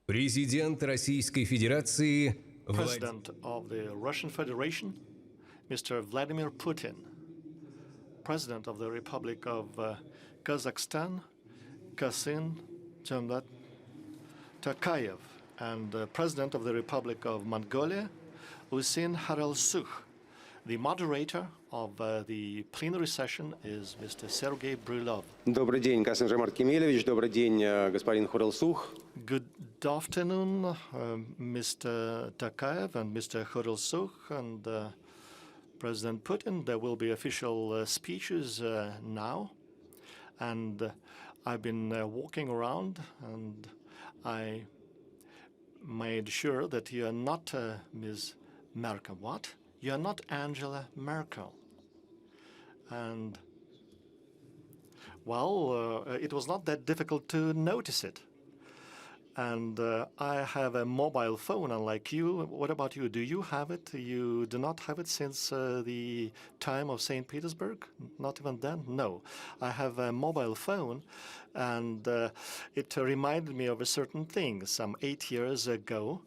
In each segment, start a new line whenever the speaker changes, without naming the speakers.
Президент Российской Федерации
President of the Russian Federation, Mr. Vladimir Putin, President of the Republic of Kazakhstan, Kassym-Jomart, Tokayev, and President of the Republic of Mongolia, Khurelsukh. The moderator of the plenary session is Mr. Sergei Brylov.
Добрый день, Kassym-Jomart Kemelyevich. Добрый день, господин Khurelsukh.
Good afternoon, Mr. Tokayev and Mr. Khurelsukh and President Putin. There will be official speeches now. And I've been walking around and I made sure that you are not Ms. Merkel. What? You are not Angela Merkel. And, well, it was not that difficult to notice it. And I have a mobile phone, unlike you. What about you? Do you have it? You do not have it since the time of St. Petersburg? Not even then? No. I have a mobile phone, and it reminded me of a certain thing. Some 8 years ago,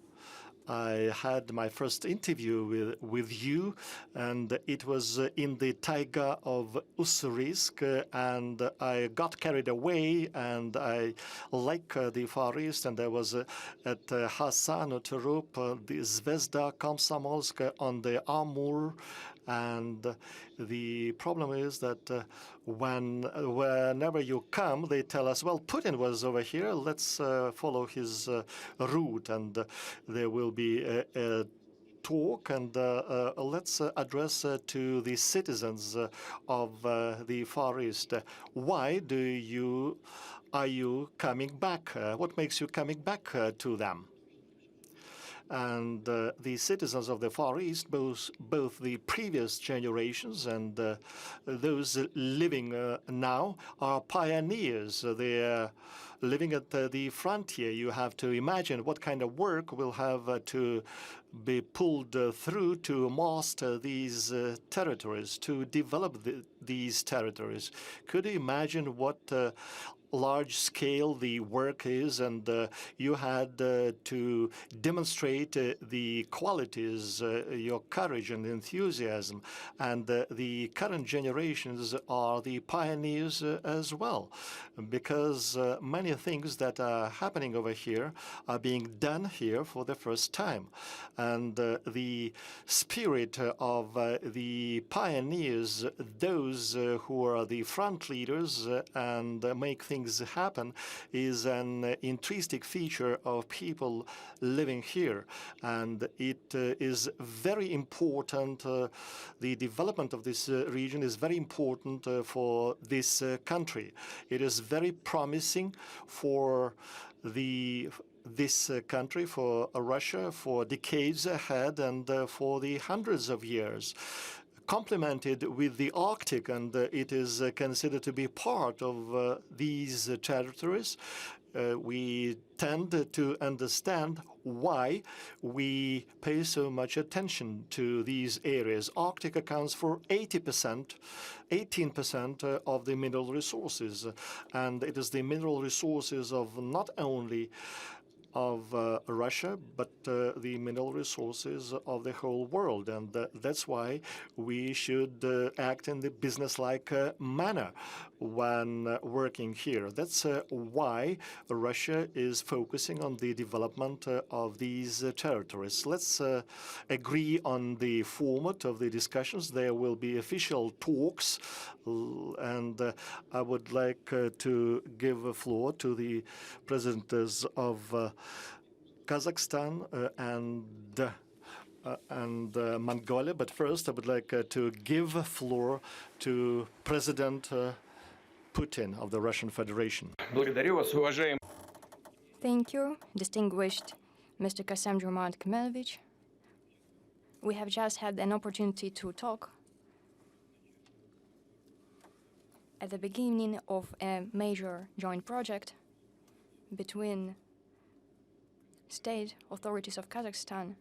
I had my first interview with you, and it was in the taiga of Ussurisk, and I got carried away, and I like the Far East, and I was at Hassan, Turup, the Zvezda, Komsomolsk on the Amur, and the problem is that whenever you come, they tell us, well, Putin was over here, let's follow his route, and there will be a talk, and let's address to the citizens of the Far East. Why are you coming back? What makes you coming back to them? And the citizens of the Far East, both the previous generations and those living now, are pioneers. They're living at the frontier. You have to imagine what kind of work will have to be pulled through to master these territories, to develop these territories. Could you imagine what large scale the work is, and you had to demonstrate the qualities, your courage and enthusiasm, and the current generations are the pioneers as well, because many things that are happening over here are being done here for the first time, and the spirit of the pioneers, those who are the front leaders and make things happen, is an intrinsic feature of people living here. And it is very important, the development of this region is very important for this country. It is very promising for this country, for Russia, for decades ahead and for the hundreds of years, complemented with the Arctic, and it is considered to be part of these territories. We tend to understand why we pay so much attention to these areas. Arctic accounts for 18% of the mineral resources, and it is the mineral resources of not only of Russia, but the mineral resources of the whole world. And that's why we should act in the business-like manner when working here. That's why Russia is focusing on the development of these territories. Let's agree on the format of the discussions. There will be official talks, and I would like to give the floor to the presidents of Kazakhstan and Mongolia. But first, I would like to give the floor to President Putin of the Russian Federation.
Thank you, distinguished Mr. Kassym-Jomart Kemelyevich. We have just had an opportunity to talk at the beginning of a major joint project between state authorities of Kazakhstan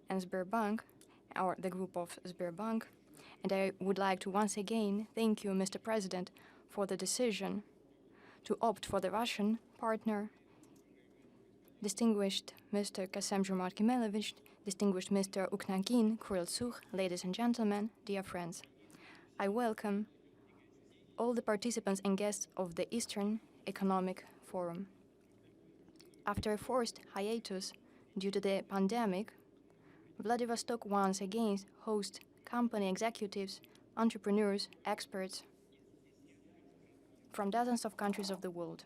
and Sberbank, the group of Sberbank. And I would like to once again thank you, Mr. President, for the decision to opt for the Russian partner distinguished Mr. Kassym-Jomart, distinguished Mr. Ukhnaagiin, Khurelsukh, ladies and gentlemen, dear friends. I welcome all the participants and guests of the Eastern Economic Forum. After a forced hiatus due to the pandemic, Vladivostok once again hosts company executives, entrepreneurs, experts from dozens of countries of the world.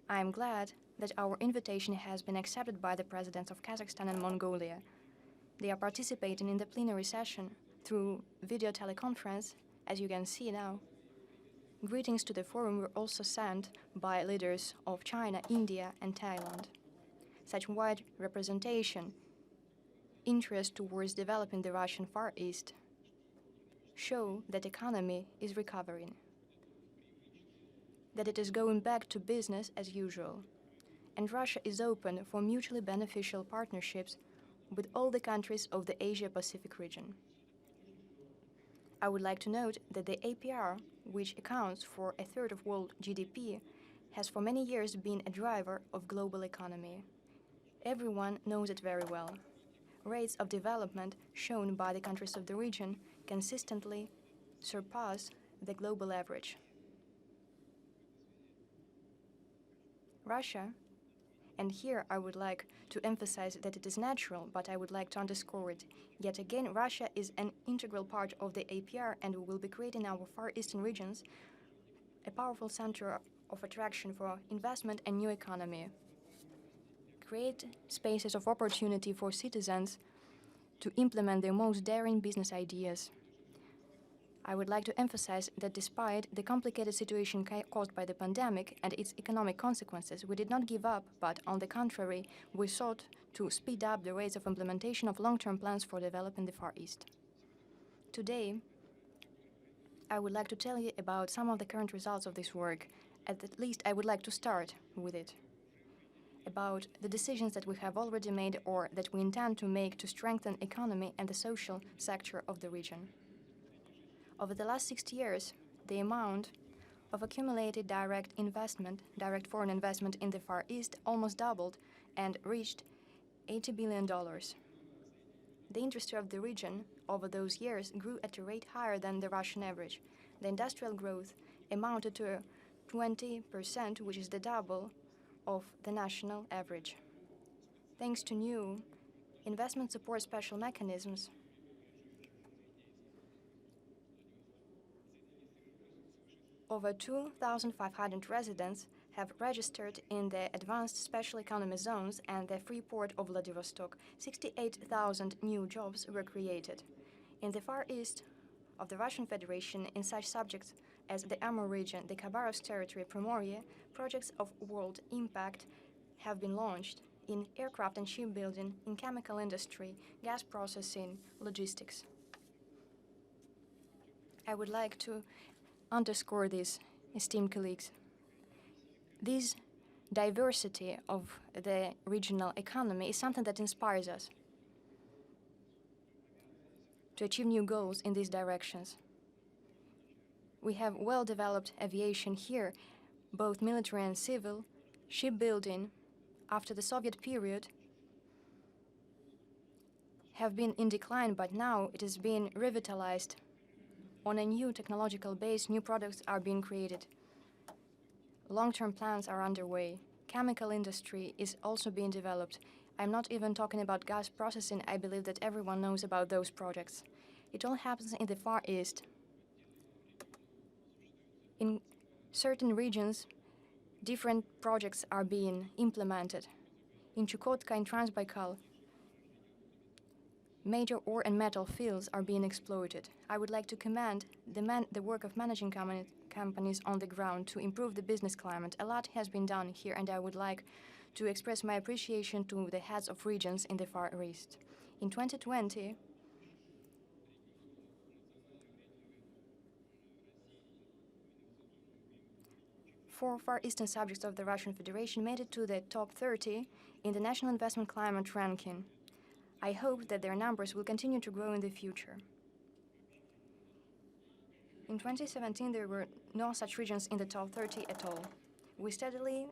I am glad that our invitation has been accepted by the presidents of Kazakhstan and Mongolia. They are participating in the plenary session through video teleconference, as you can see now. Greetings to the forum were also sent by leaders of China, India, and Thailand. Such wide representation, interest towards developing the Russian Far East, show that the economy is recovering, that it is going back to business as usual, and Russia is open for mutually beneficial partnerships with all the countries of the Asia-Pacific region. I would like to note that the APR, which accounts for a third of world GDP, has for many years been a driver of global economy. Everyone knows it very well. Rates of development shown by the countries of the region consistently surpass the global average. Russia, and here I would like to emphasize that it is natural, but I would like to underscore it. Yet again, Russia is an integral part of the APR, and we will be creating our Far Eastern regions a powerful center of attraction for investment and new economy. Create spaces of opportunity for citizens to implement their most daring business ideas. I would like to emphasize that despite the complicated situation caused by the pandemic and its economic consequences, we did not give up, but on the contrary, we sought to speed up the rates of implementation of long-term plans for developing the Far East. Today, I would like to tell you about some of the current results of this work. At least I would like to start with it. About the decisions that we have already made or that we intend to make to strengthen economy and the social sector of the region. Over the last 60 years, the amount of accumulated direct foreign investment in the Far East almost doubled and reached $80 billion. The industry of the region over those years grew at a rate higher than the Russian average. The industrial growth amounted to 20%, which is the double of the national average. Thanks to new investment support special mechanisms, over 2,500 residents have registered in the advanced special economy zones and the free port of Vladivostok. 68,000 new jobs were created. In the Far East of the Russian Federation, in such subjects as the Amur region, the Khabarovsk territory, Primorye, projects of world impact have been launched in aircraft and shipbuilding, in chemical industry, gas processing, logistics. I would like to underscore this, esteemed colleagues. This diversity of the regional economy is something that inspires us to achieve new goals in these directions. We have well-developed aviation here, both military and civil, shipbuilding, after the Soviet period, have been in decline, but now it is being revitalized. On a new technological base, new products are being created. Long-term plans are underway. Chemical industry is also being developed. I'm not even talking about gas processing. I believe that everyone knows about those projects. It all happens in the Far East. In certain regions, different projects are being implemented. In Chukotka and Transbaikal, major ore and metal fields are being exploited. I would like to commend the work of managing companies on the ground to improve the business climate. A lot has been done here, and I would like to express my appreciation to the heads of regions in the Far East. In 2020, four Far Eastern subjects of the Russian Federation made it to the top 30 in the National Investment Climate Ranking. I hope that their numbers will continue to grow in the future. In 2017, there were no such regions in the top 30 at all. We steadily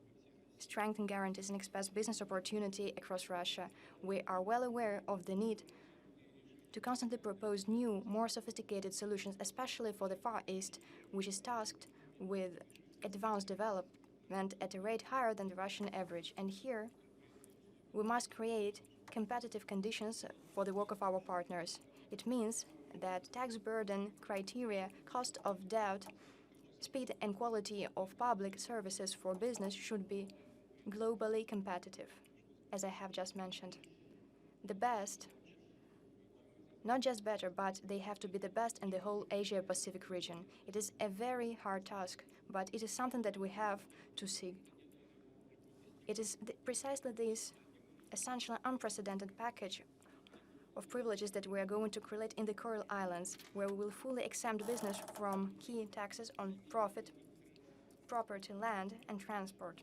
strengthen guarantees and expands business opportunity across Russia. We are well aware of the need to constantly propose new, more sophisticated solutions, especially for the Far East, which is tasked with advanced development at a rate higher than the Russian average. And here, we must create competitive conditions for the work of our partners. It means that tax burden criteria, cost of debt, speed and quality of public services for business should be globally competitive, as I have just mentioned. The best, not just better, but they have to be the best in the whole Asia-Pacific region. It is a very hard task, but it is something that we have to seek. It is precisely this essential unprecedented package of privileges that we are going to create in the Kuril Islands, where we will fully exempt business from key taxes on profit, property, land, and transport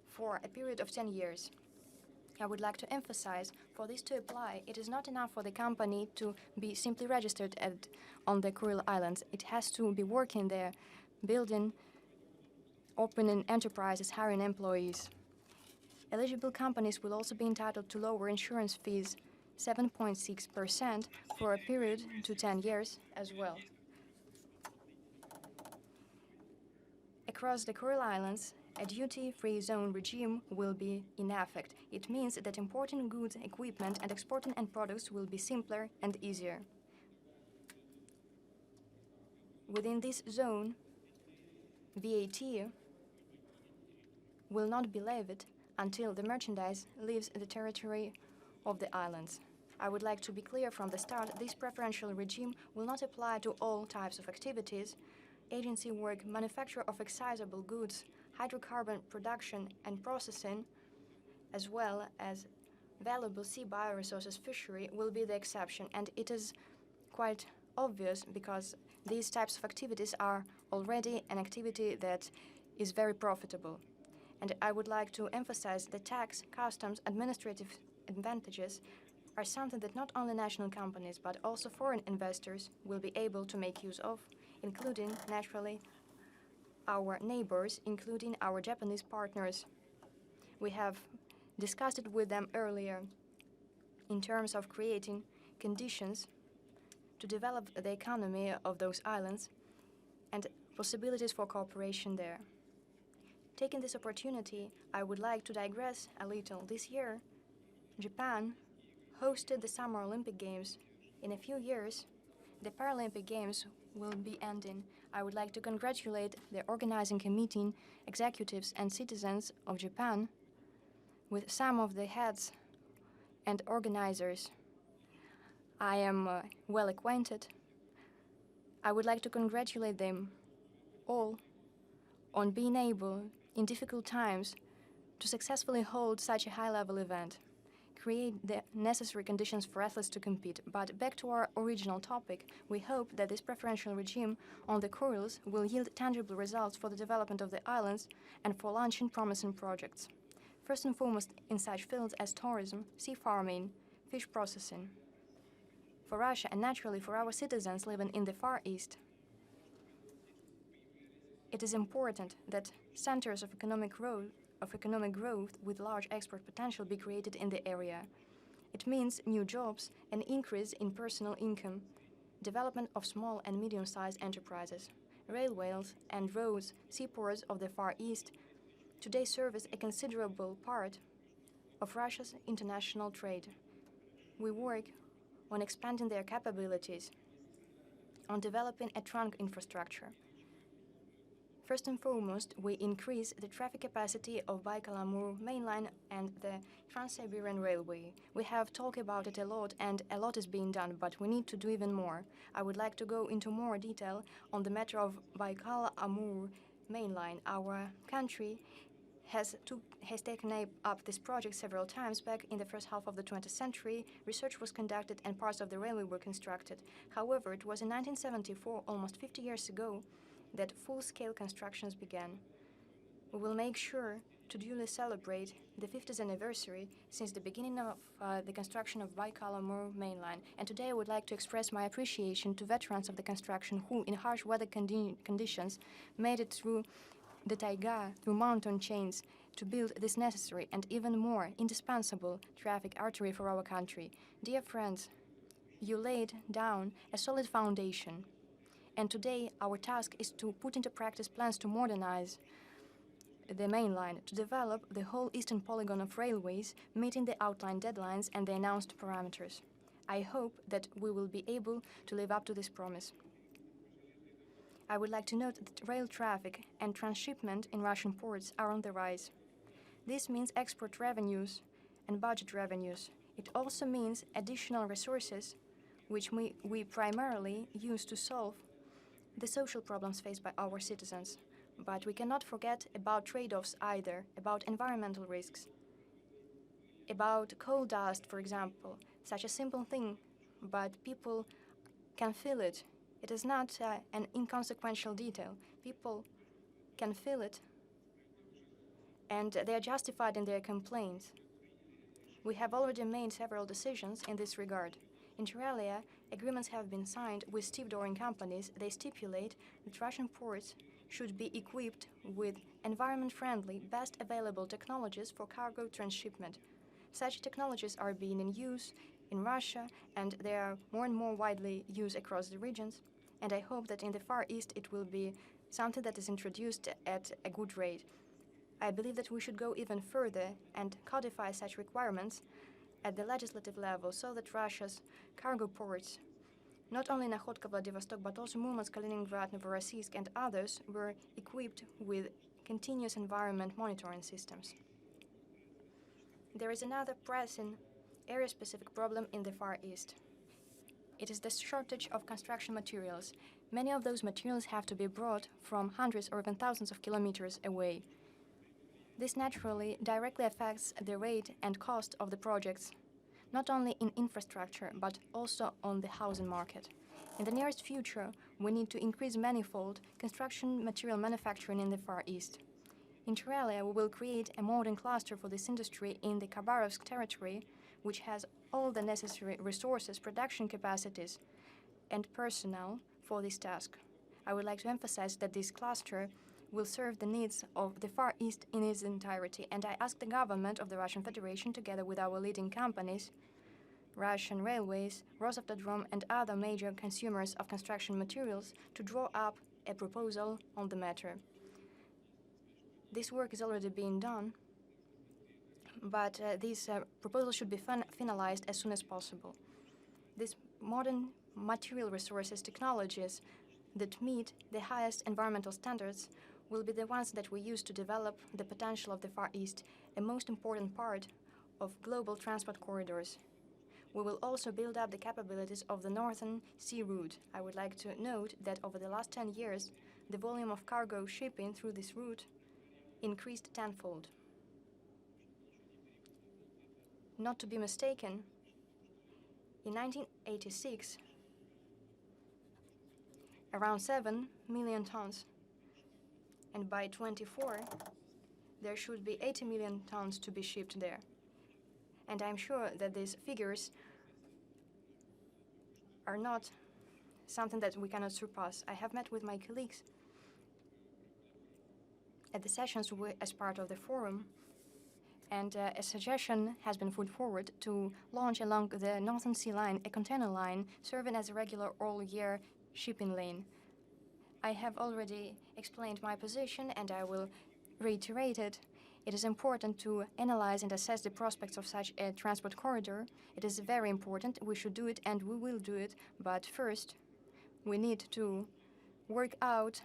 for a period of 10 years. I would like to emphasize, for this to apply, it is not enough for the company to be simply registered on the Kuril Islands. It has to be working there, building, opening enterprises, hiring employees. Eligible companies will also be entitled to lower insurance fees, 7.6% for a period to 10 years as well. Across the Kuril Islands, a duty-free zone regime will be in effect. It means that importing goods, equipment, and exporting end products will be simpler and easier. Within this zone, VAT will not be levied until the merchandise leaves the territory of the islands. I would like to be clear from the start, this preferential regime will not apply to all types of activities: agency work, manufacture of excisable goods, hydrocarbon production and processing, as well as valuable sea bioresources fishery will be the exception. And it is quite obvious because these types of activities are already an activity that is very profitable. And I would like to emphasize that tax, customs, administrative advantages are something that not only national companies but also foreign investors will be able to make use of, including, naturally, our neighbors, including our Japanese partners. We have discussed it with them earlier in terms of creating conditions to develop the economy of those islands and possibilities for cooperation there. Taking this opportunity, I would like to digress a little. This year, Japan hosted the Summer Olympic Games. In a few years, the Paralympic Games will be ending. I would like to congratulate the organizing committee, executives, and citizens of Japan. With some of the heads and organizers, I am well acquainted. I would like to congratulate them all on being able, in difficult times, to successfully hold such a high-level event, create the necessary conditions for athletes to compete. But back to our original topic, we hope that this preferential regime on the Kurils will yield tangible results for the development of the islands and for launching promising projects. First and foremost in such fields as tourism, sea farming, fish processing. For Russia and naturally for our citizens living in the Far East, it is important that centers of economic growth with large export potential be created in the area. It means new jobs, an increase in personal income, development of small and medium-sized enterprises. Railways and roads, seaports of the Far East today service a considerable part of Russia's international trade. We work on expanding their capabilities, on developing a trunk infrastructure. First and foremost, we increase the traffic capacity of Baikal-Amur mainline and the Trans-Siberian Railway. We have talked about it a lot, and a lot is being done, but we need to do even more. I would like to go into more detail on the matter of Baikal-Amur mainline. Our country has taken up this project several times. Back in the first half of the 20th century, research was conducted and parts of the railway were constructed. However, it was in 1974, almost 50 years ago, that full-scale constructions began. We will make sure to duly celebrate the 50th anniversary since the beginning of the construction of Baikal-Amur mainline. And today I would like to express my appreciation to veterans of the construction who, in harsh weather conditions, made it through the taiga through mountain chains to build this necessary and even more indispensable traffic artery for our country. Dear friends, you laid down a solid foundation, and today our task is to put into practice plans to modernize the main line, to develop the whole eastern polygon of railways, meeting the outlined deadlines and the announced parameters. I hope that we will be able to live up to this promise. I would like to note that rail traffic and transshipment in Russian ports are on the rise. This means export revenues and budget revenues. It also means additional resources which we primarily use to solve the social problems faced by our citizens. But we cannot forget about trade-offs either, about environmental risks, about coal dust, for example, such a simple thing, but people can feel it. It is not an inconsequential detail. People can feel it, and they are justified in their complaints. We have already made several decisions in this regard. Inter alia, agreements have been signed with stevedoring companies. They stipulate that Russian ports should be equipped with environment-friendly, best available technologies for cargo transshipment. Such technologies are being in use in Russia, and they are more and more widely used across the regions. And I hope that in the Far East it will be something that is introduced at a good rate. I believe that we should go even further and codify such requirements at the legislative level so that Russia's cargo ports, not only Nakhodka, Vladivostok, but also Murmansk, Kaliningrad, Novorossiysk, and others, were equipped with continuous environment monitoring systems. There is another pressing area-specific problem in the Far East. It is the shortage of construction materials. Many of those materials have to be brought from hundreds or even thousands of kilometers away. This naturally directly affects the rate and cost of the projects, not only in infrastructure, but also on the housing market. In the nearest future, we need to increase manifold construction material manufacturing in the Far East. Inter alia, we will create a modern cluster for this industry in the Khabarovsk territory, which has all the necessary resources, production capacities, and personnel for this task. I would like to emphasize that this cluster will serve the needs of the Far East in its entirety, and I ask the government of the Russian Federation, together with our leading companies, Russian Railways, Rosavtodrom, and other major consumers of construction materials, to draw up a proposal on the matter. This work is already being done, but this proposal should be finalized as soon as possible. These modern material resources, technologies that meet the highest environmental standards will be the ones that we use to develop the potential of the Far East, a most important part of global transport corridors. We will also build up the capabilities of the Northern Sea Route. I would like to note that over the last 10 years, the volume of cargo shipping through this route increased tenfold. Not to be mistaken, in 1986, around 7 million tons, and by 24, there should be 80 million tons to be shipped there. And I'm sure that these figures are not something that we cannot surpass. I have met with my colleagues at the sessions as part of the forum, and a suggestion has been put forward to launch along the Northern Sea Line a container line serving as a regular all-year shipping lane. I have already explained my position, and I will reiterate it. It is important to analyze and assess the prospects of such a transport corridor. It is very important. We should do it, and we will do it. But first, we need to work out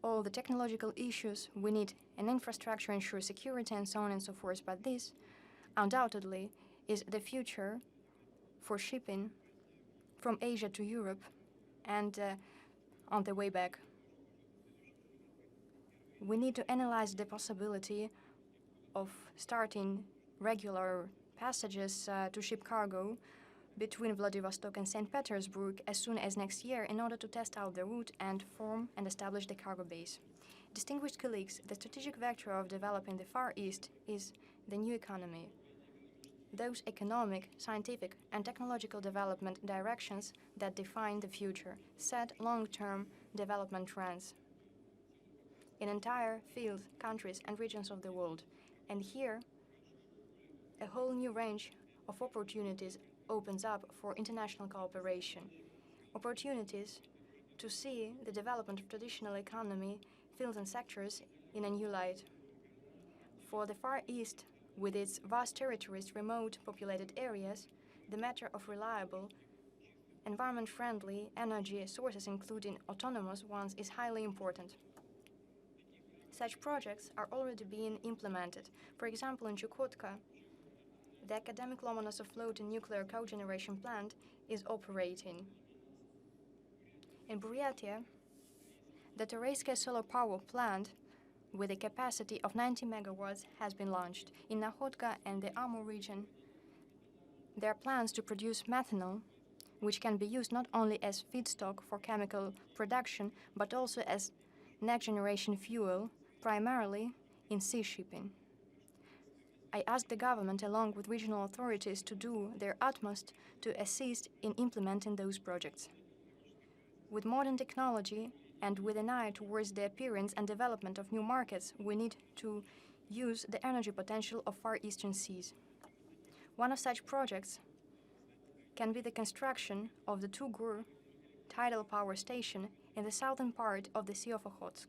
all the technological issues. We need an infrastructure, ensure security, and so on and so forth. But this, undoubtedly, is the future for shipping from Asia to Europe and on the way back. We need to analyze the possibility of starting regular passages to ship cargo between Vladivostok and St. Petersburg as soon as next year in order to test out the route and form and establish the cargo base. Distinguished colleagues, the strategic vector of developing the Far East is the new economy. Those economic, scientific, and technological development directions that define the future, set long-term development trends. in entire fields, countries, and regions of the world. And here, a whole new range of opportunities opens up for international cooperation. Opportunities to see the development of traditional economy, fields and sectors in a new light. For the Far East, with its vast territories, remote populated areas, the matter of reliable, environment-friendly energy sources, including autonomous ones, is highly important. Such projects are already being implemented. For example, in Chukotka, the academic Lomonosov floating nuclear cogeneration plant is operating. In Buryatia, the Tereyskaya solar power plant with a capacity of 90 megawatts has been launched. In Nakhodka and the Amur region, there are plans to produce methanol, which can be used not only as feedstock for chemical production, but also as next-generation fuel, primarily in sea shipping. I ask the government, along with regional authorities, to do their utmost to assist in implementing those projects. With modern technology and with an eye towards the appearance and development of new markets, we need to use the energy potential of Far Eastern seas. One of such projects can be the construction of the Tugur tidal power station in the southern part of the Sea of Okhotsk.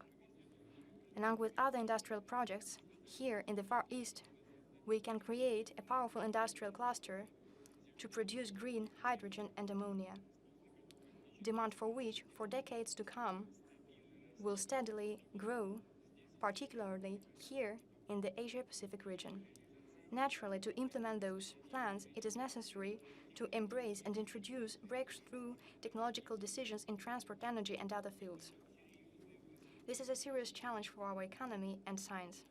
Along with other industrial projects, here in the Far East, we can create a powerful industrial cluster to produce green hydrogen and ammonia, demand for which, for decades to come, will steadily grow, particularly here in the Asia-Pacific region. Naturally, to implement those plans, it is necessary to embrace and introduce breakthrough technological decisions in transport, energy, and other fields. This is a serious challenge for our economy and science.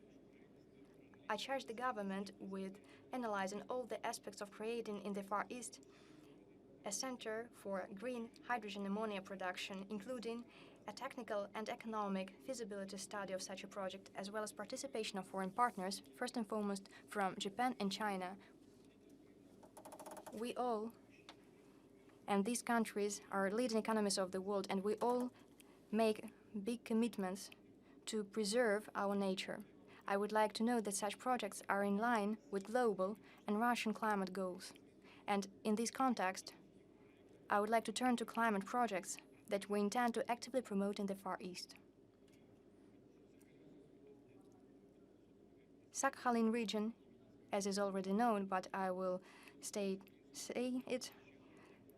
I charge the government with analyzing all the aspects of creating in the Far East a center for green hydrogen ammonia production, including a technical and economic feasibility study of such a project, as well as participation of foreign partners, first and foremost from Japan and China. We all, and these countries are leading economies of the world, and we all make big commitments to preserve our nature. I would like to know that such projects are in line with global and Russian climate goals. And in this context, I would like to turn to climate projects that we intend to actively promote in the Far East. Sakhalin region, as is already known, but I will say it,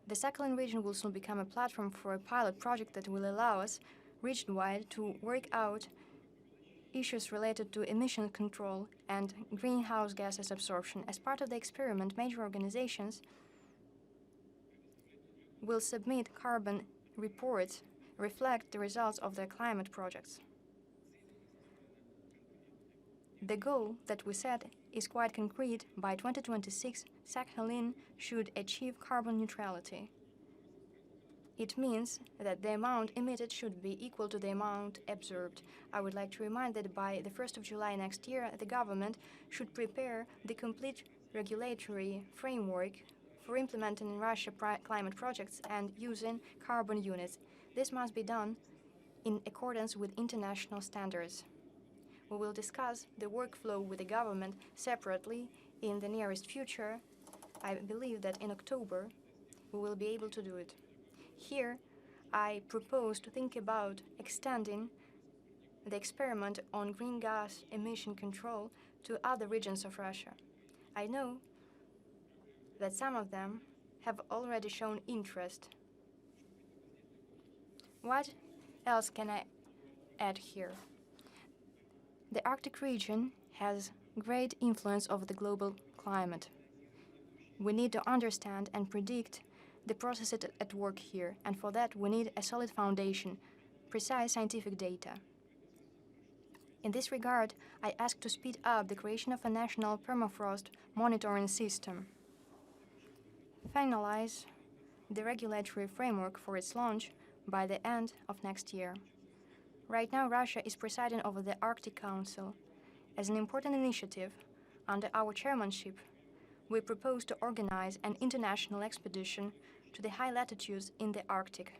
the Sakhalin region will soon become a platform for a pilot project that will allow us region-wide to work out issues related to emission control and greenhouse gases absorption. As part of the experiment, major organizations will submit carbon reports reflect the results of their climate projects. The goal that we set is quite concrete. By 2026, Sakhalin should achieve carbon neutrality. It means that the amount emitted should be equal to the amount absorbed. I would like to remind that by the 1st of July next year, the government should prepare the complete regulatory framework for implementing in Russia climate projects and using carbon units. This must be done in accordance with international standards. We will discuss the workflow with the government separately in the nearest future. I believe that in October we will be able to do it. Here, I propose to think about extending the experiment on green gas emission control to other regions of Russia. I know that some of them have already shown interest. What else can I add here? The Arctic region has great influence over the global climate. We need to understand and predict the processes at work here, and for that we need a solid foundation, precise scientific data. In this regard, I ask to speed up the creation of a national permafrost monitoring system, finalize the regulatory framework for its launch by the end of next year. Right now, Russia is presiding over the Arctic Council. As an important initiative, under our chairmanship, we propose to organize an international expedition to the high latitudes in the Arctic.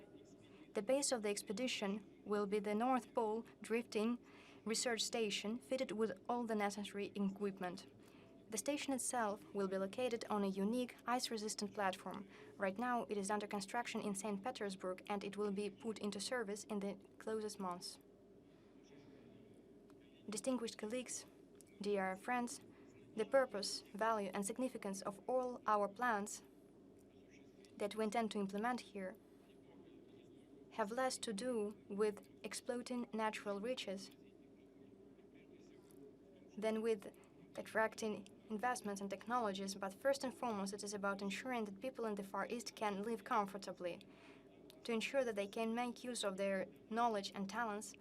The base of the expedition will be the North Pole drifting research station fitted with all the necessary equipment. The station itself will be located on a unique ice-resistant platform. Right now, it is under construction in St. Petersburg, and it will be put into service in the closest months. Distinguished colleagues, dear friends, the purpose, value, and significance of all our plans that we intend to implement here have less to do with exploiting natural riches than with attracting investments and technologies, but first and foremost, it is about ensuring that people in the Far East can live comfortably, to ensure that they can make use of their knowledge and talents,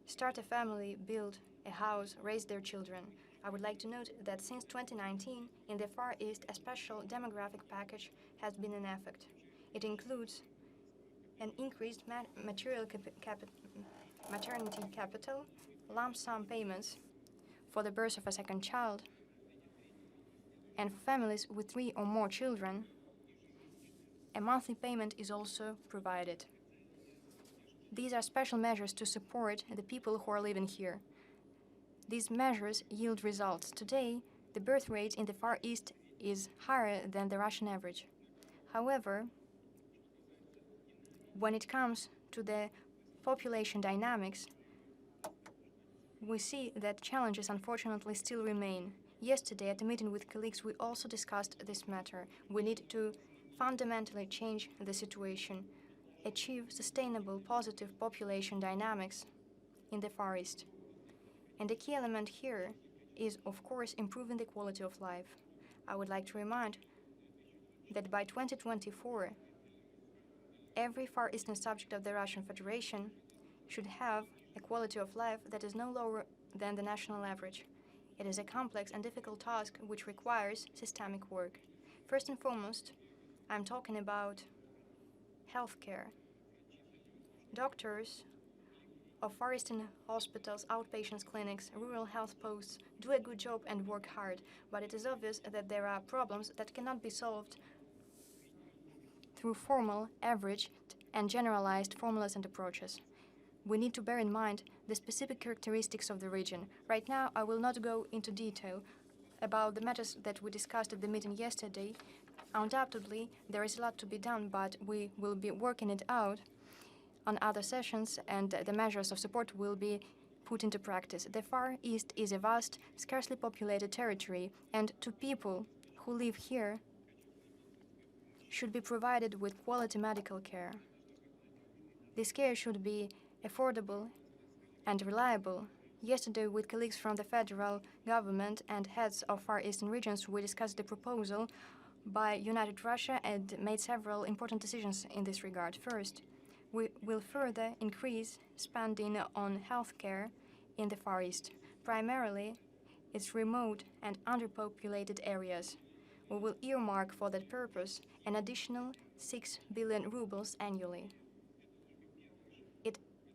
start a family, build a house, raise their children. I would like to note that since 2019, in the Far East, a special demographic package has been in effect. It includes an increased maternity capital, lump sum payments for the birth of a second child, and for families with 3 or more children, a monthly payment is also provided. These are special measures to support the people who are living here. These measures yield results. Today, the birth rate in the Far East is higher than the Russian average. However, when it comes to the population dynamics, we see that challenges unfortunately still remain. Yesterday, at a meeting with colleagues, we also discussed this matter. We need to fundamentally change the situation, achieve sustainable positive population dynamics in the Far East. And the key element here is, of course, improving the quality of life. I would like to remind that by 2024, every Far Eastern subject of the Russian Federation should have a quality of life that is no lower than the national average. It is a complex and difficult task which requires systemic work. First and foremost, I'm talking about healthcare. Doctors of Far Eastern hospitals, outpatients clinics, rural health posts do a good job and work hard, but it is obvious that there are problems that cannot be solved through formal, averaged, and generalized formulas and approaches. We need to bear in mind the specific characteristics of the region. Right now, I will not go into detail about the matters that we discussed at the meeting yesterday. Undoubtedly, there is a lot to be done, but we will be working it out on other sessions, and the measures of support will be put into practice. The Far East is a vast, scarcely populated territory, and to people who live here should be provided with quality medical care. This care should be affordable and reliable. Yesterday, with colleagues from the federal government and heads of Far Eastern regions, we discussed the proposal by United Russia and made several important decisions in this regard. First, we will further increase spending on healthcare in the Far East, primarily its remote and underpopulated areas. We will earmark for that purpose an additional 6 billion rubles annually.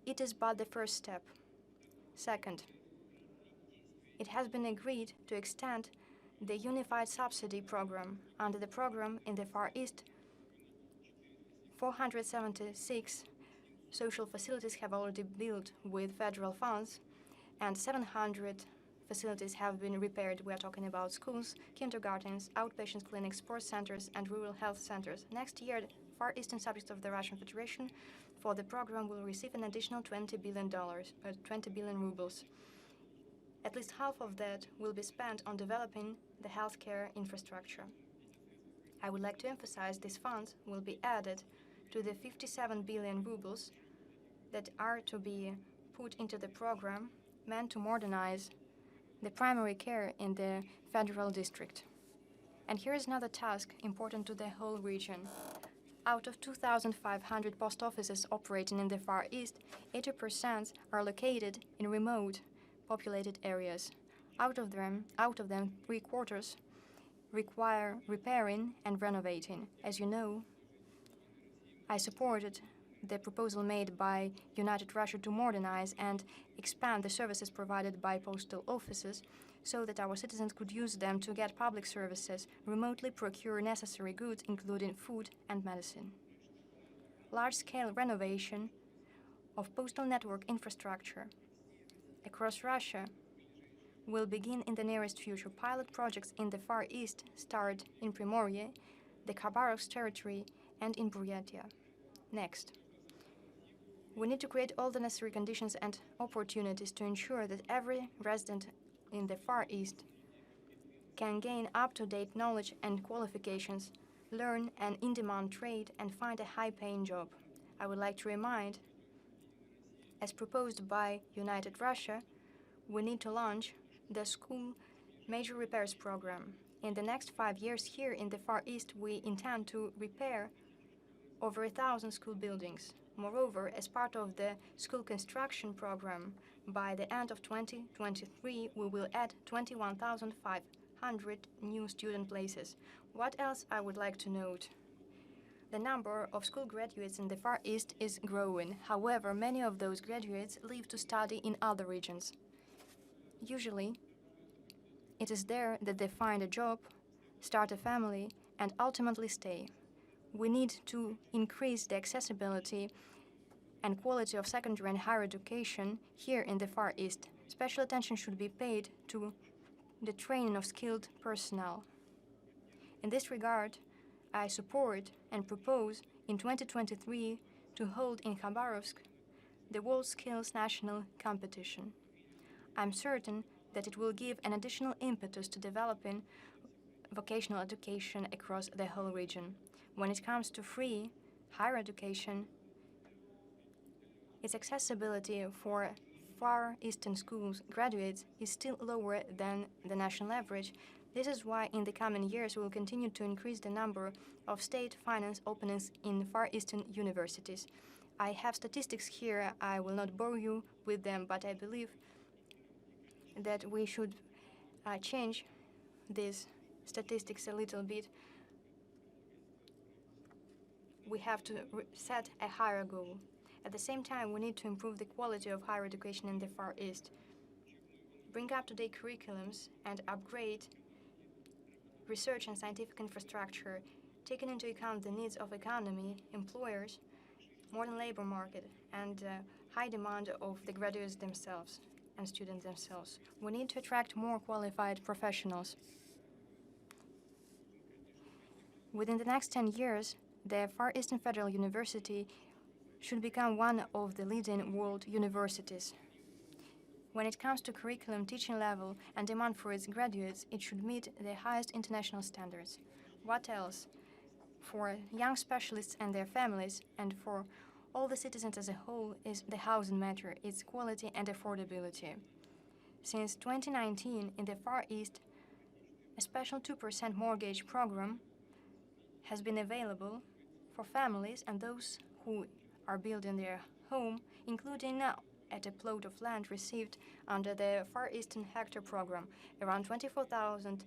It is but the first step. Second, it has been agreed to extend the Unified Subsidy Program. Under the program in the Far East, 476 social facilities have already built with federal funds, and 700 facilities have been repaired. We are talking about schools, kindergartens, outpatient clinics, sports centers, and rural health centers. Next year, Far Eastern subjects of the Russian Federation for the program will receive an additional $20 billion rubles. At least half of that will be spent on developing the healthcare infrastructure. I would like to emphasize these funds will be added to the 57 billion rubles that are to be put into the program meant to modernize the primary care in the federal district. And here is another task important to the whole region. Out of 2,500 post offices operating in the Far East, 80% are located in remote, populated areas. Out of them, 3/4 require repairing and renovating. As you know, I supported the proposal made by United Russia to modernize and expand the services provided by postal offices so that our citizens could use them to get public services, remotely procure necessary goods, including food and medicine. Large-scale renovation of postal network infrastructure across Russia will begin in the nearest future. Pilot projects in the Far East start in Primorye, the Khabarovsk territory, and in Buryatia. Next, we need to create all the necessary conditions and opportunities to ensure that every resident in the Far East can gain up-to-date knowledge and qualifications, learn an in-demand trade, and find a high-paying job. I would like to remind, as proposed by United Russia, we need to launch the school major repairs program. In the next 5 years here in the Far East, we intend to repair over 1,000 school buildings. Moreover, as part of the school construction program, by the end of 2023, we will add 21,500 new student places. What else I would like to note? The number of school graduates in the Far East is growing. However, many of those graduates leave to study in other regions. Usually, it is there that they find a job, start a family, and ultimately stay. We need to increase the accessibility and quality of secondary and higher education here in the Far East. Special attention should be paid to the training of skilled personnel. In this regard, I support and propose in 2023 to hold in Khabarovsk the WorldSkills National Competition. I'm certain that it will give an additional impetus to developing vocational education across the whole region. When it comes to free higher education, its accessibility for Far Eastern schools graduates is still lower than the national average. This is why in the coming years we will continue to increase the number of state finance openings in Far Eastern universities. I have statistics here. I will not bore you with them, but I believe that we should change these statistics a little bit. We have to set a higher goal. At the same time, we need to improve the quality of higher education in the Far East, bring up-to-date curriculums, and upgrade research and scientific infrastructure, taking into account the needs of economy, employers, modern labor market, and high demand of the graduates themselves and students themselves. We need to attract more qualified professionals. Within the next 10 years, the Far Eastern Federal University should become one of the leading world universities. When it comes to curriculum, teaching level, and demand for its graduates, it should meet the highest international standards. What else? For young specialists and their families, and for all the citizens as a whole, is the housing matter, its quality and affordability. Since 2019, in the Far East, a special 2% mortgage program has been available for families and those who are building their home, including at a plot of land received under the Far Eastern Hectare program. Around 24,000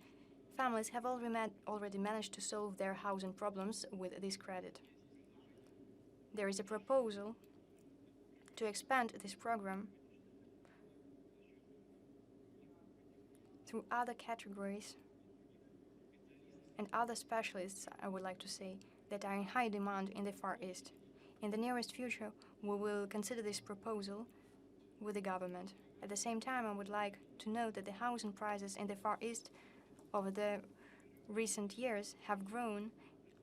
families have already managed to solve their housing problems with this credit. There is a proposal to expand this program through other categories and other specialists, I would like to say, that are in high demand in the Far East. In the nearest future, we will consider this proposal with the government. At the same time, I would like to note that the housing prices in the Far East over the recent years have grown.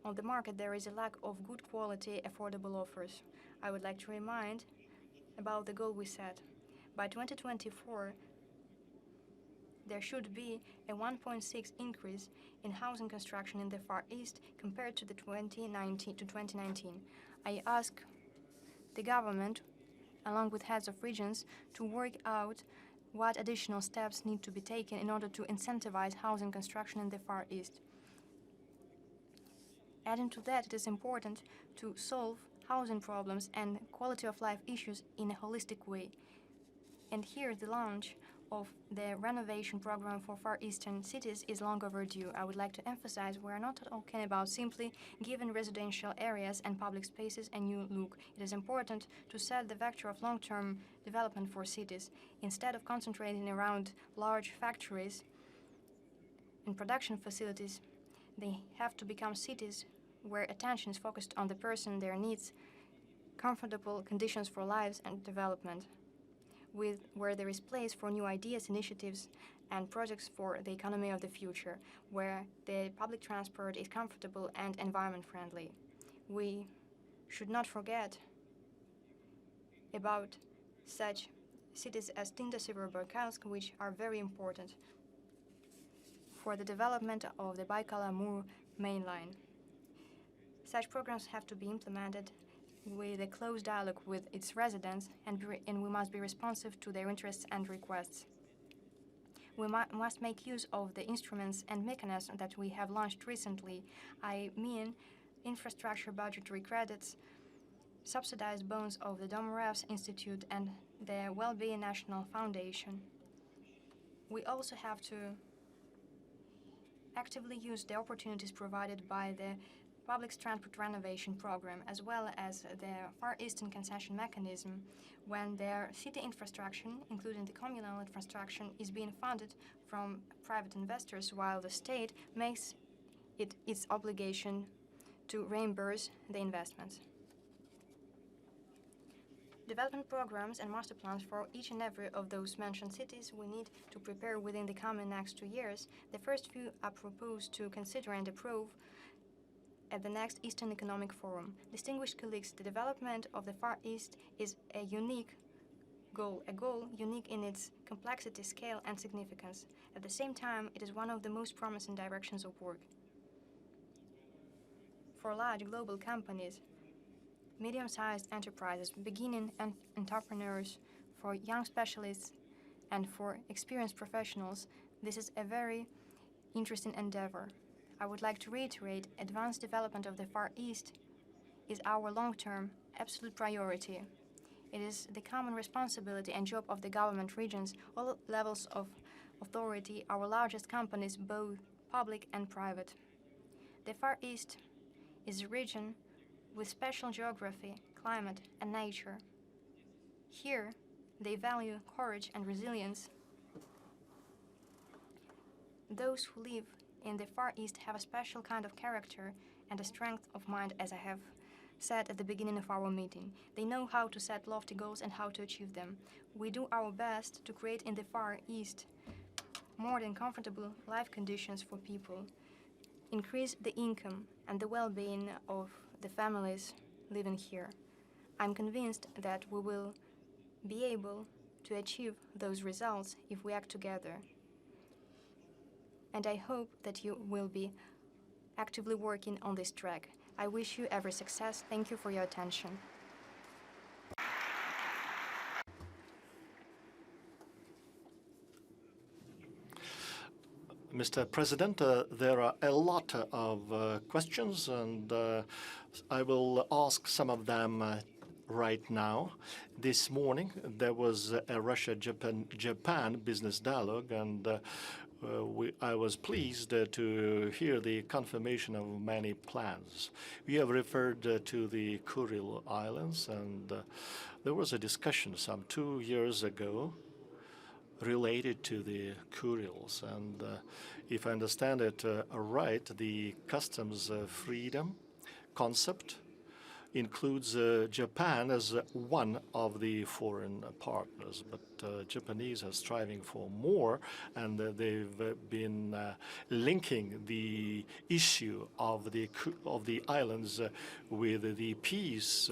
On the market, there is a lack of good quality, affordable offers. I would like to remind about the goal we set. By 2024, there should be a 1.6 increase in housing construction in the Far East compared to 2019. I ask the government, along with heads of regions, to work out what additional steps need to be taken in order to incentivize housing construction in the Far East. Adding to that, it is important to solve housing problems and quality of life issues in a holistic way. And here, the launch of the renovation program for Far Eastern cities is long overdue. I would like to emphasize we are not talking about simply giving residential areas and public spaces a new look. It is important to set the vector of long-term development for cities. Instead of concentrating around large factories and production facilities, they have to become cities where attention is focused on the person, their needs, comfortable conditions for lives and development. where there is place for new ideas, initiatives, and projects for the economy of the future, where the public transport is comfortable and environment-friendly. We should not forget about such cities as Tinda, Severodonetsk, which are very important for the development of the Baikal-Amur main line. Such programs have to be implemented with a close dialogue with its residents, and we must be responsive to their interests and requests. We must make use of the instruments and mechanisms that we have launched recently. I mean infrastructure budgetary credits, subsidized bonds of the Domorev's Institute and the Well-Being National Foundation. We also have to actively use the opportunities provided by the Public Transport Renovation Program, as well as the Far Eastern Concession Mechanism, when their city infrastructure, including the communal infrastructure, is being funded from private investors, while the state makes it its obligation to reimburse the investments. Development programs and master plans for each and every of those mentioned cities we need to prepare within the coming next 2 years. The first few are proposed to consider and approve at the next Eastern Economic Forum. Distinguished colleagues, the development of the Far East is a unique goal, a goal unique in its complexity, scale, and significance. At the same time, it is one of the most promising directions of work. For large global companies, medium-sized enterprises, beginning entrepreneurs, for young specialists, and for experienced professionals, this is a very interesting endeavor. I would like to reiterate, advanced development of the Far East is our long-term absolute priority. It is the common responsibility and job of the government regions, all levels of authority, our largest companies, both public and private. The Far East is a region with special geography, climate, and nature. Here, they value courage and resilience. Those who live in the Far East have a special kind of character and a strength of mind, as I have said at the beginning of our meeting. They know how to set lofty goals and how to achieve them. We do our best to create in the Far East more than comfortable life conditions for people, increase the income and the well-being of the families living here. I'm convinced that we will be able to achieve those results if we act together. And I hope that you will be actively working on this track. I wish you every success. Thank you for your attention.
Mr. President, there are a lot of questions, and I will ask some of them right now. This morning, there was a Russia-Japan business dialogue, and I was pleased to hear the confirmation of many plans. We have referred to the Kuril Islands, and there was a discussion some 2 years ago related to the Kurils. And if I understand it right, the customs freedom concept includes Japan as one of the foreign partners, but Japanese are striving for more, and they've been linking the issue of the islands with the peace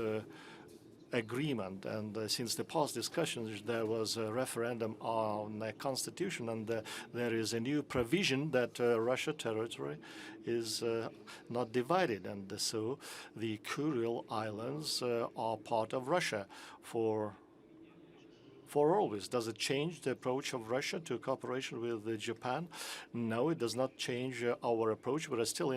agreement. And since the past discussions, there was a referendum on the constitution, and there is a new provision that Russia territory is not divided, and so the Kuril Islands are part of Russia for always. Does it change the approach of Russia to cooperation with Japan? No, it does not change our approach. We are still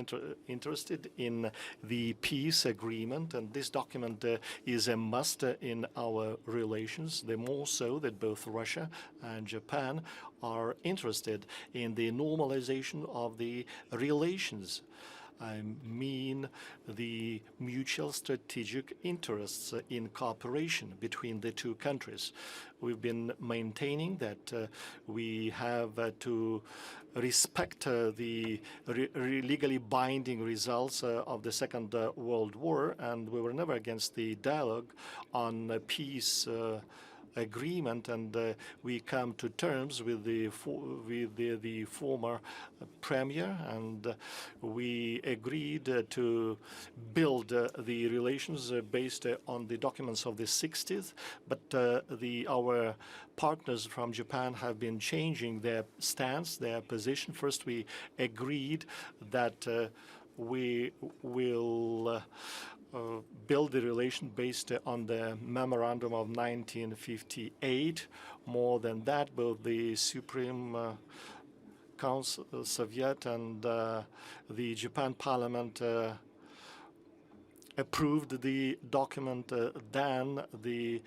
interested in the peace agreement, and this document is a must in our relations, the more so that both Russia and Japan are interested in the normalization of the relations. I mean the mutual strategic interests in cooperation between the two countries. We've been maintaining that we have to respect the legally binding results of the Second World War, and we were never against the dialogue on peace agreement, and we come to terms with the former premier, and we agreed to build the relations based on the documents of the 60s. But our partners from Japan have been changing their stance, their position. First, we agreed that we will build the relation based on the Memorandum of 1958. More than that, both the Supreme Council, Soviet, and the Japan Parliament approved the document. Then the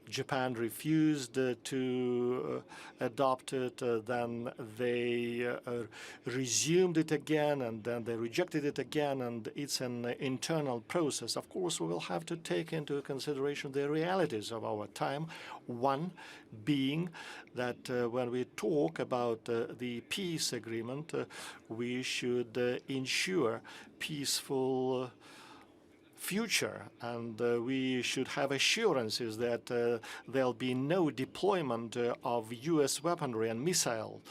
Japan refused to adopt it. Then they resumed it again, and then they rejected it again, and it's an internal process. Of course, we will have to take into consideration the realities of our time. One being that when we talk about the peace agreement, we should ensure peaceful future, and we should have assurances that there'll be no deployment of U.S. weaponry and missile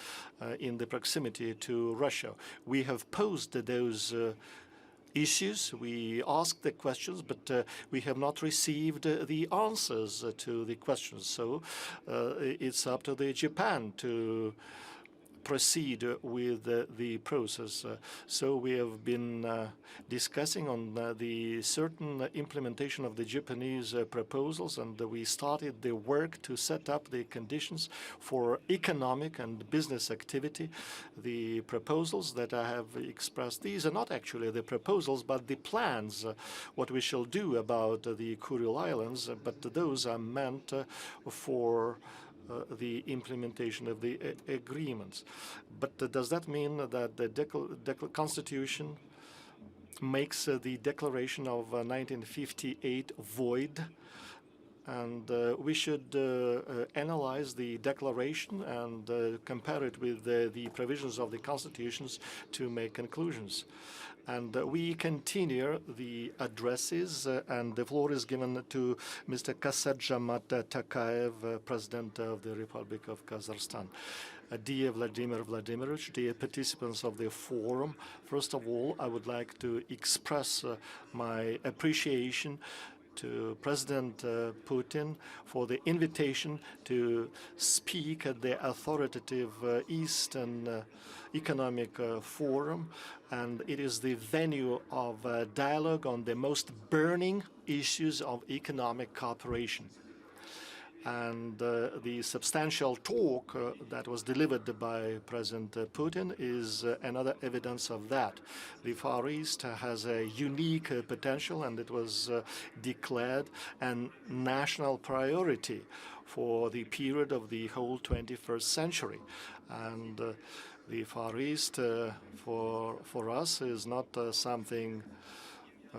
in the proximity to Russia. We have posed those issues. We asked the questions, but we have not received the answers to the questions. So it's up to the Japan to proceed with the process. So we have been discussing on the certain implementation of the Japanese proposals, and we started the work to set up the conditions for economic and business activity. The proposals that I have expressed, these are not actually the proposals, but the plans, what we shall do about the Kuril Islands, but those are meant for the implementation of the agreements. But does that mean that the Constitution makes the declaration of 1958 void? And we should analyze the declaration and compare it with the provisions of the constitutions to make conclusions. And we continue the addresses, and the floor is given to Mr. Kassym-Jomart Tokayev, President of the Republic of Kazakhstan. Dear Vladimir Vladimirovich, dear participants of the forum, first of all, I would like to express my appreciation to President Putin for the invitation to speak at the authoritative Eastern Economic Forum, and it is the venue of dialogue on the most burning issues of economic cooperation. And the substantial talk that was delivered by President Putin is another evidence of that. The Far East has a unique potential, and it was declared a national priority for the period of the whole 21st century. And the Far East, for us, is not something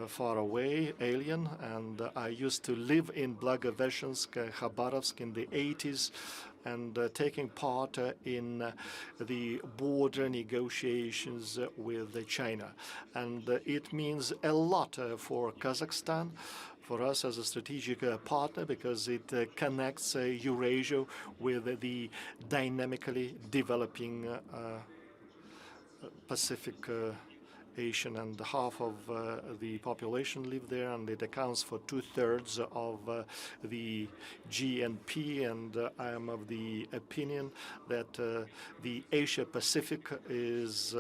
far away, alien, and I used to live in Blagoveshchensk, Khabarovsk in the 80s, and taking part in the border negotiations with China. And it means a lot for Kazakhstan, for us as a strategic partner, because it connects Eurasia with the dynamically developing Pacific Asian, and half of the population live there, and it accounts for 2/3 of the GNP. And I am of the opinion that the Asia-Pacific is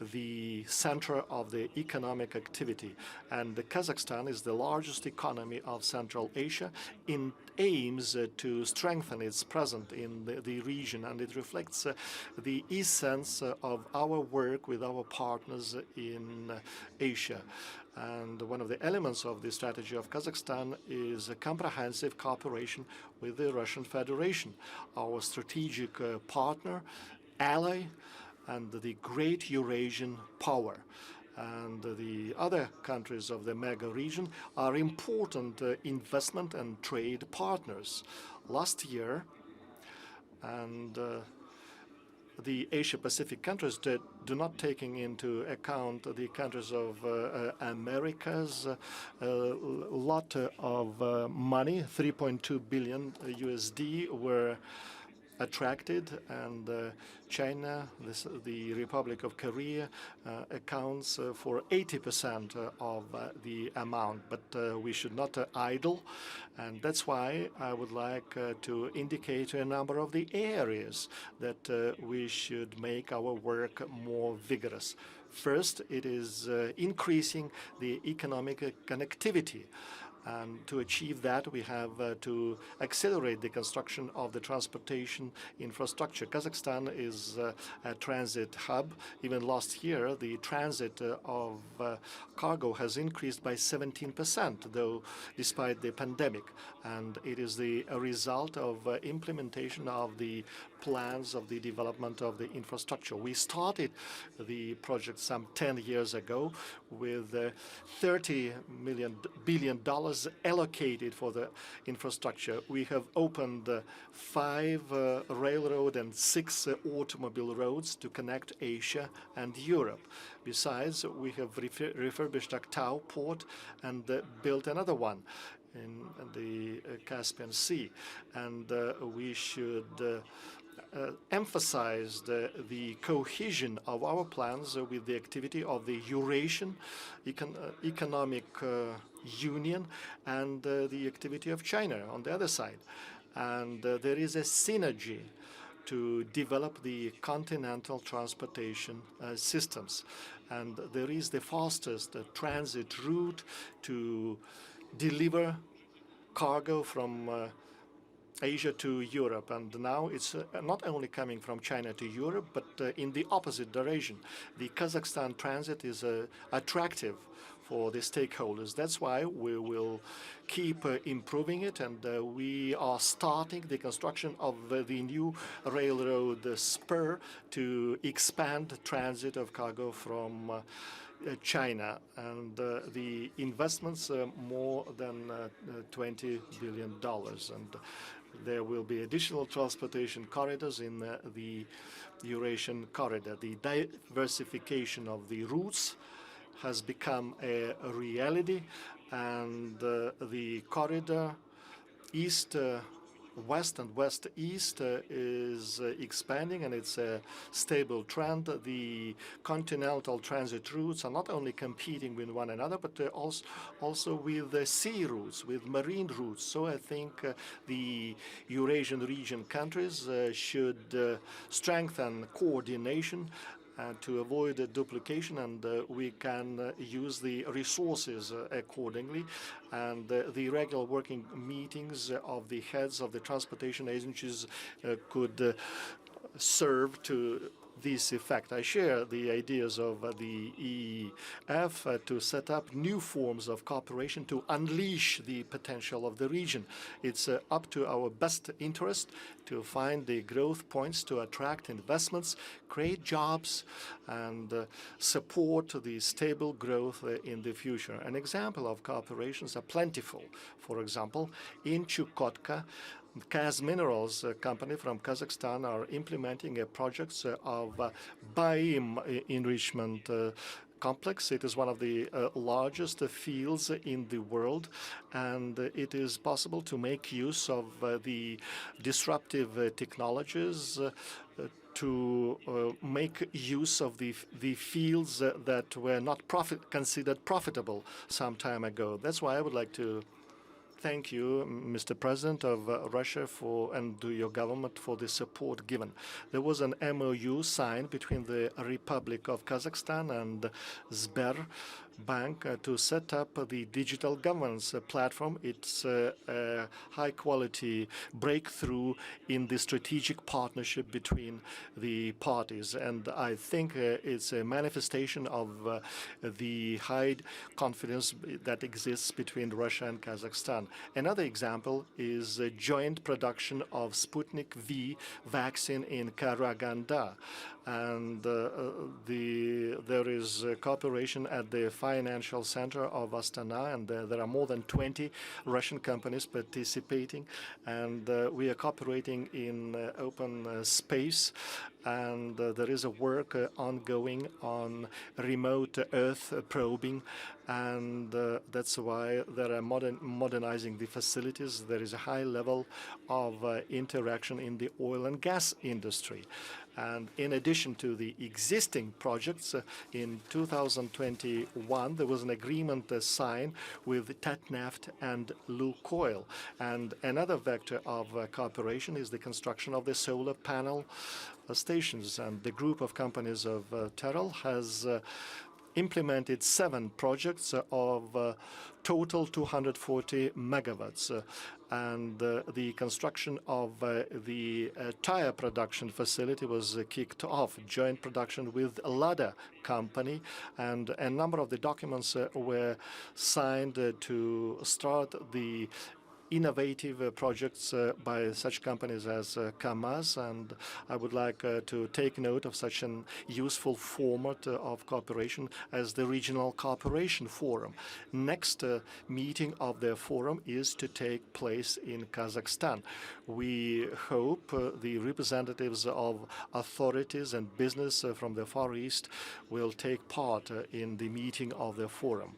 the center of the economic activity, and Kazakhstan is the largest economy of Central Asia. It aims to strengthen its presence in the region, and it reflects the essence of our work with our partners in Asia. And one of the elements of the strategy of Kazakhstan is a comprehensive cooperation with the Russian Federation, our strategic partner, ally, and the great Eurasian power. And the other countries of the mega region are important investment and trade partners. Last year, and the Asia-Pacific countries that do not taking into account the countries of Americas, a lot of money, 3.2 billion USD, were attracted, and China, the Republic of Korea, accounts for 80% of the amount. But we should not idle, and that's why I would like to indicate a number of the areas that we should make our work more vigorous. First, it is increasing the economic connectivity. And to achieve that, we have to accelerate the construction of the transportation infrastructure. Kazakhstan is a transit hub. Even last year, the transit of cargo has increased by 17%, though despite the pandemic. And it is the result of implementation of the plans of the development of the infrastructure. We started the project some 10 years ago with $30 billion allocated for the infrastructure. We have opened 5 railroad and 6 automobile roads to connect Asia and Europe. Besides, we have refurbished Aktau port and built another one in the Caspian Sea. And we should emphasize the cohesion of our plans with the activity of the Eurasian Economic Union and the activity of China on the other side. And there is a synergy to develop the continental transportation systems. And there is the fastest transit route to deliver cargo from Asia to Europe, and now it's not only coming from China to Europe, but in the opposite direction. The Kazakhstan transit is attractive for the stakeholders. That's why we will keep improving it, and we are starting the construction of the new railroad spur to expand transit of cargo from China, and the investments more than $20 billion. And there will be additional transportation corridors in the Eurasian corridor. The diversification of the routes has become a reality, and the corridor east-west and west-east is expanding, and it's a stable trend. The continental transit routes are not only competing with one another, but also with the sea routes, with marine routes. So I think the Eurasian region countries should strengthen coordination to avoid duplication, and we can use the resources accordingly. And the regular working meetings of the heads of the transportation agencies could serve to this effect. I share the ideas of the EEF to set up new forms of cooperation to unleash the potential of the region. It's up to our best interest to find the growth points to attract investments, create jobs, and support the stable growth in the future. An example of cooperations are plentiful. For example, in Chukotka, Kassym company from Kazakhstan are implementing a project of BAIM enrichment complex. It is one of the largest fields in the world, and it is possible to make use of the disruptive technologies to make use of the fields that were not considered profitable some time ago. That's why I would like to thank you, Mr. President of Russia, and to your government for the support given. There was an MOU signed between the Republic of Kazakhstan and Sberbank to set up the digital governance platform. It's a high-quality breakthrough in the strategic partnership between the parties, and I think it's a manifestation of the high confidence that exists between Russia and Kazakhstan. Another example is a joint production of Sputnik V vaccine in Karaganda. And there is cooperation at the financial center of Astana, and there are more than 20 Russian companies participating, and we are cooperating in open space, and there is a work ongoing on remote Earth probing, and that's why they are modernizing the facilities. There is a high level of interaction in the oil and gas industry. And in addition to the existing projects, in 2021, there was an agreement signed with Tatneft and Lukoil. And another vector of cooperation is the construction of the solar panel stations. And the group of companies of Terrell has implemented 7 projects of total 240 megawatts. And the construction of the tire production facility was kicked off, joint production with Lada company, and a number of the documents were signed to start the innovative projects by such companies as Kamaz, and I would like to take note of such an useful format of cooperation as the Regional Cooperation Forum. Next meeting of the forum is to take place in Kazakhstan. We hope the representatives of authorities and business from the Far East will take part in the meeting of the forum.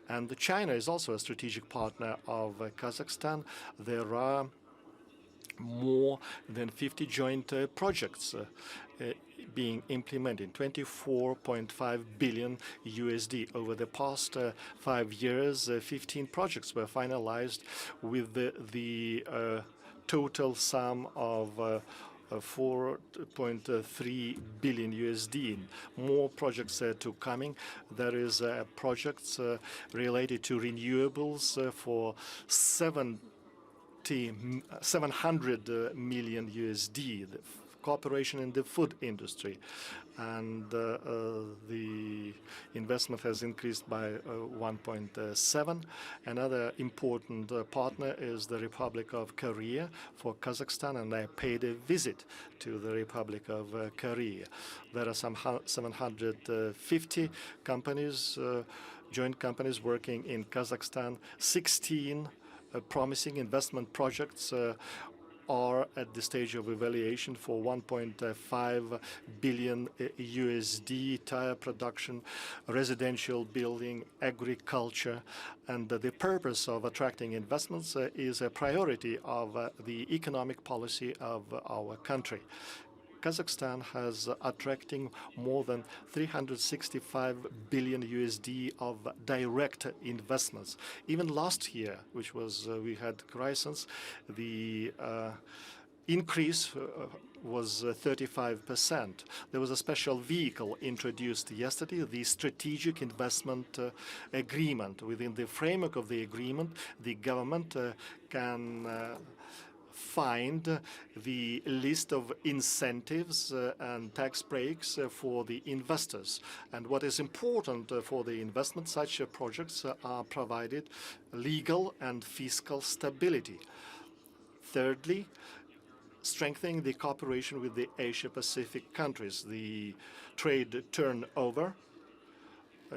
And China is also a strategic partner of Kazakhstan. There are more than 50 joint projects being implemented, 24.5 billion USD. Over the past 5 years, 15 projects were finalized with the total sum of 4.3 billion USD. More projects to coming. There is projects related to renewables for 700 million USD. The cooperation in the food industry, and the investment has increased by 1.7. Another important partner is the Republic of Korea for Kazakhstan, and I paid a visit to the Republic of Korea. There are some 750 companies, joint companies working in Kazakhstan. 16 promising investment projects are at the stage of evaluation for 1.5 billion USD, tire production, residential building, agriculture. And the purpose of attracting investments is a priority of the economic policy of our country. Kazakhstan has attracting more than 365 billion USD of direct investments. Even last year, which was we had crisis, the increase was 35%. There was a special vehicle introduced yesterday, the Strategic Investment Agreement. Within the framework of the agreement, the government can find the list of incentives and tax breaks for the investors. And what is important for the investment, such projects are provided legal and fiscal stability. Thirdly, strengthening the cooperation with the Asia-Pacific countries. The trade turnover,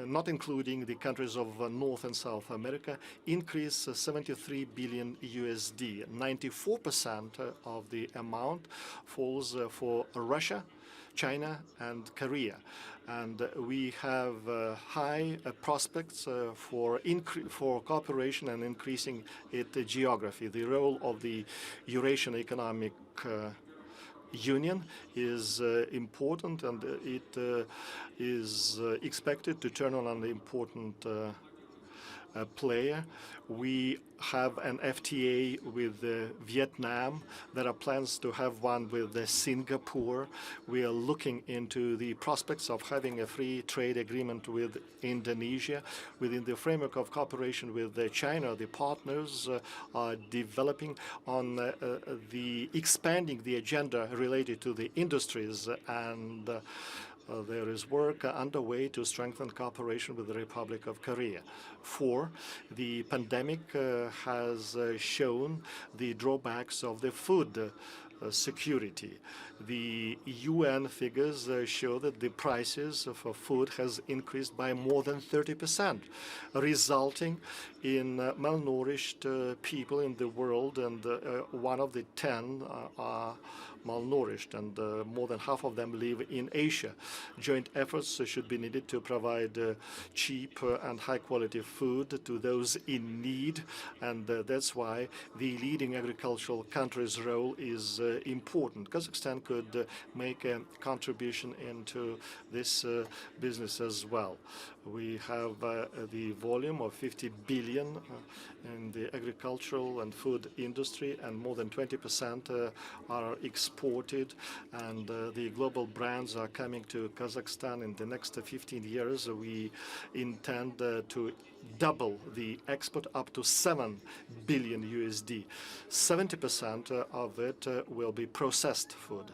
not including the countries of North and South America, increased 73 billion USD. 94% of the amount falls for Russia, China, and Korea. And we have high prospects for cooperation and increasing its geography. The role of the Eurasian Economic Union is important, and it is expected to turn on an important player. We have an FTA with Vietnam. There are plans to have one with Singapore. We are looking into the prospects of having a free trade agreement with Indonesia. Within the framework of cooperation with China, the partners are developing on the expanding the agenda related to the industries, and there is work underway to strengthen cooperation with the Republic of Korea. 4, the pandemic has shown the drawbacks of the food security. The UN figures show that the prices for food has increased by more than 30%, resulting in malnourished people in the world, and 1 of the 10 are malnourished, and more than half of them live in Asia. Joint efforts should be needed to provide cheap and high-quality food to those in need, and that's why the leading agricultural country's role is important. Kazakhstan could make a contribution into this business as well. We have the volume of 50 billion in the agricultural and food industry, and more than 20% are exported, and the global brands are coming to Kazakhstan in the next 15 years. We intend to double the export up to 7 billion USD. 70% of it will be processed food.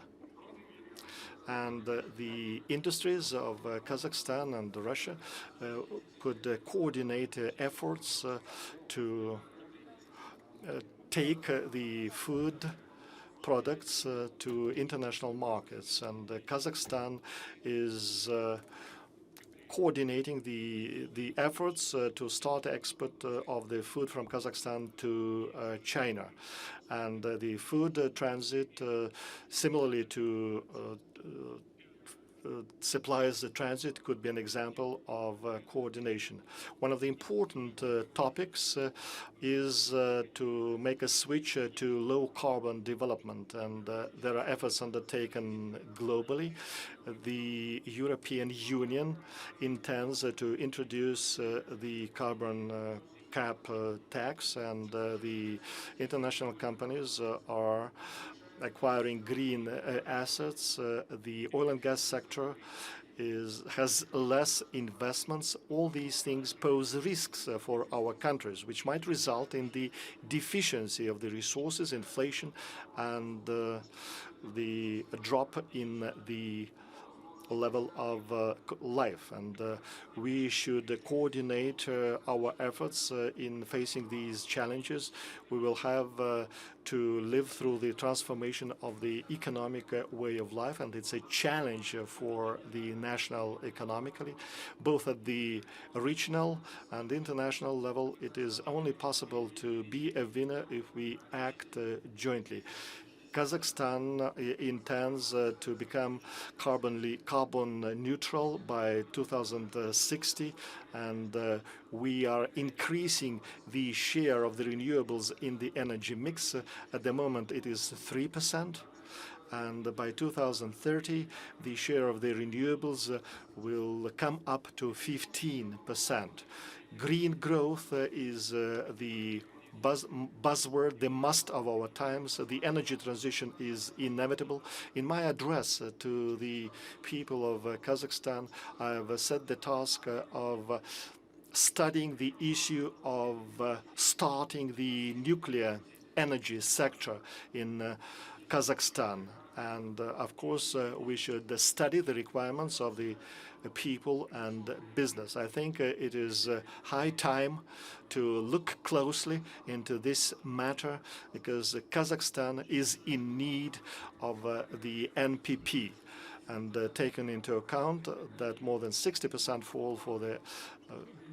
And the industries of Kazakhstan and Russia could coordinate efforts to take the food products to international markets. And Kazakhstan is coordinating the efforts to start export of the food from Kazakhstan to China. And the food transit, similarly to supplies transit, could be an example of coordination. One of the important topics is to make a switch to low-carbon development, and there are efforts undertaken globally. The European Union intends to introduce the carbon cap tax, and the international companies are acquiring green assets. The oil and gas sector has less investments. All these things pose risks for our countries, which might result in the deficiency of the resources, inflation, and the drop in the level of life. And we should coordinate our efforts in facing these challenges. We will have to live through the transformation of the economic way of life, and it's a challenge for the national economically. Both at the regional and international level, it is only possible to be a winner if we act jointly. Kazakhstan intends to become carbon neutral by 2060, and we are increasing the share of the renewables in the energy mix. At the moment, it is 3%. And by 2030, the share of the renewables will come up to 15%. Green growth is the buzzword, the must of our times. The energy transition is inevitable. In my address to the people of Kazakhstan, I have set the task of studying the issue of starting the nuclear energy sector in Kazakhstan. And of course, we should study the requirements of the people and business. I think it is high time to look closely into this matter, because Kazakhstan is in need of the NPP. And taken into account that more than 60% fall for the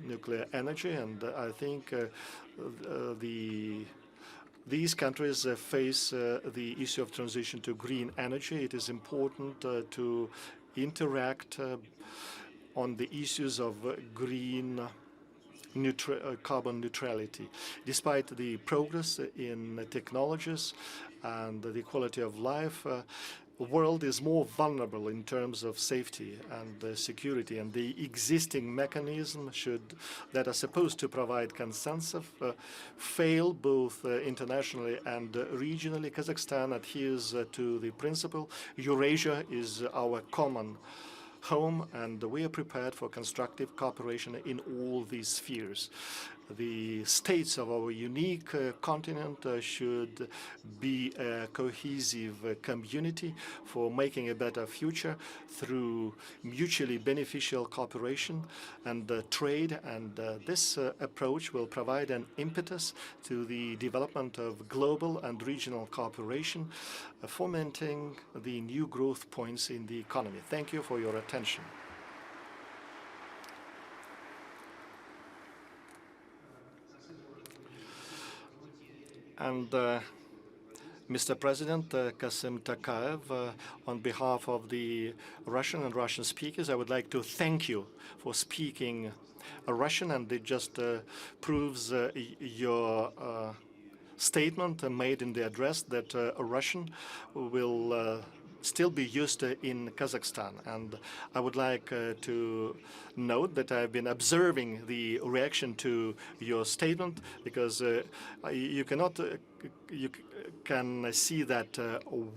nuclear energy, and I think these countries face the issue of transition to green energy. It is important to interact on the issues of green carbon neutrality. Despite the progress in technologies and the quality of life, the world is more vulnerable in terms of safety and security, and the existing mechanisms that are supposed to provide consensus fail both internationally and regionally. Kazakhstan adheres to the principle Eurasia is our common home, and we are prepared for constructive cooperation in all these spheres. The states of our unique continent should be a cohesive community for making a better future through mutually beneficial cooperation and trade, and this approach will provide an impetus to the development of global and regional cooperation, fomenting the new growth points in the economy. Thank you for your attention. And Mr. President, Kassym Tokayev, on behalf of the Russian and Russian speakers, I would like to thank you for speaking Russian, and it just proves your statement made in the address that Russian will still be used in Kazakhstan. And I would like to note that I've been observing the reaction to your statement, because you cannot you can see that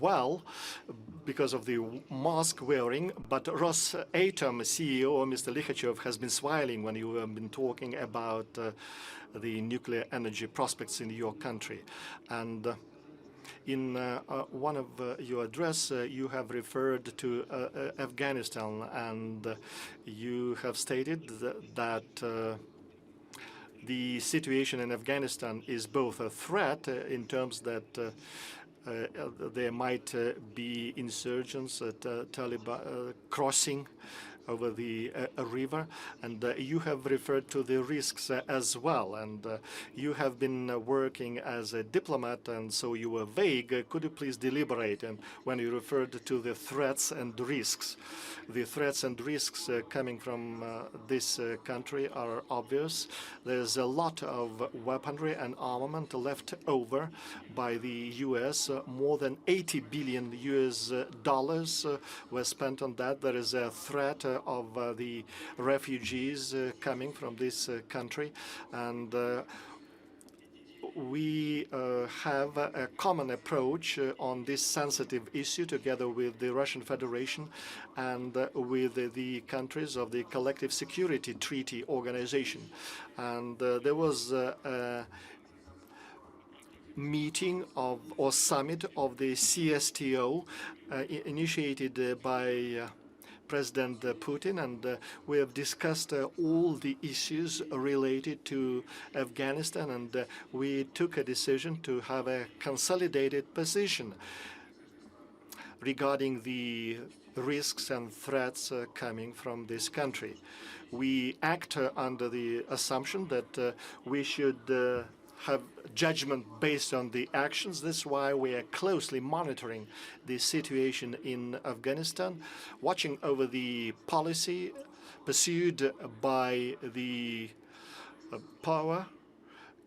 well because of the mask wearing, but Rosatom CEO, Mr. Likhachev, has been smiling when you have been talking about the nuclear energy prospects in your country. And in one of your address, you have referred to Afghanistan, and you have stated that the situation in Afghanistan is both a threat in terms that there might be insurgents at Taliban crossing over the river, and you have referred to the risks as well, and you have been working as a diplomat, and so you were vague. Could you please deliberate? And when you referred to the threats and risks, the threats and risks coming from this country are obvious. There's a lot of weaponry and armament left over by the U.S. More than $80 billion were spent on that. There is a threat of the refugees coming from this country, and we have a common approach on this sensitive issue together with the Russian Federation and with the countries of the Collective Security Treaty Organization. And there was a meeting of or summit of the CSTO initiated by President Putin, and we have discussed all the issues related to Afghanistan, and we took a decision to have a consolidated position regarding the risks and threats coming from this country. We act under the assumption that we should have judgment based on the actions. That's why we are closely monitoring the situation in Afghanistan, watching over the policy pursued by the power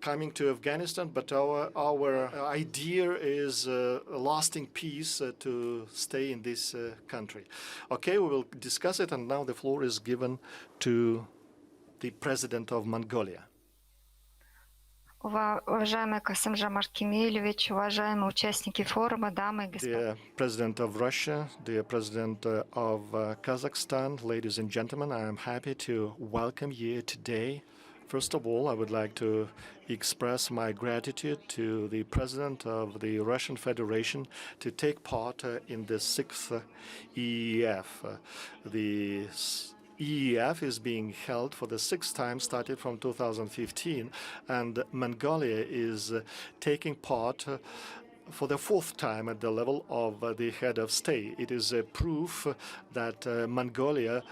coming to Afghanistan. But our idea is a lasting peace to stay in this country. Okay, we will discuss it, and now the floor is given to the President of Mongolia.
Уважаемый Kassym-Jomart Kemylievich, уважаемые участники форума, дамы и господа.
Dear President of Russia, dear President of Kazakhstan, ladies and gentlemen, I am happy to welcome you today. First of all, I would like to express my gratitude to the President of the Russian Federation to take part in the 6th EEF. The EEF is being held for the 6th time, started from 2015, and Mongolia is taking part for the 4th time at the level of the head of state. It is a proof that Mongolia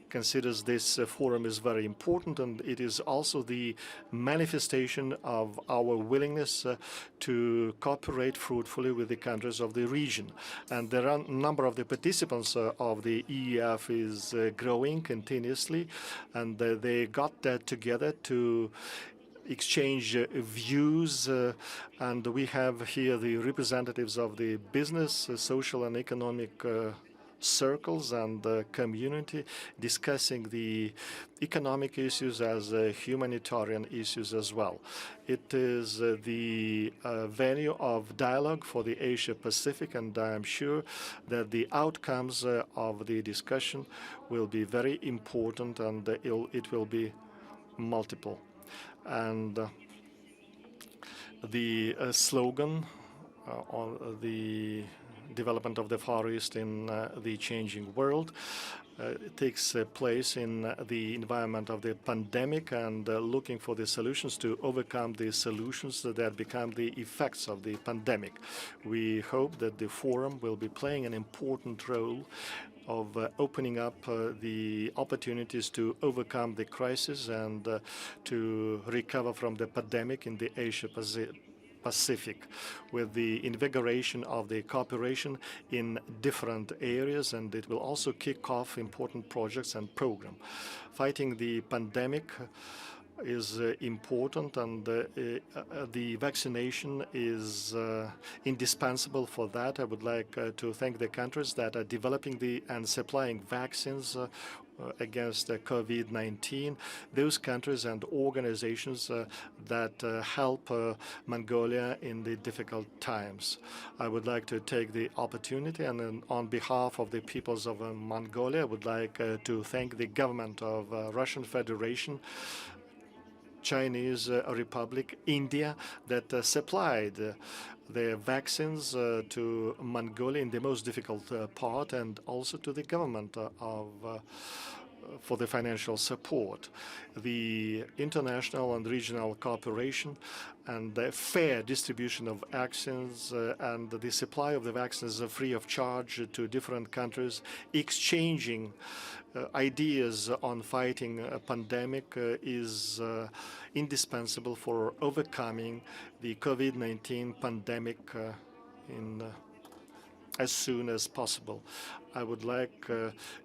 considers this forum is very important, and it is also the manifestation of our willingness to cooperate fruitfully with the countries of the region. And the number of the participants of the EEF is growing continuously, and they got that together to exchange views, and we have here the representatives of the business, social and economic circles and the community discussing the economic issues as humanitarian issues as well. It is the venue of dialogue for the Asia-Pacific, and I am sure that the outcomes of the discussion will be very important, and it will be multiple. And the slogan on the development of the Far East in the changing world takes place in the environment of the pandemic, and looking for the solutions to overcome the solutions that become the effects of the pandemic. We hope that the forum will be playing an important role of opening up the opportunities to overcome the crisis and to recover from the pandemic in the Pacific, with the invigoration of the cooperation in different areas, and it will also kick off important projects and programs. Fighting the pandemic is important, and the vaccination is indispensable for that. I would like to thank the countries that are developing and supplying vaccines against COVID-19, those countries and organizations that help Mongolia in the difficult times. I would like to take the opportunity, and on behalf of the peoples of Mongolia, I would like to thank the government of Russian Federation, Chinese Republic, India, that supplied their vaccines to Mongolia in the most difficult part, and also to the government for the financial support. The international and regional cooperation and the fair distribution of vaccines and the supply of the vaccines free of charge to different countries, exchanging ideas on fighting a pandemic is indispensable for overcoming the COVID-19 pandemic as soon as possible. I would like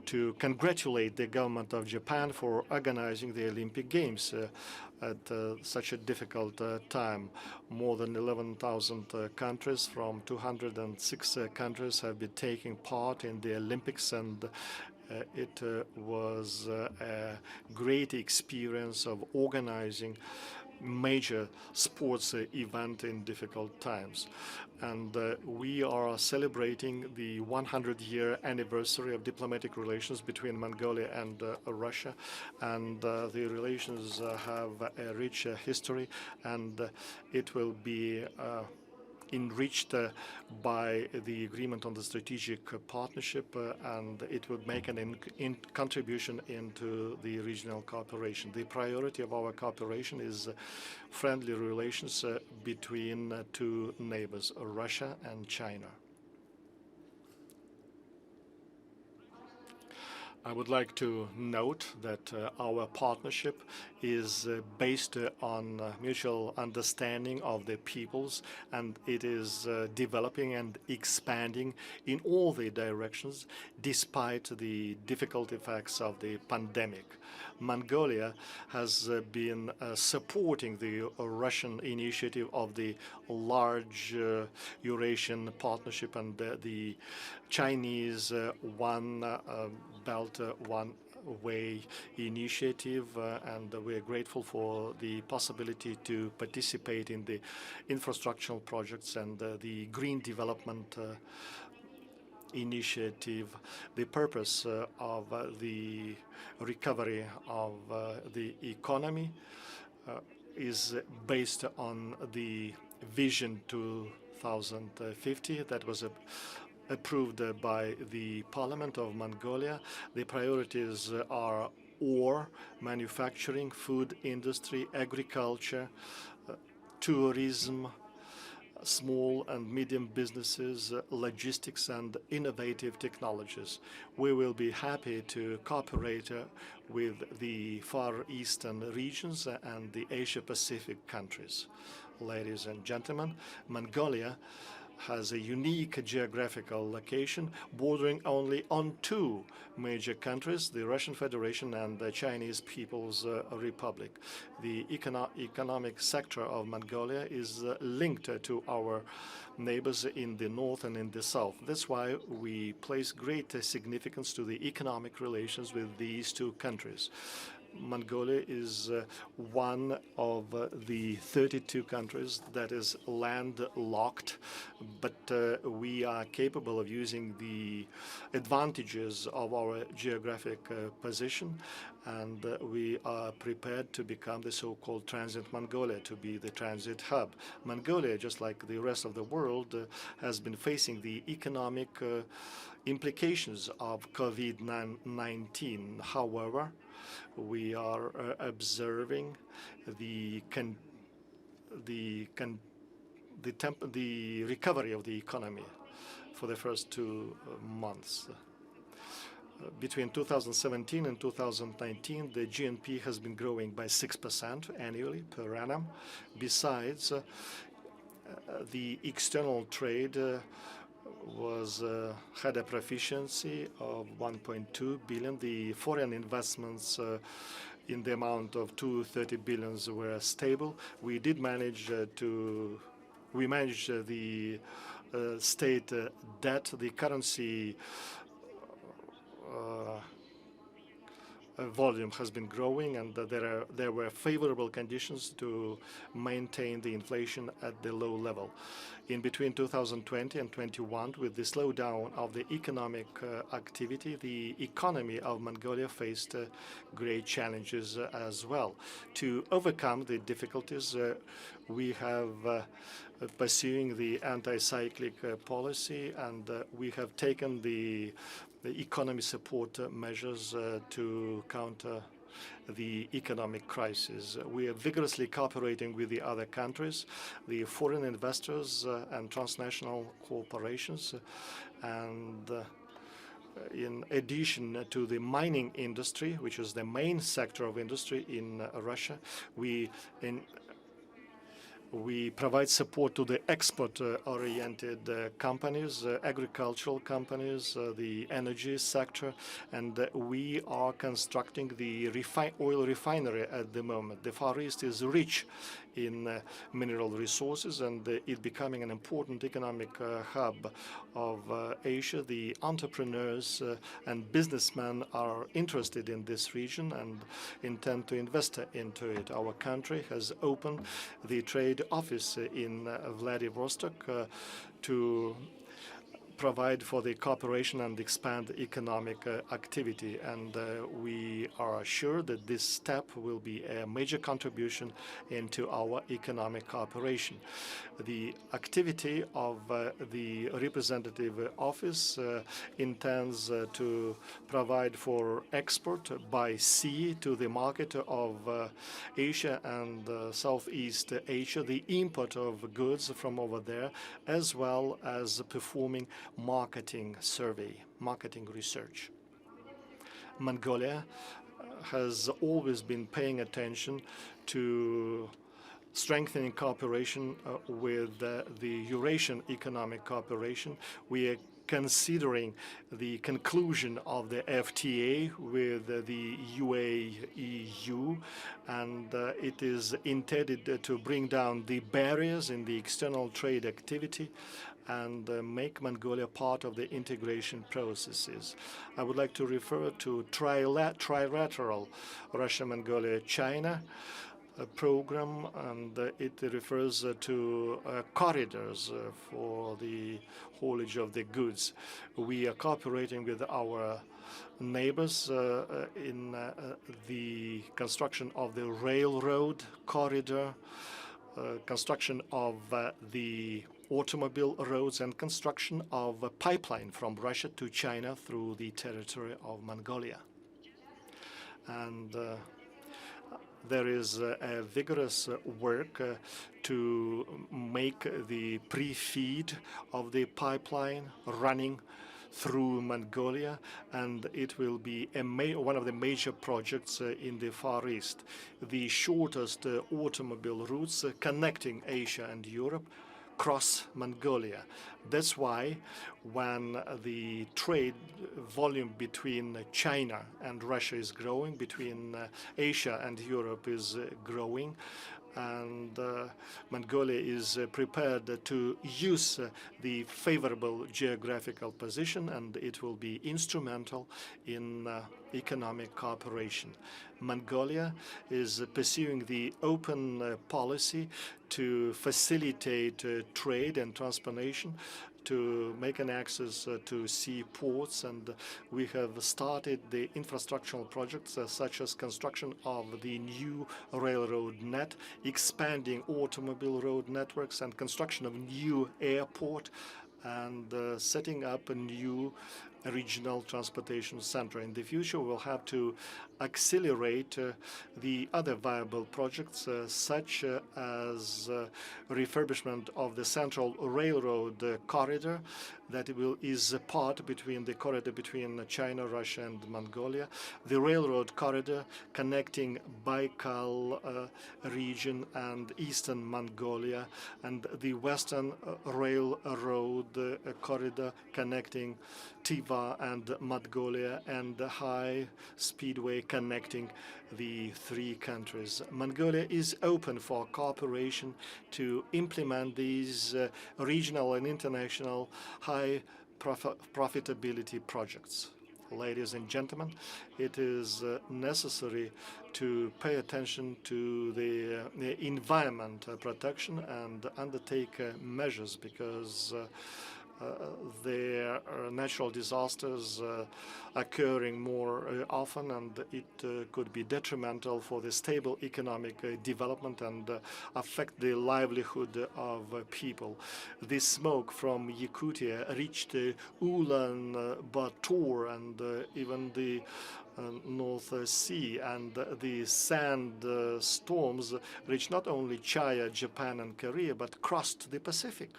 to congratulate the government of Japan for organizing the Olympic Games at such a difficult time. More than 11,000 countries from 206 countries have been taking part in the Olympics, and it was a great experience of organizing major sports event in difficult times. And we are celebrating the 100-year anniversary of diplomatic relations between Mongolia and Russia, and the relations have a rich history, and it will be enriched by the agreement on the strategic partnership, and it would make an contribution into the regional cooperation. The priority of our cooperation is friendly relations between two neighbors, Russia and China. I would like to note that our partnership is based on mutual understanding of the peoples, and it is developing and expanding in all the directions despite the difficult effects of the pandemic. Mongolia has been supporting the Russian initiative of the large Eurasian partnership and the Chinese One Belt, One Way initiative, and we are grateful for the possibility to participate in the infrastructural projects and the green development initiative. The purpose of the recovery of the economy is based on the Vision 2050 that was approved by the Parliament of Mongolia. The priorities are ore, manufacturing, food industry, agriculture, tourism, small and medium businesses, logistics, and innovative technologies. We will be happy to cooperate with the Far Eastern regions and the Asia-Pacific countries. Ladies and gentlemen, Mongolia has a unique geographical location bordering only on two major countries, the Russian Federation and the Chinese People's Republic. The economic sector of Mongolia is linked to our neighbors in the north and in the south. That's why we place great significance to the economic relations with these two countries. Mongolia is one of the 32 countries that is landlocked, but we are capable of using the advantages of our geographic position, and we are prepared to become the so-called transit Mongolia, to be the transit hub. Mongolia, just like the rest of the world, has been facing the economic implications of COVID-19. However, we are observing the recovery of the economy for the first 2 months. Between 2017 and 2019, the GNP has been growing by 6% annually per annum. Besides, The external trade had a proficiency of 1.2 billion. The foreign investments in the amount of 230 billions were stable. We did manage we managed the state debt, the currency volume has been growing, and there were favorable conditions to maintain the inflation at the low level. In between 2020 and 21, with the slowdown of the economic activity, the economy of Mongolia faced great challenges as well. To overcome the difficulties, we have pursuing the anti-cyclic policy, and we have taken the economy support measures to counter the economic crisis. We are vigorously cooperating with the other countries, the foreign investors and transnational corporations, and in addition to the mining industry, which is the main sector of industry in Russia, we provide support to the export-oriented companies, agricultural companies, the energy sector, and we are constructing the oil refinery at the moment. The Far East is rich in mineral resources, and it becoming an important economic hub of Asia. The entrepreneurs and businessmen are interested in this region and intend to invest into it. Our country has opened the trade office in Vladivostok to provide for the cooperation and expand economic activity, and we are sure that this step will be a major contribution into our economic cooperation. The activity of the representative office intends to provide for export by sea to the market of Asia and Southeast Asia, the import of goods from over there, as well as performing marketing survey, marketing research. Mongolia has always been paying attention to strengthening cooperation with the Eurasian Economic Cooperation. We are considering the conclusion of the FTA with the UAE, and it is intended to bring down the barriers in the external trade activity and make Mongolia part of the integration processes. I would like to refer to trilateral Russia-Mongolia-China program, and it refers to corridors for the haulage of the goods. We are cooperating with our neighbors in the construction of the railroad corridor, construction of the automobile roads, and construction of a pipeline from Russia to China through the territory of Mongolia. And there is a vigorous work to make the pre-feed of the pipeline running through Mongolia, and it will be one of the major projects in the Far East. The shortest automobile routes connecting Asia and Europe cross Mongolia. That's why when the trade volume between China and Russia is growing, between Asia and Europe is growing, and Mongolia is prepared to use the favorable geographical position, and it will be instrumental in economic cooperation. Mongolia is pursuing the open policy to facilitate trade and transportation, to make an access to seaports, and we have started the infrastructural projects such as construction of the new railroad net, expanding automobile road networks, and construction of new airport, and setting up a new regional transportation center. In the future, we'll have to accelerate the other viable projects, such as refurbishment of the Central Railroad corridor, that is a part between the corridor between China, Russia, and Mongolia, the railroad corridor connecting Baikal region and eastern Mongolia, and the western railroad corridor connecting Tiva and Mongolia, and the high speedway connecting the three countries. Mongolia is open for cooperation to implement these regional and international high profitability projects. Ladies and gentlemen, it is necessary to pay attention to the environment protection and undertake measures, because there are natural disasters occurring more often, and it could be detrimental for the stable economic development and affect the livelihood of people. The smoke from Yakutia reached Ulaanbaatar and even the North Sea, and the sand storms reached not only China, Japan, and Korea, but crossed the Pacific.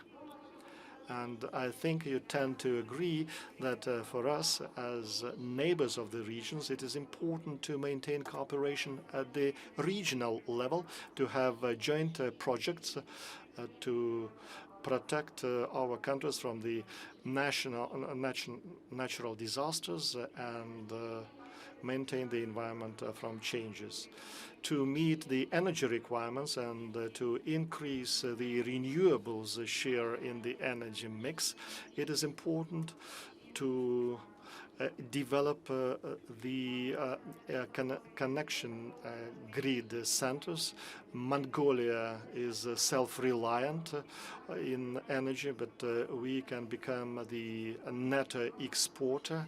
And I think you tend to agree that for us, as neighbors of the regions, it is important to maintain cooperation at the regional level, to have joint projects to protect our countries from the natural disasters and maintain the environment from changes. To meet the energy requirements and to increase the renewables share in the energy mix, it is important to develop the connection grid centers. Mongolia is self-reliant in energy, but we can become the net exporter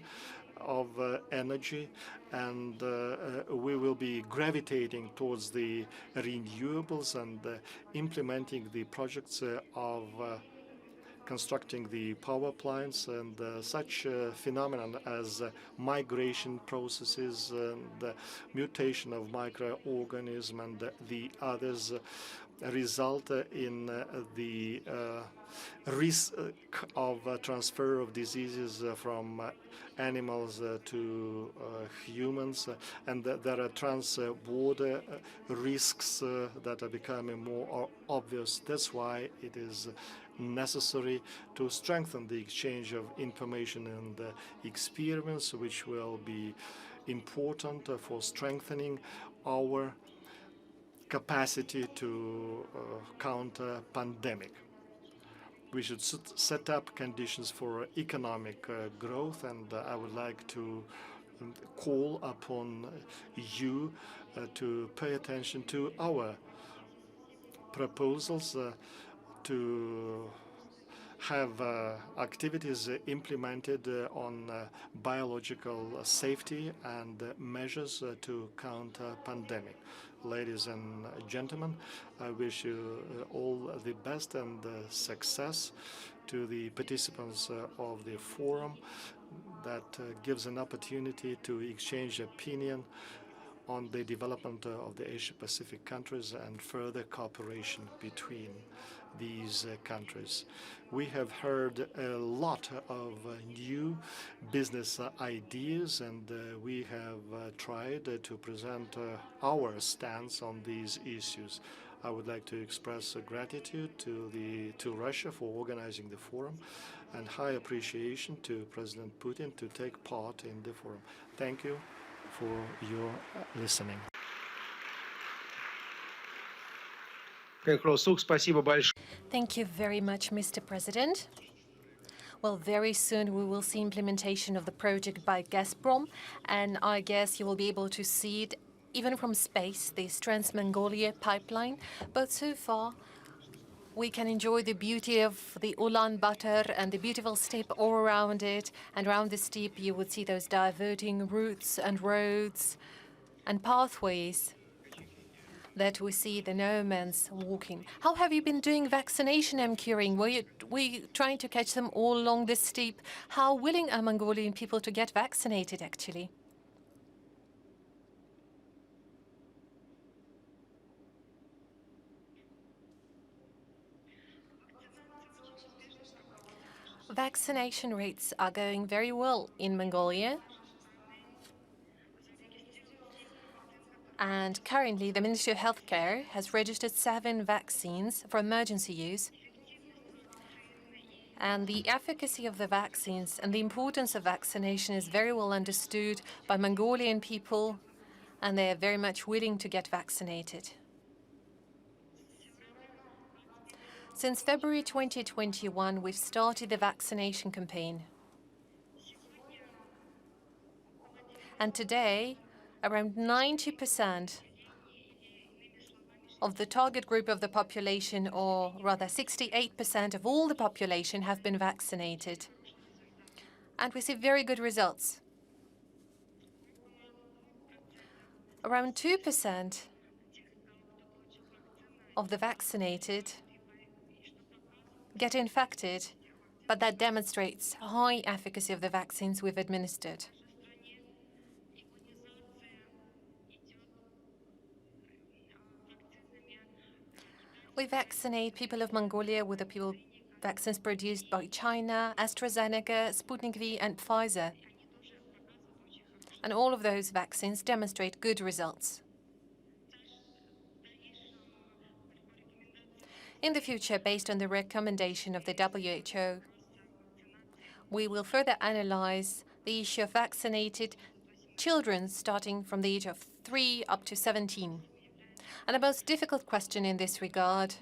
of energy, and we will be gravitating towards the renewables and implementing the projects of constructing the power plants, and such phenomenon as migration processes and mutation of microorganisms and the others result in the risk of transfer of diseases from animals to humans, and there are trans-border risks that are becoming more obvious. That's why it is necessary to strengthen the exchange of information and experience, which will be important for strengthening our capacity to counter pandemic. We should set up conditions for economic growth, and I would like to call upon you to pay attention to our proposals to have activities implemented on biological safety and measures to counter pandemic. Ladies and gentlemen, I wish you all the best and success to the participants of the forum that gives an opportunity to exchange opinion on the development of the Asia-Pacific countries and further cooperation between these countries. We have heard a lot of new business ideas, and we have tried to present our stance on these issues. I would like to express gratitude to Russia for organizing the forum, and high appreciation to President Putin to take part in the forum. Thank you for your listening.
Thank you very much, Mr. President. Well, very soon we will see implementation of the project by Gazprom, and I guess you will be able to see it even from space, this Trans-Mongolia pipeline. But so far, we can enjoy the beauty of the Ulaanbaatar and the beautiful steppe all around it. And around the steppe, you would see those diverting routes and roads and pathways that we see the nomads walking. How have you been doing vaccination, I'm curious? Were you trying to catch them all along the steppe? How willing are Mongolian people to get vaccinated, actually? Vaccination rates are going very well in Mongolia. And currently, the Ministry of Healthcare has registered 7 vaccines for emergency use. And the efficacy of the vaccines and the importance of vaccination is very well understood by Mongolian people, and they are very much willing to get vaccinated. Since February 2021, we've started the vaccination campaign. And today, around 90% of the target group of the population, or rather 68% of all the population, have been vaccinated. And we see very good results. Around 2% of the vaccinated get infected, but that demonstrates high efficacy of the vaccines we've administered. We vaccinate people of Mongolia with the vaccines produced by China, AstraZeneca, Sputnik V, and Pfizer. And all of those vaccines demonstrate good results. In the future, based on the recommendation of the WHO, we will further analyze the issue of vaccinated children starting from the age of 3 up to 17. And the most difficult question in this regard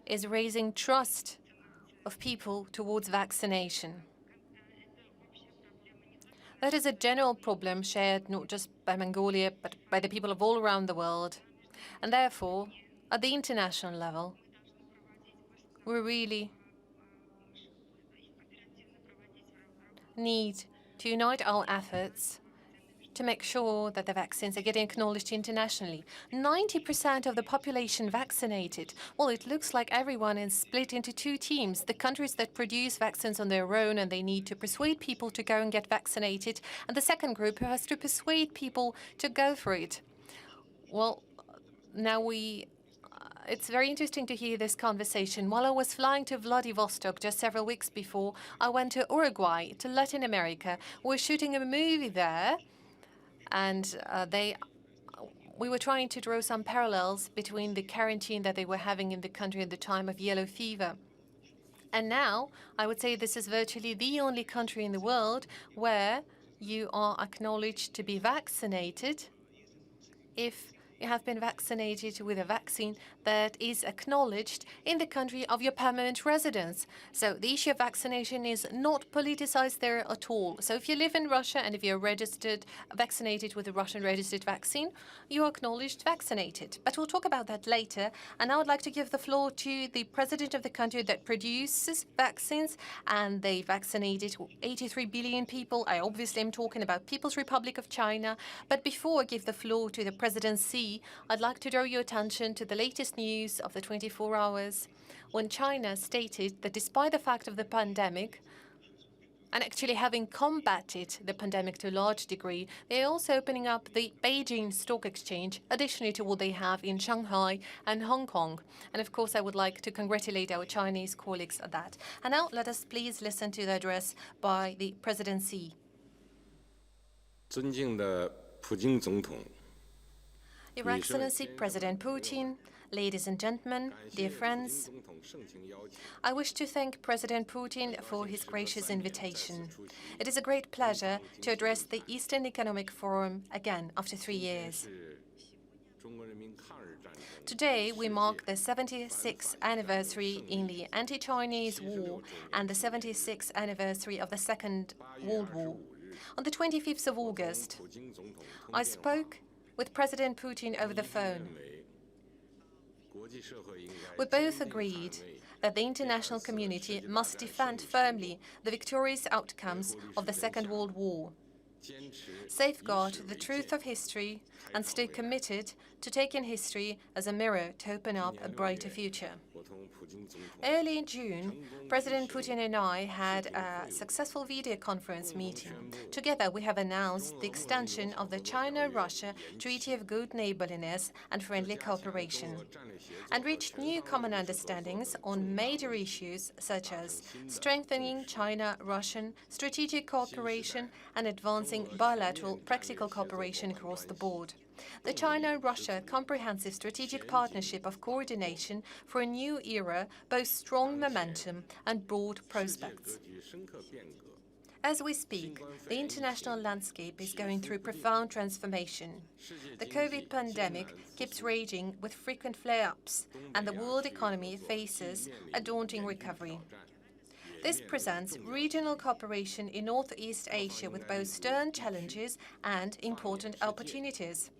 is raising trust of people towards vaccination. That is a general problem shared not just by Mongolia, but by the people of all around the world. And therefore, at the international level, we really need to unite our efforts to make sure that the vaccines are getting acknowledged internationally. 90% of the population vaccinated. Well, it looks like everyone is split into 2 teams. The countries that produce vaccines on their own and they need to persuade people to go and get vaccinated, and the second group who has to persuade people to go for it. Well, now it's very interesting to hear this conversation. While I was flying to Vladivostok just several weeks before, I went to Uruguay, to Latin America. We're shooting a movie there, and we were trying to draw some parallels between the quarantine that they were having in the country at the time of yellow fever. And now, I would say this is virtually the only country in the world where you are acknowledged to be vaccinated if you have been vaccinated with a vaccine that is acknowledged in the country of your permanent residence. So the issue of vaccination is not politicized there at all. So if you live in Russia and if you're vaccinated with a Russian registered vaccine, you are acknowledged vaccinated. But we'll talk about that later. And I would like to give the floor to the president of the country that produces vaccines, and they vaccinated 83 billion people. I obviously am talking about People's Republic of China. But before I give the floor to the presidency, I'd like to draw your attention to the latest news of the 24 hours, when China stated that despite the fact of the pandemic, and actually having combated the pandemic to a large degree, they're also opening up the Beijing Stock Exchange, additionally to what they have in Shanghai and Hong Kong. And of course, I would like to congratulate our Chinese colleagues at that. And now let us please listen to the address by the presidency.
尊敬的普京总统
Your Excellency President Putin, ladies and gentlemen, dear friends, I wish to thank President Putin for his gracious invitation. It is a great pleasure to address the Eastern Economic Forum again after 3 years. Today, we mark the 76th anniversary in the anti-Chinese war and the 76th anniversary of the Second World War. On the 25th of August, I spoke with President Putin over the phone. We both agreed that the international community must defend firmly the victorious outcomes of the Second World War, safeguard the truth of history, and stay committed to taking history as a mirror to open up a brighter future. Early in June, President Putin and I had a successful video conference meeting. Together, we have announced the extension of the China-Russia Treaty of Good Neighborliness and Friendly Cooperation, and reached new common understandings on major issues such as strengthening China-Russian strategic cooperation and advancing bilateral practical cooperation across the board. The China-Russia Comprehensive Strategic Partnership of Coordination for a new era boasts strong momentum and broad prospects. As we speak, the international landscape is going through profound transformation. The COVID pandemic keeps raging with frequent flare-ups, and the world economy faces a daunting recovery. This presents regional cooperation in Northeast Asia with both stern challenges and important opportunities.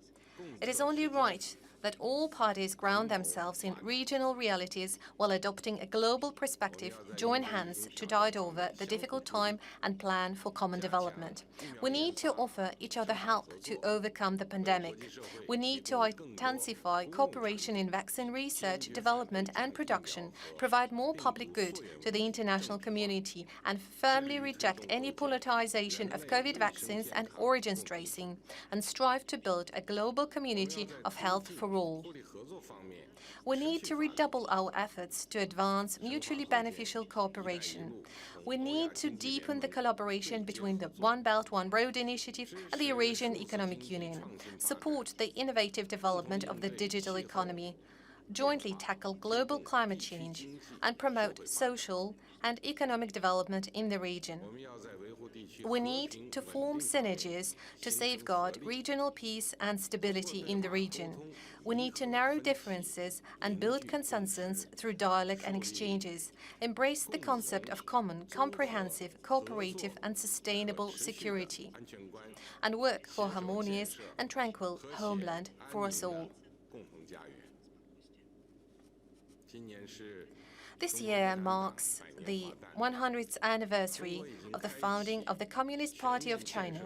It is only right that all parties ground themselves in regional realities while adopting a global perspective, join hands to tide over the difficult time and plan for common development. We need to offer each other help to overcome the pandemic. We need to intensify cooperation in vaccine research, development and production, provide more public good to the international community, and firmly reject any politicization of COVID vaccines and origins tracing, and strive to build a global community of health for all. We need to redouble our efforts to advance mutually beneficial cooperation. We need to deepen the collaboration between the One Belt, One Road initiative and the Eurasian Economic Union, support the innovative development of the digital economy, jointly tackle global climate change, and promote social and economic development in the region. We need to form synergies to safeguard regional peace and stability in the region. We need to narrow differences and build consensus through dialogue and exchanges, embrace the concept of common, comprehensive, cooperative and sustainable security, and work for a harmonious and tranquil homeland for us all. This year marks the 100th anniversary of the founding of the Communist Party of China,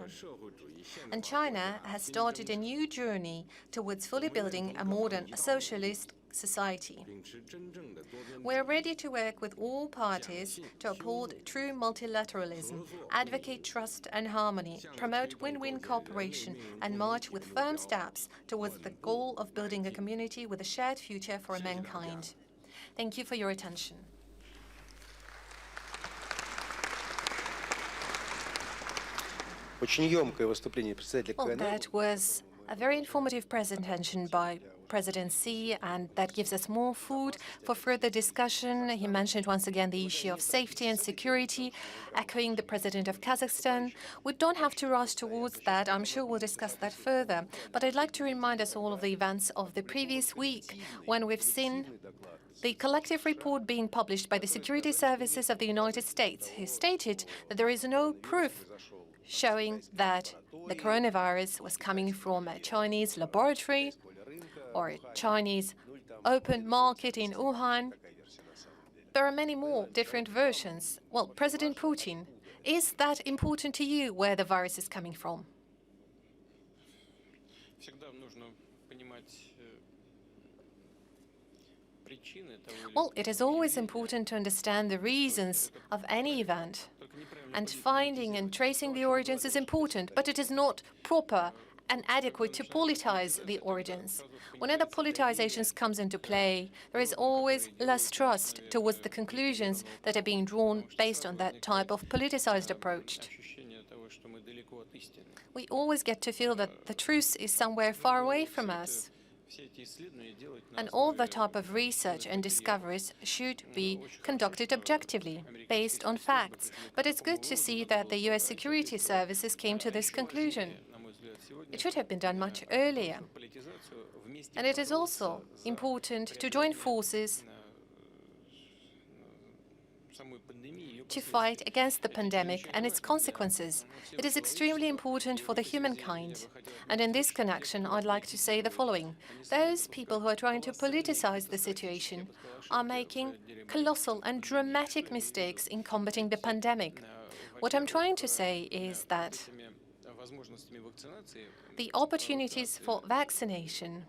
and China has started a new journey towards fully building a modern socialist society. We are ready to work with all parties to uphold true multilateralism, advocate trust and harmony, promote win-win cooperation, and march with firm steps towards the goal of building a community with a shared future for mankind. Thank you for your attention. That was a very informative presentation by President Xi, and that gives us more food for further discussion. He mentioned once again the issue of safety and security, echoing the President of Kazakhstan. We don't have to rush towards that. I'm sure we'll discuss that further. But I'd like to remind us all of the events of the previous week, when we've seen the collective report being published by the security services of the United States, who stated that there is no proof showing that the coronavirus was coming from a Chinese laboratory or a Chinese open market in Wuhan. There are many more different versions. Well, President Putin, is that important to you, where the virus is coming from? Well, it is always important to understand the reasons of any event, and finding and tracing the origins is important, but it is not proper and adequate to politize the origins. Whenever politicization comes into play, there is always less trust towards the conclusions that are being drawn based on that type of politicized approach. We always get to feel that the truth is somewhere far away from us. And all the type of research and discoveries should be conducted objectively, based on facts. But it's good to see that the US security services came to this conclusion. It should have been done much earlier. And it is also important to join forces to fight against the pandemic and its consequences. It is extremely important for the humankind. And in this connection, I'd like to say the following. Those people who are trying to politicize the situation are making colossal and dramatic mistakes in combating the pandemic. What I'm trying to say is that the opportunities for vaccination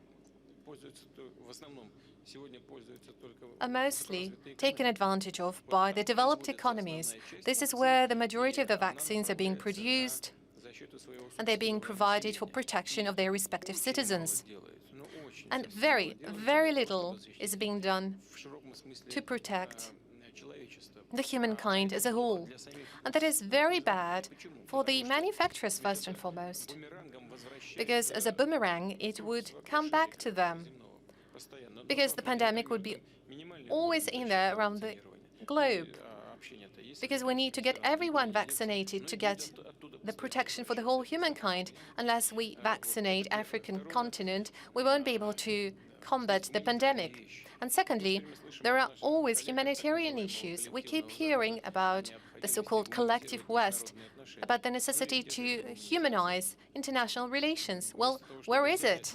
are mostly taken advantage of by the developed economies. This is where the majority of the vaccines are being produced, and they're being provided for protection of their respective citizens. And very, very little is being done to protect the humankind as a whole. And that is very bad for the manufacturers, first and foremost, because as a boomerang, it would come back to them, because the pandemic would be always in there around the globe, because we need to get everyone vaccinated to get the protection for the whole humankind. Unless we vaccinate African continent, we won't be able to combat the pandemic. And secondly, there are always humanitarian issues. We keep hearing about the so-called collective West, about the necessity to humanize international relations. Well, where is it?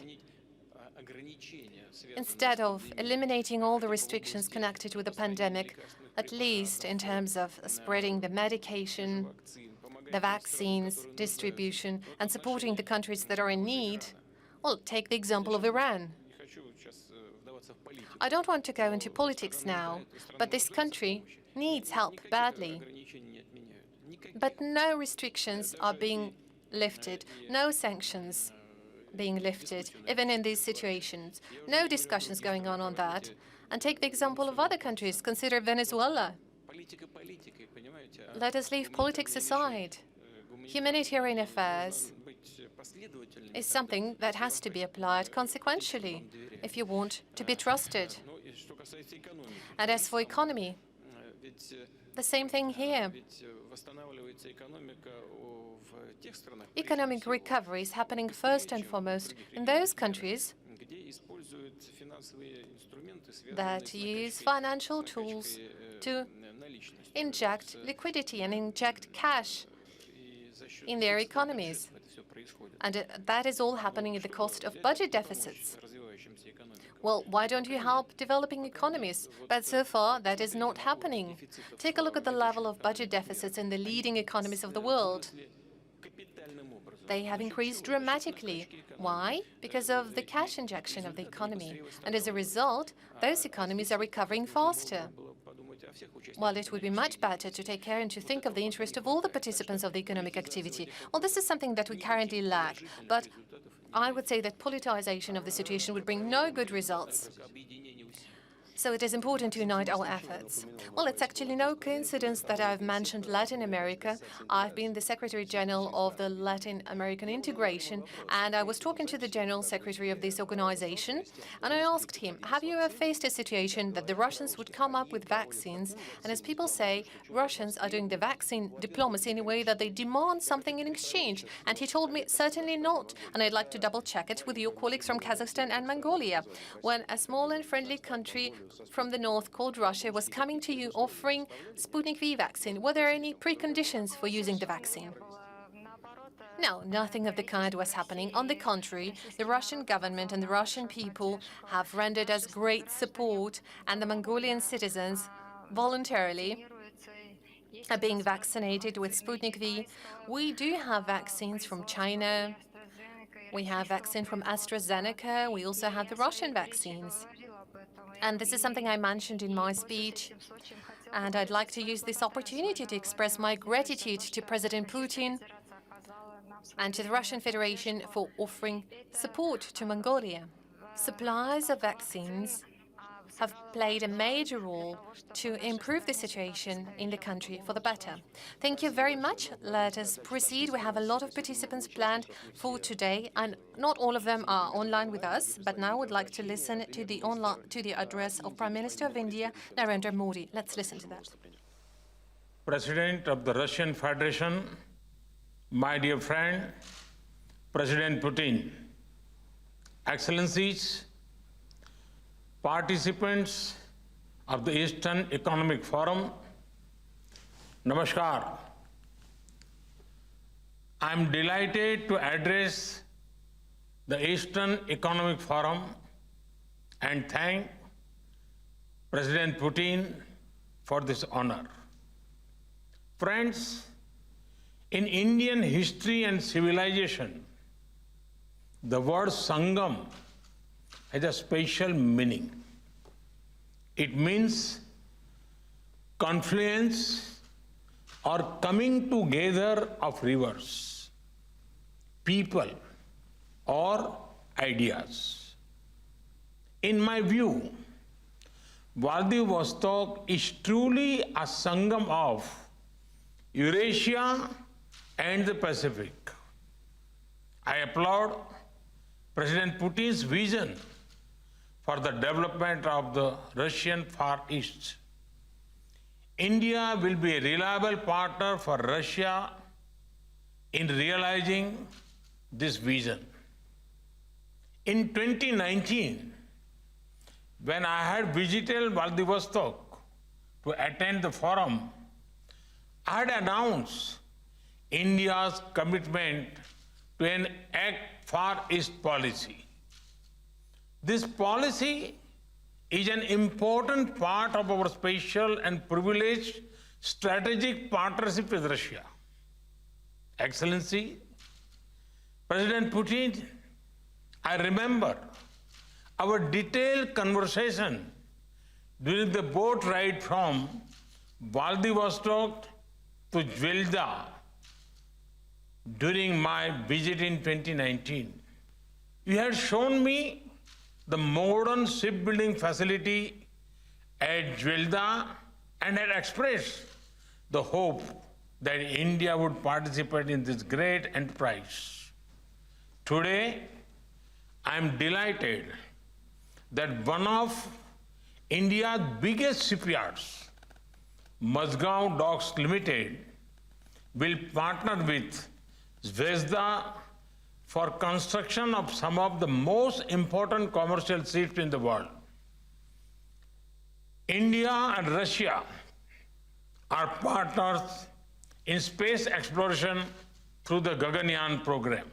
Instead of eliminating all the restrictions connected with the pandemic, at least in terms of spreading the medication, the vaccines, distribution, and supporting the countries that are in need, well, take the example of Iran. I don't want to go into politics now, but this country needs help badly. But no restrictions are being lifted, no sanctions being lifted, even in these situations. No discussions going on that. And take the example of other countries. Consider Venezuela. Let us leave politics aside. Humanitarian affairs is something that has to be applied consequentially if you want to be trusted. And as for economy, the same thing here. Economic recovery is happening first and foremost in those countries that use financial tools to inject liquidity and inject cash in their economies. And that is all happening at the cost of budget deficits. Well, why don't you help developing economies? But so far, that is not happening. Take a look at the level of budget deficits in the leading economies of the world. They have increased dramatically. Why? Because of the cash injection of the economy. And as a result, those economies are recovering faster. While it would be much better to take care and to think of the interest of all the participants of the economic activity. Well, this is something that we currently lack. But I would say that politicization of the situation would bring no good results. So it is important to unite our efforts. Well, it's actually no coincidence that I've mentioned Latin America. I've been the Secretary General of the Latin American Integration, and I was talking to the General Secretary of this organization, and I asked him, have you ever faced a situation that the Russians would come up with vaccines, and as people say, Russians are doing the vaccine diplomacy in a way that they demand something in exchange? And he told me, certainly not, and I'd like to double-check it with your colleagues from Kazakhstan and Mongolia. When a small and friendly country from the north called Russia was coming to you offering Sputnik V vaccine, were there any preconditions for using the vaccine? No, nothing of the kind was happening. On the contrary, the Russian government and the Russian people have rendered us great support, and the Mongolian citizens voluntarily are being vaccinated with Sputnik V. We do have vaccines from China. We have vaccine from AstraZeneca. We also have the Russian vaccines. And this is something I mentioned in my speech. And I'd like to use this opportunity to express my gratitude to President Putin and to the Russian Federation for offering support to Mongolia. Supplies of vaccines have played a major role to improve the situation in the country for the better. Thank you very much. Let us proceed. We have a lot of participants planned for today, and not all of them are online with us, but now I would like to listen to the address of Prime Minister of India, Narendra Modi. Let's listen to that.
President of the Russian Federation, my dear friend, President Putin, Excellencies, participants of the Eastern Economic Forum, Namaskar. I am delighted to address the Eastern Economic Forum and thank President Putin for this honor. Friends, in Indian history and civilization, the word Sangam has a special meaning. It means confluence or coming together of rivers, people, or ideas. In my view, Vladivostok is truly a sangam of Eurasia and the Pacific. I applaud President Putin's vision for the development of the Russian Far East. India will be a reliable partner for Russia in realizing this vision. In 2019, when I had visited Vladivostok to attend the forum, I had announced India's commitment to an Act Far East policy. This policy is an important part of our special and privileged strategic partnership with Russia. Excellency, President Putin, I remember our detailed conversation during the boat ride from Vladivostok to Zvezda during my visit in 2019. You had shown me the modern shipbuilding facility at Zvezda and had expressed the hope that India would participate in this great enterprise. Today, I am delighted that one of India's biggest shipyards, Mazgaon Docks Limited, will partner with Zvezda for construction of some of the most important commercial ships in the world. India and Russia are partners in space exploration through the Gaganyaan program.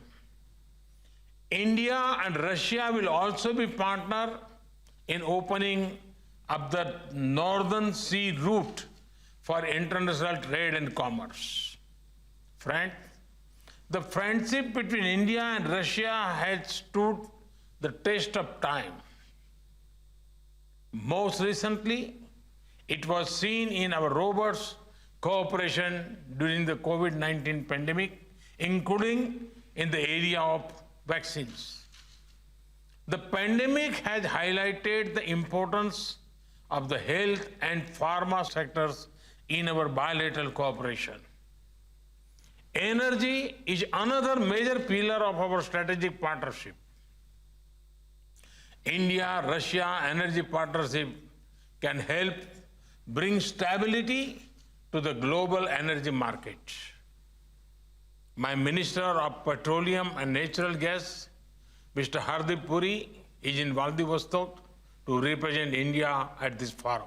India and Russia will also be partners in opening up the Northern Sea route for international trade and commerce. Friends, the friendship between India and Russia has stood the test of time. Most recently, it was seen in our robust cooperation during the COVID-19 pandemic, including in the area of vaccines. The pandemic has highlighted the importance of the health and pharma sectors in our bilateral cooperation. Energy is another major pillar of our strategic partnership. India-Russia energy partnership can help bring stability to the global energy market. My Minister of Petroleum and Natural Gas, Mr. Hardip Puri, is in Vladivostok to represent India at this forum.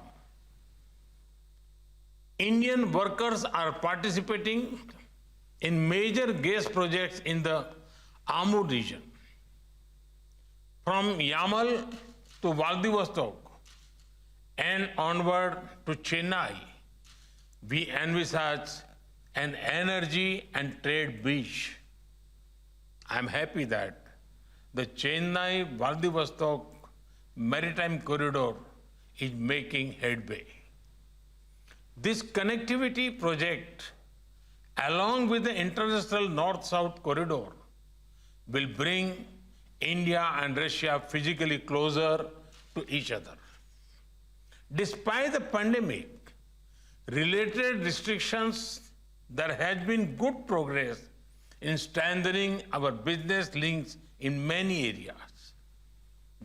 Indian workers are participating in major gas projects in the Amur region. From Yamal to Vladivostok and onward to Chennai, we envisage an energy and trade bridge. I am happy that the Chennai-Vladivostok maritime corridor is making headway. This connectivity project, along with the international north-south corridor, will bring India and Russia physically closer to each other. Despite the pandemic, related restrictions, there has been good progress in strengthening our business links in many areas.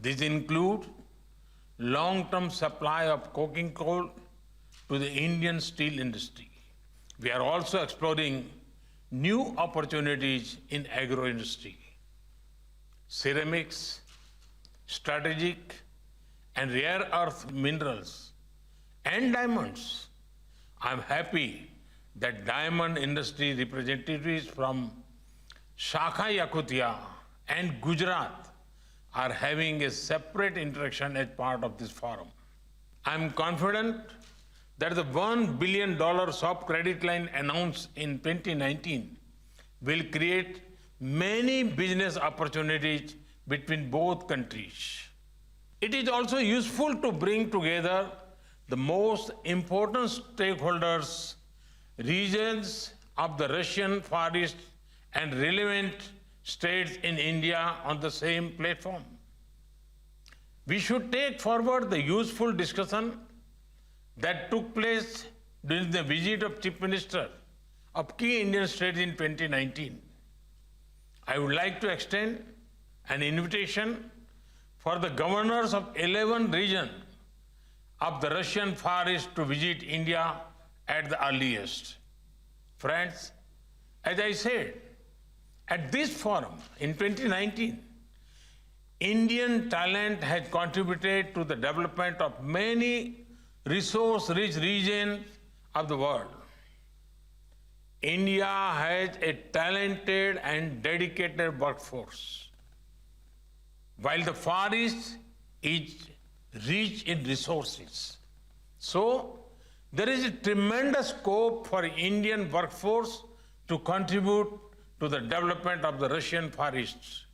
These include long-term supply of coking coal to the Indian steel industry. We are also exploring new opportunities in agro-industry, ceramics, strategic and rare earth minerals, and diamonds. I'm happy that diamond industry representatives from Shakha Yakutia and Gujarat are having a separate interaction as part of this forum. I'm confident that the $1 billion soft credit line announced in 2019 will create many business opportunities between both countries. It is also useful to bring together the most important stakeholders, regions of the Russian Far East and relevant states in India on the same platform. We should take forward the useful discussion that took place during the visit of Chief Minister of key Indian states in 2019. I would like to extend an invitation for the governors of 11 regions of the Russian Far East to visit India at the earliest. Friends, as I said, at this forum in 2019, Indian talent has contributed to the development of many resource-rich regions of the world. India has a talented and dedicated workforce, while the Far East is rich in resources. So, there is a tremendous scope for Indian workforce to contribute to the development of the Russian Far East.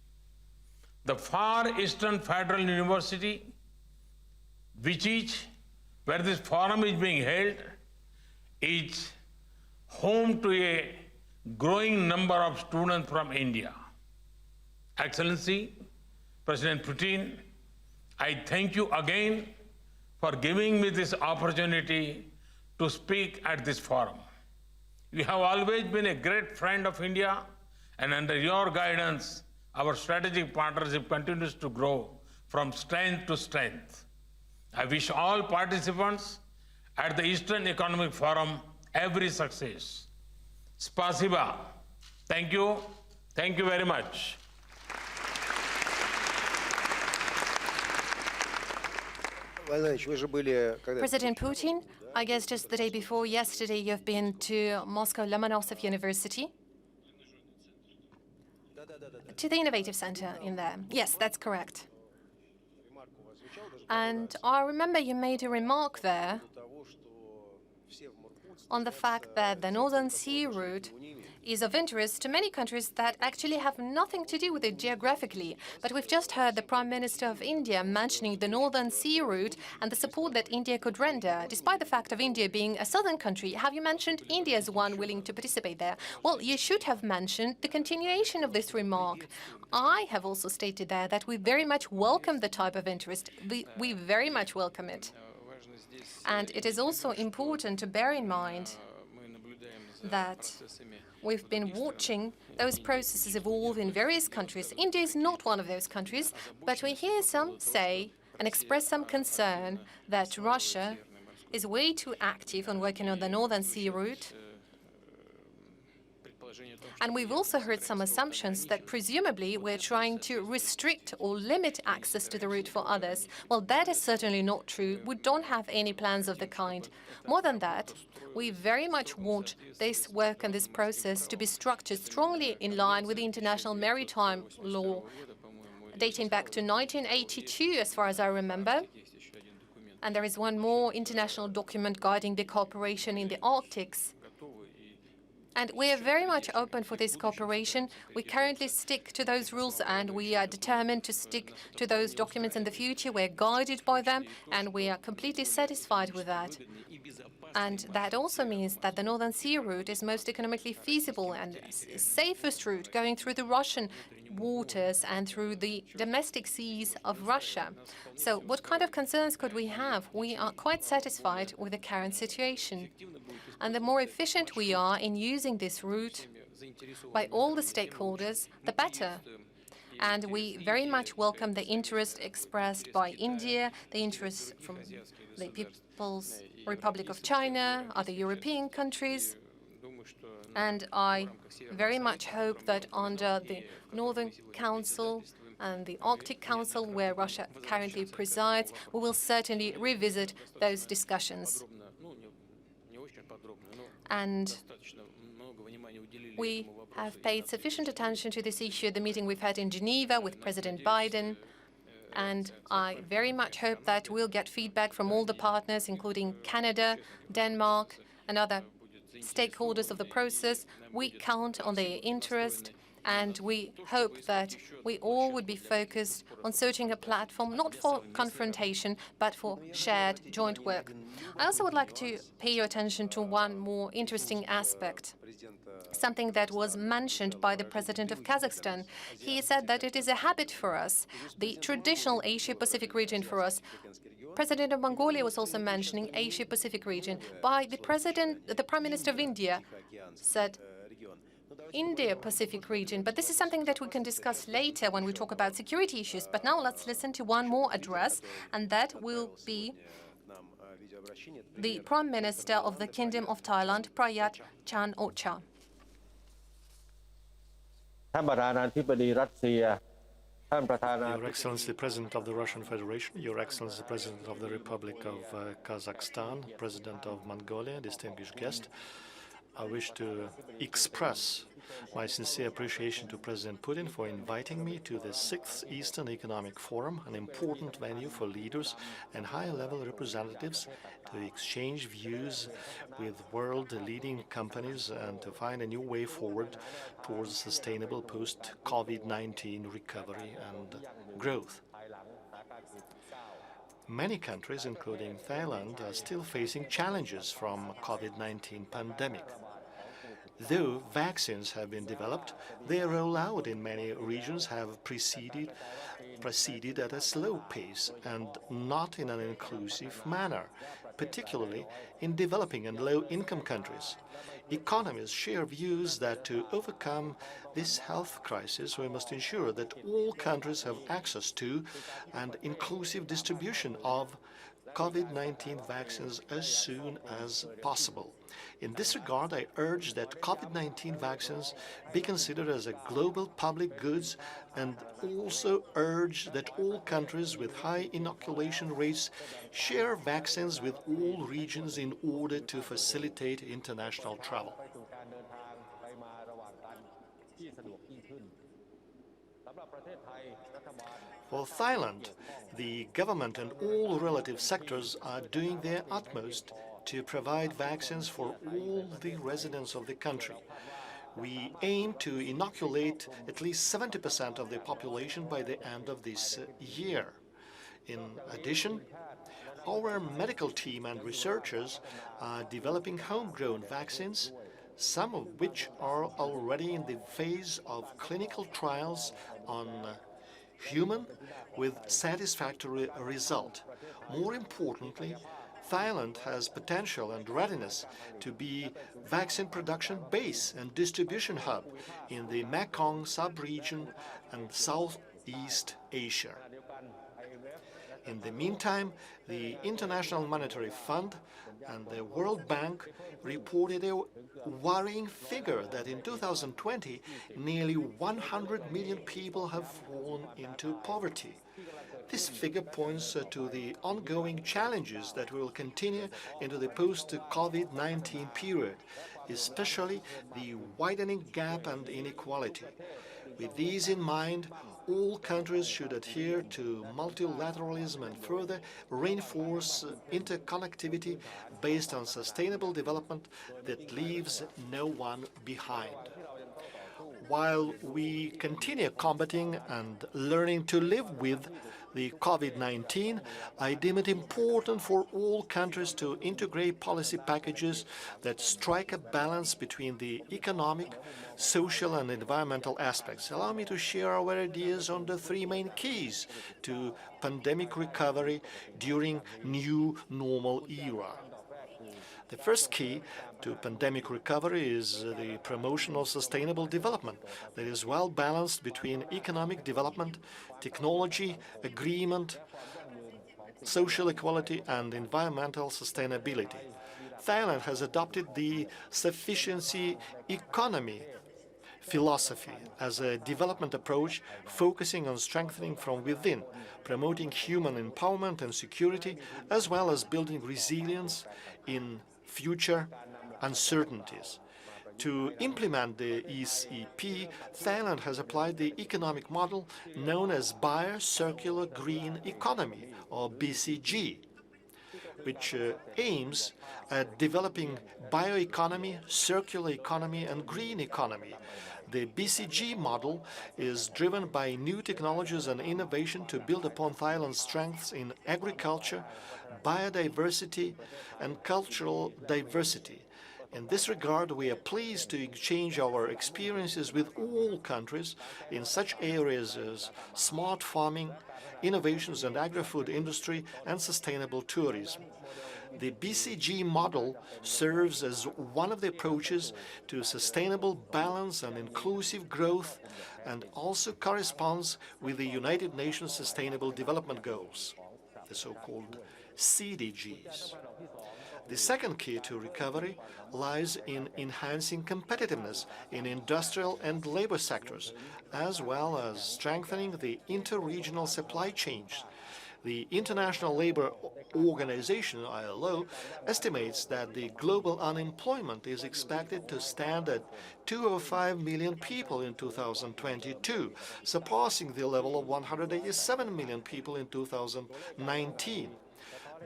The Far Eastern Federal University, where this forum is being held, is home to a growing number of students from India. Excellency, President Putin, I thank you again for giving me this opportunity to speak at this forum. You have always been a great friend of India, and under your guidance, our strategic partnership continues to grow from strength to strength. I wish all participants at the Eastern Economic Forum every success. Spasiba. Thank you. Thank you very much.
President Putin, I guess just the day before yesterday, you've been to Moscow Lomonosov University, to the Innovative Center in there. Yes, that's correct. And I remember you made a remark there on the fact that the Northern Sea route is of interest to many countries that actually have nothing to do with it geographically. But we've just heard the Prime Minister of India mentioning the Northern Sea route and the support that India could render. Despite the fact of India being a southern country, have you mentioned India as one willing to participate there? Well, you should have mentioned the continuation of this remark. I have also stated there that we very much welcome the type of interest. We very much welcome it. And it is also important to bear in mind that we've been watching those processes evolve in various countries. India is not one of those countries, but we hear some say and express some concern that Russia is way too active on working on the Northern Sea route. And we've also heard some assumptions that presumably we're trying to restrict or limit access to the route for others. Well, that is certainly not true. We don't have any plans of the kind. More than that, we very much want this work and this process to be structured strongly in line with the international maritime law dating back to 1982, as far as I remember. And there is one more international document guiding the cooperation in the Arctics. And we are very much open for this cooperation. We currently stick to those rules, and we are determined to stick to those documents in the future. We're guided by them, and we are completely satisfied with that. And that also means that the Northern Sea route is most economically feasible and safest route, going through the Russian waters and through the domestic seas of Russia. So what kind of concerns could we have? We are quite satisfied with the current situation. And the more efficient we are in using this route by all the stakeholders, the better. And we very much welcome the interest expressed by India, the interest from the People's Republic of China, other European countries. And I very much hope that under the Northern Council and the Arctic Council, where Russia currently presides, we will certainly revisit those discussions. And we have paid sufficient attention to this issue at the meeting we've had in Geneva with President Biden. And I very much hope that we'll get feedback from all the partners, including Canada, Denmark, and other stakeholders of the process. We count on their interest, And we hope that we all would be focused on searching a platform not for confrontation, but for shared joint work. I also would like to pay your attention to one more interesting aspect, something that was mentioned by the president of Kazakhstan. He said that it is a habit for us, the traditional Asia-Pacific region for us. President of Mongolia was also mentioning Asia-Pacific region. The Prime Minister of India said India-Pacific region, but this is something that we can discuss later when we talk about security issues. But now let's listen to one more address, and that will be the Prime Minister of the Kingdom of Thailand, Prayut Chan-o-cha.
ท่านประธานาธิบดีรัสเซีย
Your Excellency, President of the Russian Federation, Your Excellency, President of the Republic of Kazakhstan, President of Mongolia, distinguished guest, I wish to express my sincere appreciation to President Putin for inviting me to the 6th Eastern Economic Forum, an important venue for leaders and high-level representatives to exchange views with world-leading companies and to find a new way forward towards sustainable post-COVID-19 recovery and growth. Many countries, including Thailand, are still facing challenges from COVID-19 pandemic. Though vaccines have been developed, their rollout in many regions have proceeded at a slow pace and not in an inclusive manner, particularly in developing and low-income countries. Economists share views that to overcome this health crisis, we must ensure that all countries have access to and inclusive distribution of COVID-19 vaccines as soon as possible. In this regard, I urge that COVID-19 vaccines be considered as a global public goods and also urge that all countries with high inoculation rates share vaccines with all regions in order to facilitate international travel. For Thailand, the government and all relative sectors are doing their utmost to provide vaccines for all the residents of the country. We aim to inoculate at least 70% of the population by the end of this year. In addition, our medical team and researchers are developing homegrown vaccines, some of which are already in the phase of clinical trials on human with satisfactory result. More importantly, Thailand has potential and readiness to be vaccine production base and distribution hub in the Mekong sub-region and Southeast Asia. In the meantime, the International Monetary Fund and the World Bank reported a worrying figure that in 2020, nearly 100 million people have fallen into poverty. This figure points to the ongoing challenges that will continue into the post-COVID-19 period, especially the widening gap and inequality. With these in mind, all countries should adhere to multilateralism and further reinforce interconnectivity based on sustainable development that leaves no one behind. While we continue combating and learning to live with the COVID-19, I deem it important for all countries to integrate policy packages that strike a balance between the economic, social and environmental aspects. Allow me to share our ideas on the three main keys to pandemic recovery during new normal era. The first key to pandemic recovery is the promotion of sustainable development that is well balanced between economic development, technology, agreement, social equality, and environmental sustainability. Thailand has adopted the sufficiency economy philosophy as a development approach focusing on strengthening from within, promoting human empowerment and security, as well as building resilience in future uncertainties. To implement the ECP, Thailand has applied the economic model known as Bio-Circular Green Economy, or BCG, which aims at developing bioeconomy, circular economy, and green economy. The BCG model is driven by new technologies and innovation to build upon Thailand's strengths in agriculture, biodiversity, and cultural diversity. In this regard, we are pleased to exchange our experiences with all countries in such areas as smart farming, innovations in agri-food industry, and sustainable tourism. The BCG model serves as one of the approaches to sustainable, balanced, and inclusive growth, and also corresponds with the United Nations Sustainable Development Goals, the so-called CDGs. The second key to recovery lies in enhancing competitiveness in industrial and labor sectors, as well as strengthening the inter-regional supply chains. The International Labour Organization, ILO, estimates that the global unemployment is expected to stand at 205 million people in 2022, surpassing the level of 187 million people in 2019.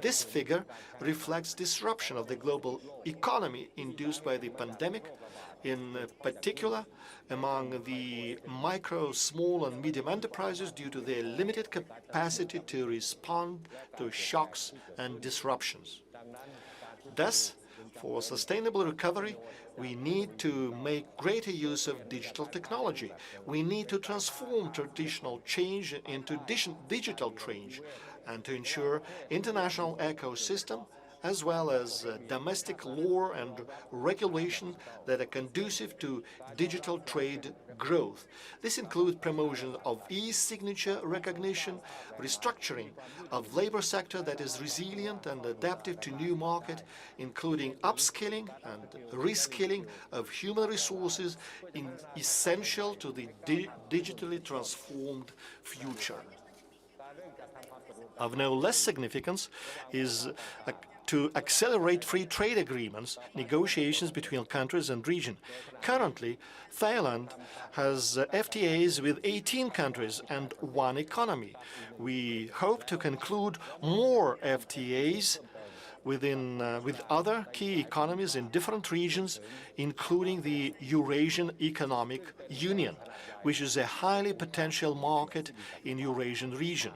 This figure reflects disruption of the global economy induced by the pandemic, in particular among the micro, small, and medium enterprises due to their limited capacity to respond to shocks and disruptions. Thus, for sustainable recovery, we need to make greater use of digital technology. We need to transform traditional change into digital change, and to ensure international ecosystem as well as domestic law and regulation that are conducive to digital trade growth. This includes promotion of e-signature recognition, restructuring of labor sector that is resilient and adaptive to new market, including upskilling and reskilling of human resources essential to the digitally transformed future. Of no less significance is to accelerate free trade agreements, negotiations between countries and region. Currently, Thailand has FTAs with 18 countries and one economy. We hope to conclude more FTAs with other key economies in different regions, including the Eurasian Economic Union, which is a highly potential market in Eurasian region.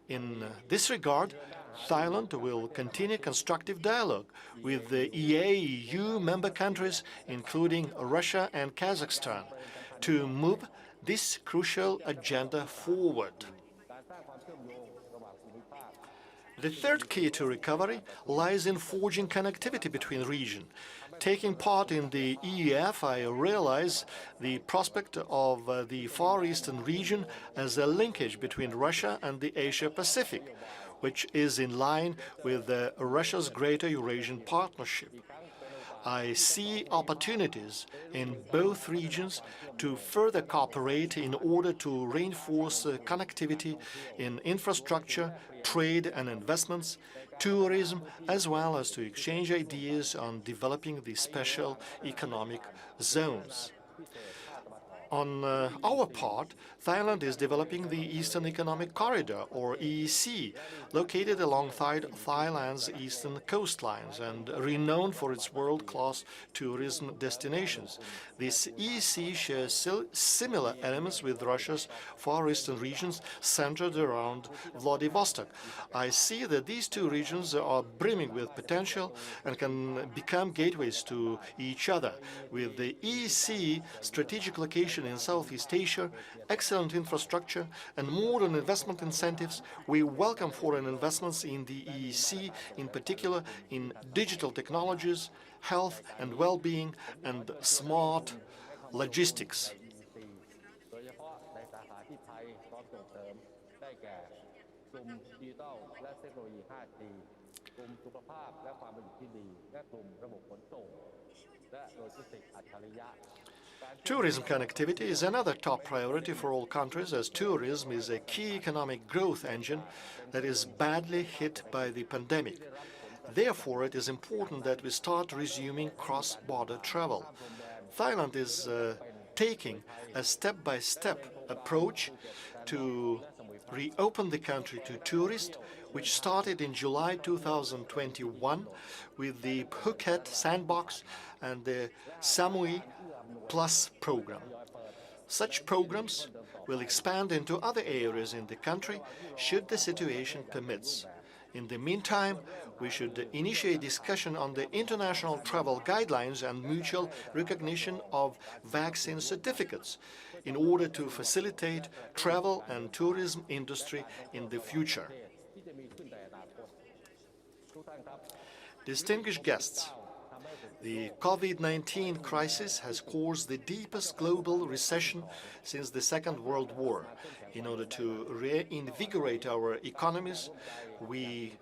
In this regard, Thailand will continue constructive dialogue with the EA-EU member countries, including Russia and Kazakhstan, to move this crucial agenda forward. The third key to recovery lies in forging connectivity between regions. Taking part in the EEF, I realize the prospect of the Far Eastern region as a linkage between Russia and the Asia-Pacific, which is in line with Russia's Greater Eurasian Partnership. I see opportunities in both regions to further cooperate in order to reinforce connectivity in infrastructure, trade and investments, tourism, as well as to exchange ideas on developing the special economic zones. On our part, Thailand is developing the Eastern Economic Corridor, or EEC, located alongside Thailand's eastern coastlines and renowned for its world-class tourism destinations. This EEC shares similar elements with Russia's Far Eastern regions centered around Vladivostok. I see that these two regions are brimming with potential and can become gateways to each other. With the EEC strategic location in Southeast Asia, excellent infrastructure, and modern investment incentives, we welcome foreign investments in the EEC, in particular in digital technologies, health and well-being, and smart logistics. Tourism connectivity is another top priority for all countries, as tourism is a key economic growth engine that is badly hit by the pandemic. Therefore, it is important that we start resuming cross-border travel. Thailand is taking a step-by-step approach to reopen the country to tourists, which started in July 2021 with the Phuket Sandbox and the Samui Plus program. Such programs will expand into other areas in the country should the situation permits. In the meantime, we should initiate discussion on the international travel guidelines and mutual recognition of vaccine certificates in order to facilitate travel and tourism industry in the future. Distinguished guests, the COVID-19 crisis has caused the deepest global recession since the Second World War. In order to reinvigorate our economies, we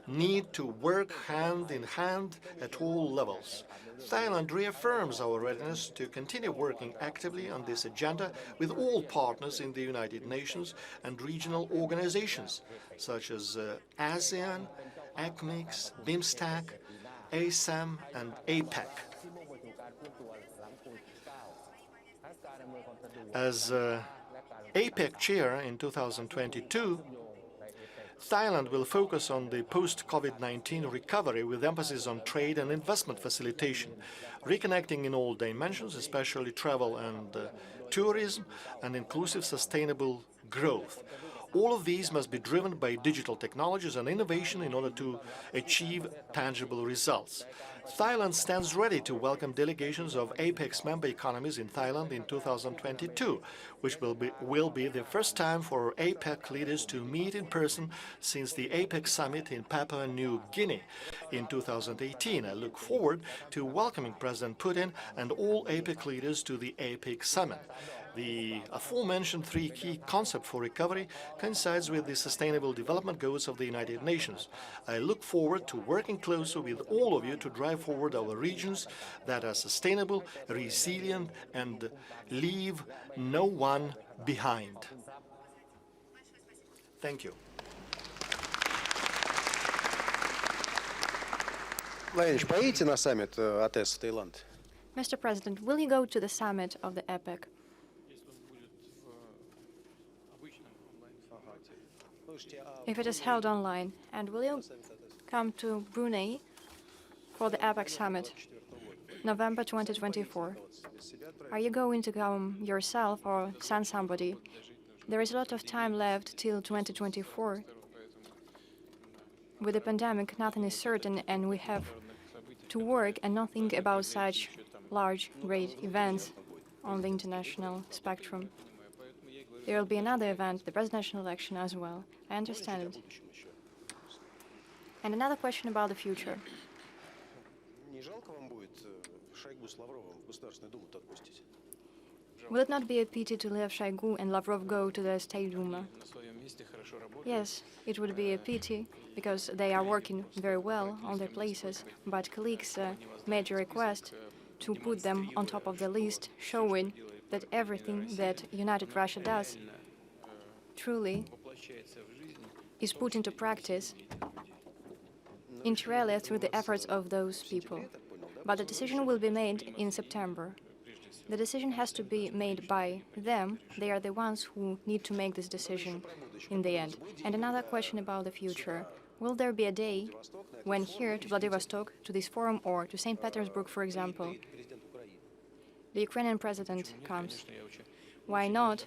need to work hand in hand at all levels. Thailand reaffirms our readiness to continue working actively on this agenda with all partners in the United Nations and regional organizations, such as ASEAN, ACMEX, BIMSTEC, ASEM, and APEC. As APEC chair in 2022, Thailand will focus on the post-COVID-19 recovery with emphasis on trade and investment facilitation, reconnecting in all dimensions, especially travel and tourism, and inclusive sustainable growth. All of these must be driven by digital technologies and innovation in order to achieve tangible results. Thailand stands ready to welcome delegations of APEC's member economies in Thailand in 2022, which will be the first time for APEC leaders to meet in person since the APEC summit in Papua New Guinea in 2018. I look forward to welcoming President Putin and all APEC leaders to the APEC summit. The aforementioned three key concepts for recovery coincides with the Sustainable Development Goals of the United Nations. I look forward to working closely with all of you to drive forward our regions that are sustainable, resilient, and leave no one behind. Thank you.
Владимир, поедете на саммит АТЭС в Таиланд?
Mr. President, will you go to the summit of the APEC? If it is held online, and will you come to Brunei for the APEC summit, November 2024? Are you going to come yourself or send somebody? There is a lot of time left till 2024. With the pandemic, nothing is certain, and we have to work and not think about such large, great events on the international spectrum. There will be another event, the presidential election as well. I understand it. And another question about the future. Will it not be a pity to let Shoigu and Lavrov go to the State Duma? Yes, it would be a pity because they are working very well on their places, but colleagues made a request to put them on top of the list, showing that everything that United Russia does truly is put into practice inter alia through the efforts of those people. But the decision will be made in September. The decision has to be made by them. They are the ones who need to make this decision in the end. And another question about the future. Will there be a day when here to Vladivostok, to this forum, or to St. Petersburg, for example, the Ukrainian president comes? Why not?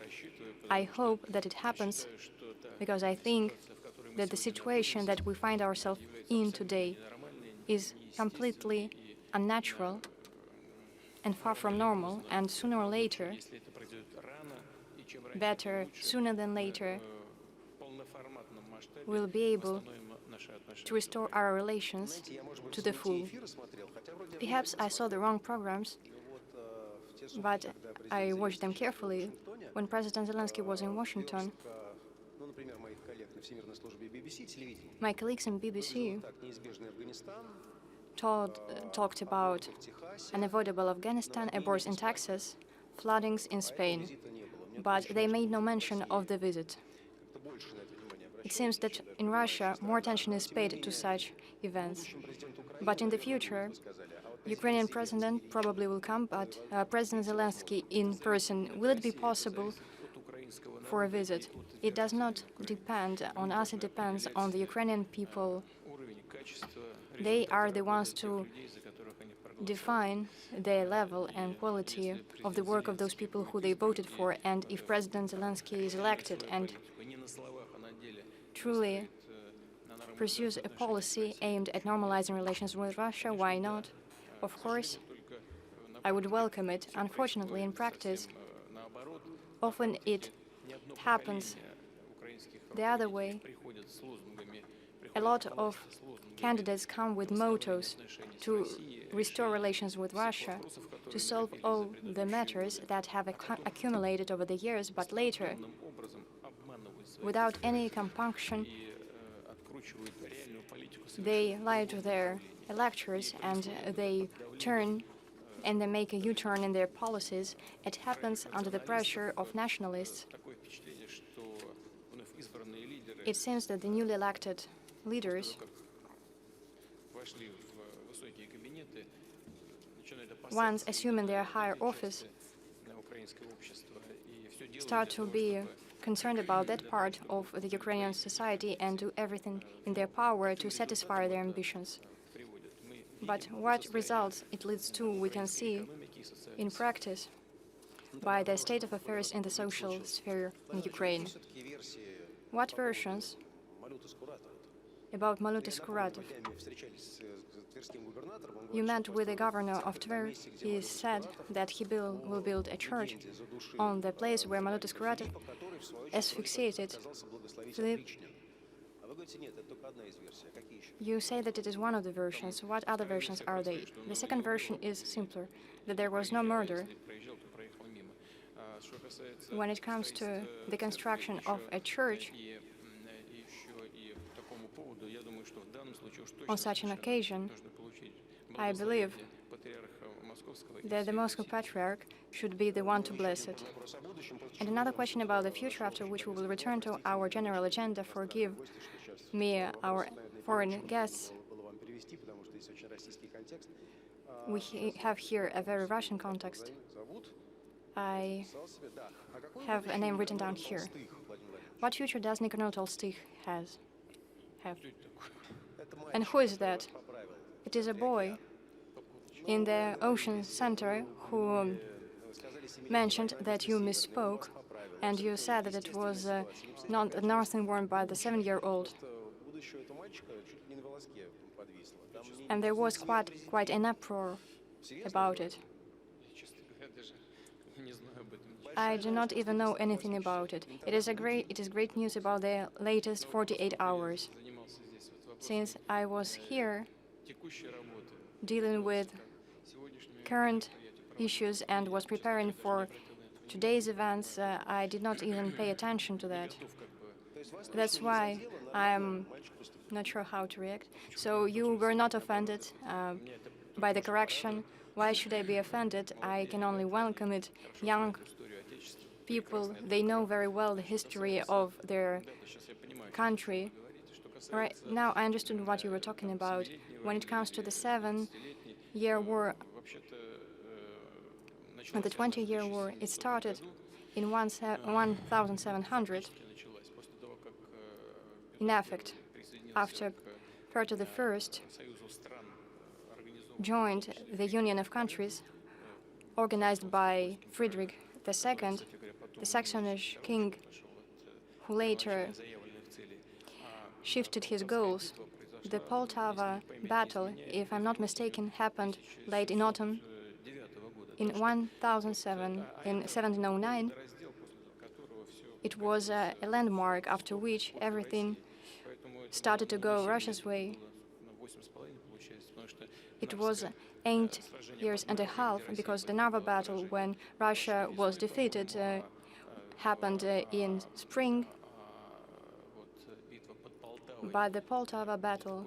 I hope that it happens, because I think that the situation that we find ourselves in today is completely unnatural and far from normal, and sooner or later, better sooner than later, we'll be able to restore our relations to the full. Perhaps I saw the wrong programs, but I watched them carefully. When President Zelensky was in Washington, my colleagues in BBC talked about unavoidable Afghanistan, aborts in Texas, floodings in Spain, but they made no mention of the visit. It seems that in Russia, more attention is paid to such events. But in the future, Ukrainian president probably will come, but President Zelensky in person, will it be possible for a visit? It does not depend on us, it depends on the Ukrainian people. They are the ones to define the level and quality of the work of those people who they voted for, and if President Zelensky is elected and truly pursues a policy aimed at normalizing relations with Russia, why not? Of course, I would welcome it. Unfortunately, in practice, often it happens the other way. A lot of candidates come with mottos to restore relations with Russia, to solve all the matters that have accumulated over the years, but later, without any compunction, they lie to their electors and they turn and they make a U-turn in their policies. It happens under the pressure of nationalists. It seems that the newly elected leaders, once assuming their higher office, start to be concerned about that part of the Ukrainian society and do everything in their power to satisfy their ambitions. But what results it leads to, we can see in practice by the state of affairs in the social sphere in Ukraine. What versions about Maluta Skuratov? You met with the governor of Tver. He said that he will build a church on the place where Maluta Skuratov asphyxiated Philip. You say that it is one of the versions. What other versions are they? The second version is simpler, that there was no murder. When it comes to the construction of a church, on such an occasion, I believe that the Moscow Patriarch should be the one to bless it. And another question about the future, after which we will return to our general agenda. Forgive me, our foreign guests. We have here a very Russian context. I have a name written down here. What future does Nicanor Tolstoy have? And who is that? It is a boy in the Ocean Center who mentioned that you misspoke, and you said that it was not nothing worn by the 7-year-old. And there was quite an uproar about it. I do not even know anything about it. It is great news about the latest 48 hours. Since I was here dealing with current issues and was preparing for today's events, I did not even pay attention to that. That's why I'm not sure how to react. So you were not offended by the correction. Why should I be offended? I can only welcome it. Young people, they know very well the history of their country. Right now, I understood what you were talking about. When it comes to the 7-year war, and the 20-year war, it started in 1700, in effect, after Prayut I joined the Union of Countries organized by Frederick II, the Saxonish king, who later shifted his goals. The Poltava battle, if I'm not mistaken, happened late in autumn in 1709. It was a landmark after which everything started to go Russia's way. It was 8 years and a half, because the Narva battle, when Russia was defeated, happened in spring. But the Poltava battle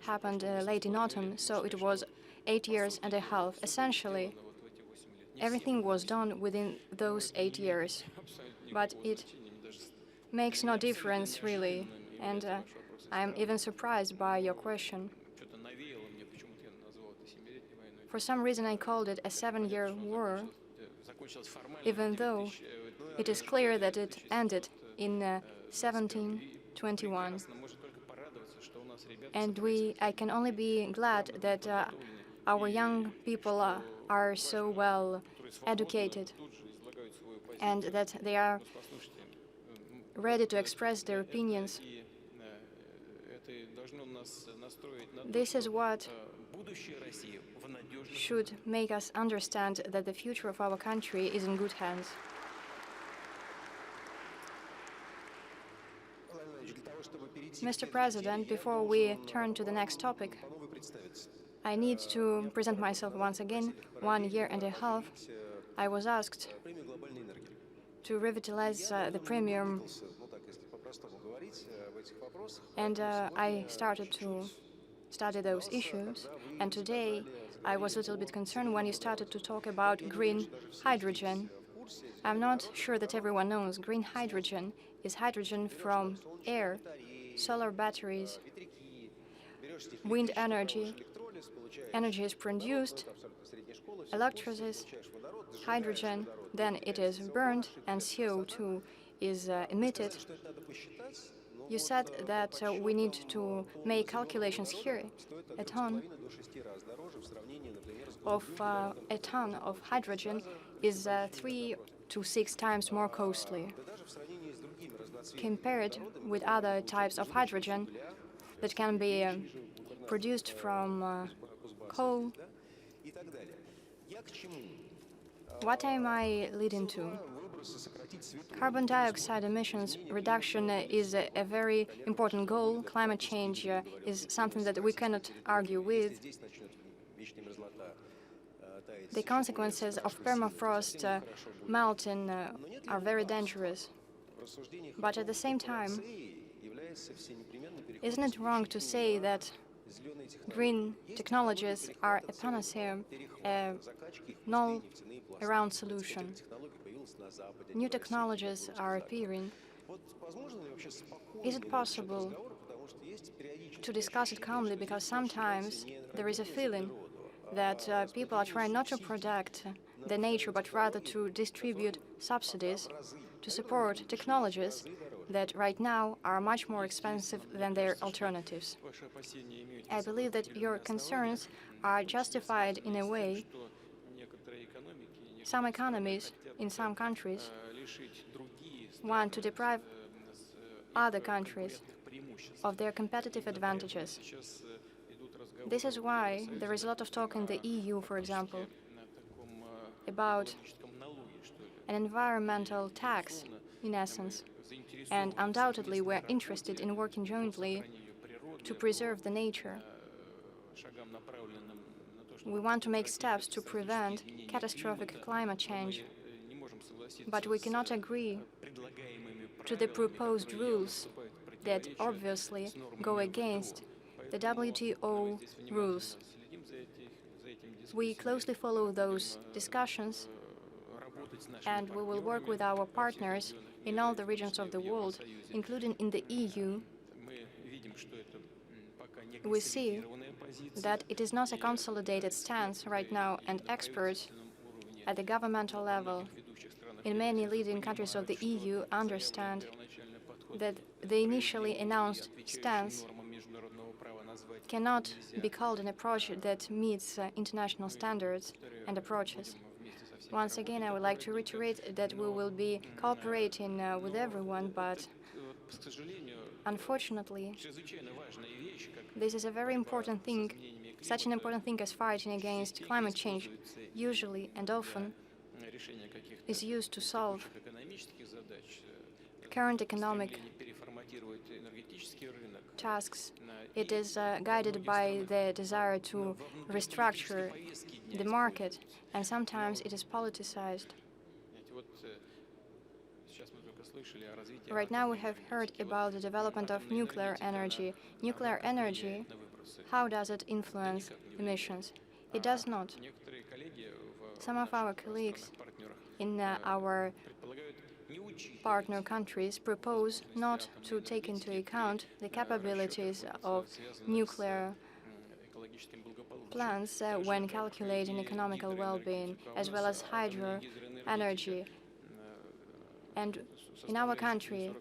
happened late in autumn, so it was 8 years and a half. Essentially, everything was done within those 8 years. But it makes no difference, really, and I'm even surprised by your question. For some reason, I called it a 7-year war, even though it is clear that it ended in 1721. And I can only be glad that our young people are so well educated and that they are ready to express their opinions. This is what should make us understand that the future of our country is in good hands. Mr. President, before we turn to the next topic, I need to present myself once again. 1 year and a half, I was asked to revitalize the premium, and I started to study those issues. And today, I was a little bit concerned when you started to talk about green hydrogen. I'm not sure that everyone knows green hydrogen is hydrogen from air, solar batteries, wind energy. Energy is produced, electrolysis, hydrogen, then it is burned, and CO2 is emitted. You said that we need to make calculations here. A ton of hydrogen is 3 to 6 times more costly compared with other types of hydrogen that can be produced from coal. What am I leading to? Carbon dioxide emissions reduction is a very important goal. Climate change is something that we cannot argue with. The consequences of permafrost melting are very dangerous. But at the same time, isn't it wrong to say that green technologies are a panacea, a all-around solution? New technologies are appearing. Is it possible to discuss it calmly? Because sometimes there is a feeling that people are trying not to protect the nature, but rather to distribute subsidies to support technologies that right now are much more expensive than their alternatives. I believe that your concerns are justified in a way. Some economies in some countries want to deprive other countries of their competitive advantages. This is why there is a lot of talk in the EU, for example, about an environmental tax, in essence. And undoubtedly, we're interested in working jointly to preserve the nature. We want to make steps to prevent catastrophic climate change, but we cannot agree to the proposed rules that obviously go against the WTO rules. We closely follow those discussions, and we will work with our partners in all the regions of the world, including in the EU. We see that it is not a consolidated stance right now, and experts at the governmental level in many leading countries of the EU understand that the initially announced stance cannot be called an approach that meets international standards and approaches. Once again, I would like to reiterate that we will be cooperating with everyone, but unfortunately, this is a very important thing. Such an important thing as fighting against climate change usually and often is used to solve current economic tasks. It is guided by the desire to restructure the market, and sometimes it is politicized. Right now we have heard about the development of nuclear energy. Nuclear energy, how does it influence emissions? It does not. Some of our colleagues in our partner countries propose not to take into account the capabilities of nuclear plants when calculating economical well-being, as well as hydro energy. And in our country,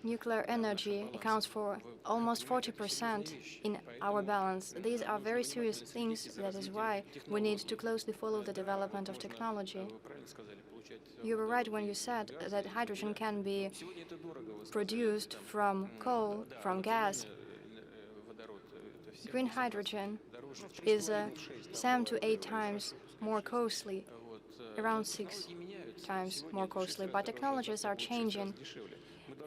Nuclear energy accounts for almost 40% in our balance. These are very serious things. That is why we need to closely follow the development of technology. You were right when you said that hydrogen can be produced from coal, from gas. Green hydrogen is 7 to 8 times more costly, around 6 times more costly. But technologies are changing,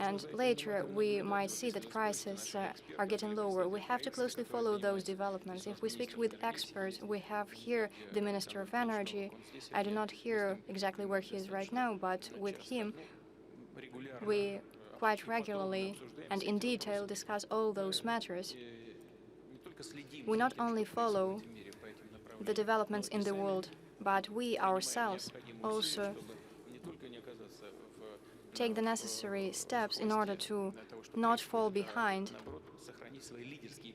and later we might see that prices are getting lower. We have to closely follow those developments. If we speak with experts, we have here the Minister of Energy. I do not hear exactly where he is right now, but with him we quite regularly and in detail discuss all those matters. We not only follow the developments in the world, but we ourselves also take the necessary steps in order to not fall behind,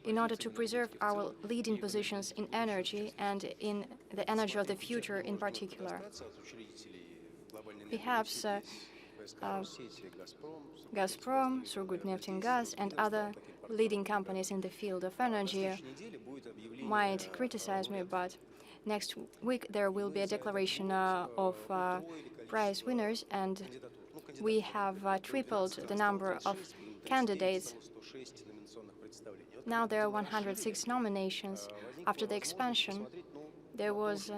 in order to preserve our leading positions in energy and in the energy of the future in particular. Perhaps Gazprom, Surgutneft, and other leading companies in the field of energy might criticize me, but next week there will be a declaration of prize winners, and we have tripled the number of candidates. Now there are 106 nominations. After the expansion, there was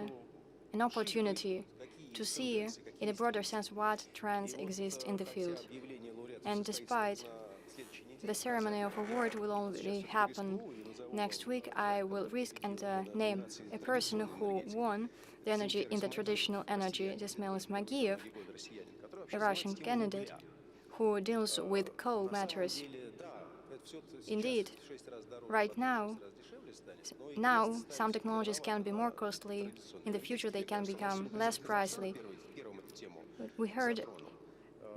an opportunity to see, in a broader sense, what trends exist in the field. And despite the ceremony of award will only happen next week, I will risk and name a person who won the energy in the traditional energy. This man is Magiev, a Russian candidate who deals with coal matters. Indeed, right now some technologies can be more costly. In the future, they can become less pricey. We heard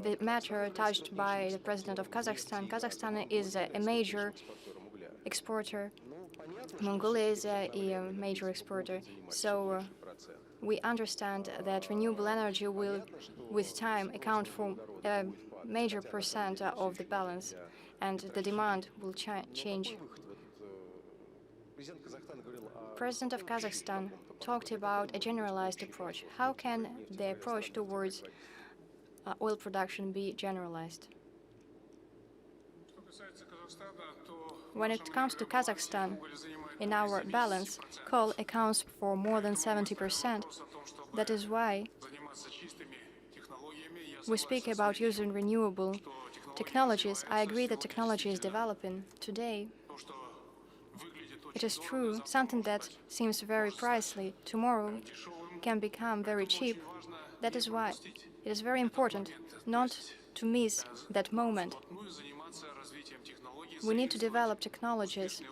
the matter touched by the president of Kazakhstan. Kazakhstan is a major exporter. Mongolia is a major exporter. So we understand that renewable energy will, with time, account for a major percent of the balance, and the demand will change. President of Kazakhstan talked about a generalized approach. How can the approach towards oil production be generalized? When it comes to Kazakhstan, in our balance, coal accounts for more than 70%. That is why we speak about using renewable technologies. I agree that technology is developing. Today, it is true, something that seems very pricey tomorrow can become very cheap. That is why it is very important not to miss that moment. We need to develop technologies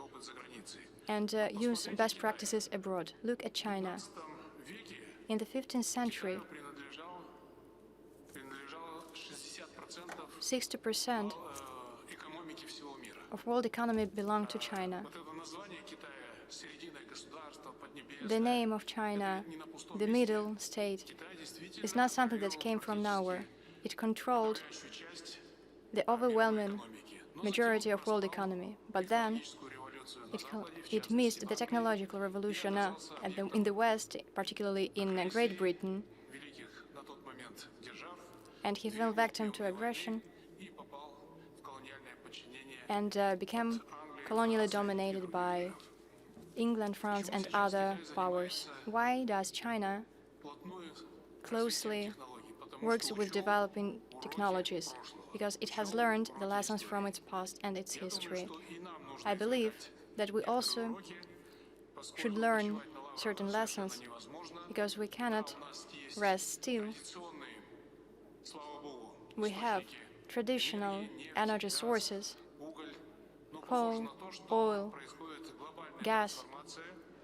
and use best practices abroad. Look at China. In the 15th century, 60% of world economy belonged to China. The name of China, the middle state, is not something that came from nowhere. It controlled the overwhelming majority of world economy. But then it missed the technological revolution in the West, particularly in Great Britain, and he fell victim to aggression and became colonially dominated by England, France, and other powers. Why does China closely works with developing technologies? Because it has learned the lessons from its past and its history. I believe that we also should learn certain lessons, because we cannot rest still. We have traditional energy sources, coal, oil, gas,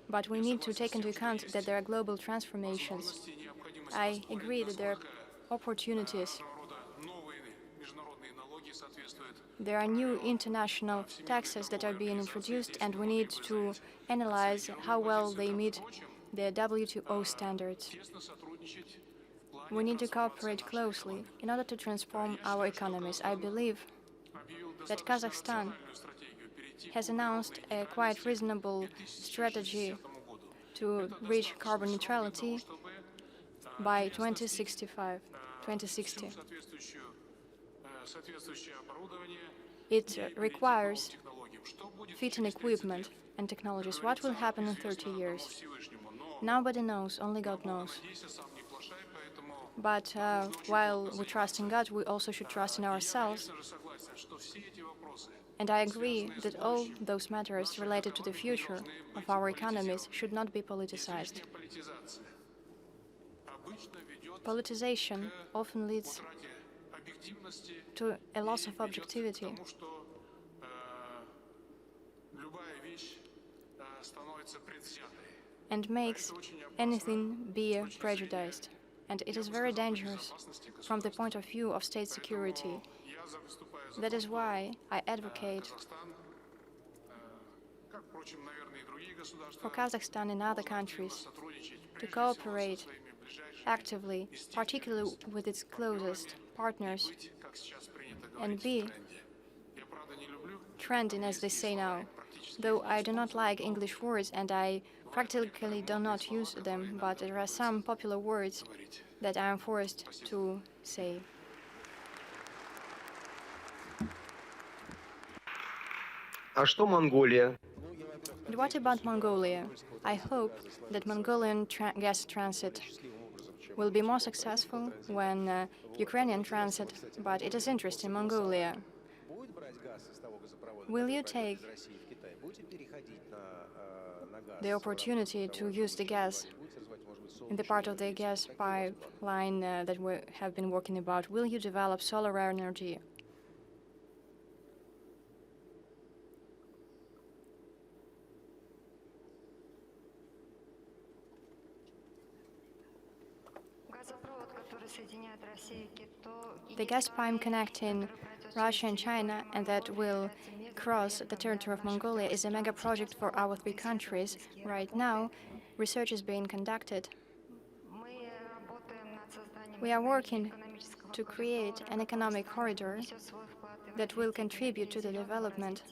but we need to take into account that there are global transformations. I agree that there are opportunities. There are new international taxes that are being introduced, and we need to analyze how well they meet the WTO standards. We need to cooperate closely in order to transform our economies. I believe that Kazakhstan has announced a quite reasonable strategy to reach carbon neutrality by 2065, 2060. It requires fitting equipment and technologies. What will happen in 30 years? Nobody knows, only God knows. But while we trust in God, we also should trust in ourselves. And I agree that all those matters related to the future of our economies should not be politicized. Politicization often leads to a loss of objectivity. And makes anything be prejudiced. And it is very dangerous from the point of view of state security. That is why I advocate for Kazakhstan and other countries to cooperate actively, particularly with its closest partners, and be trending, as they say now. Though I do not like English words and I practically do not use them, but there are some popular words that I am forced to say.
А что Монголия?
And what about Mongolia? I hope that Mongolian gas transit will be more successful when Ukrainian transit, but it is interesting, Mongolia. Will you take the opportunity to use the gas in the part of the gas pipeline that we have been working about? Will you develop solar energy? The gas pipe connecting Russia and China and that will cross the territory of Mongolia is a mega project for our three countries. Right now, research is being conducted. We are working to create an economic corridor that will contribute to the development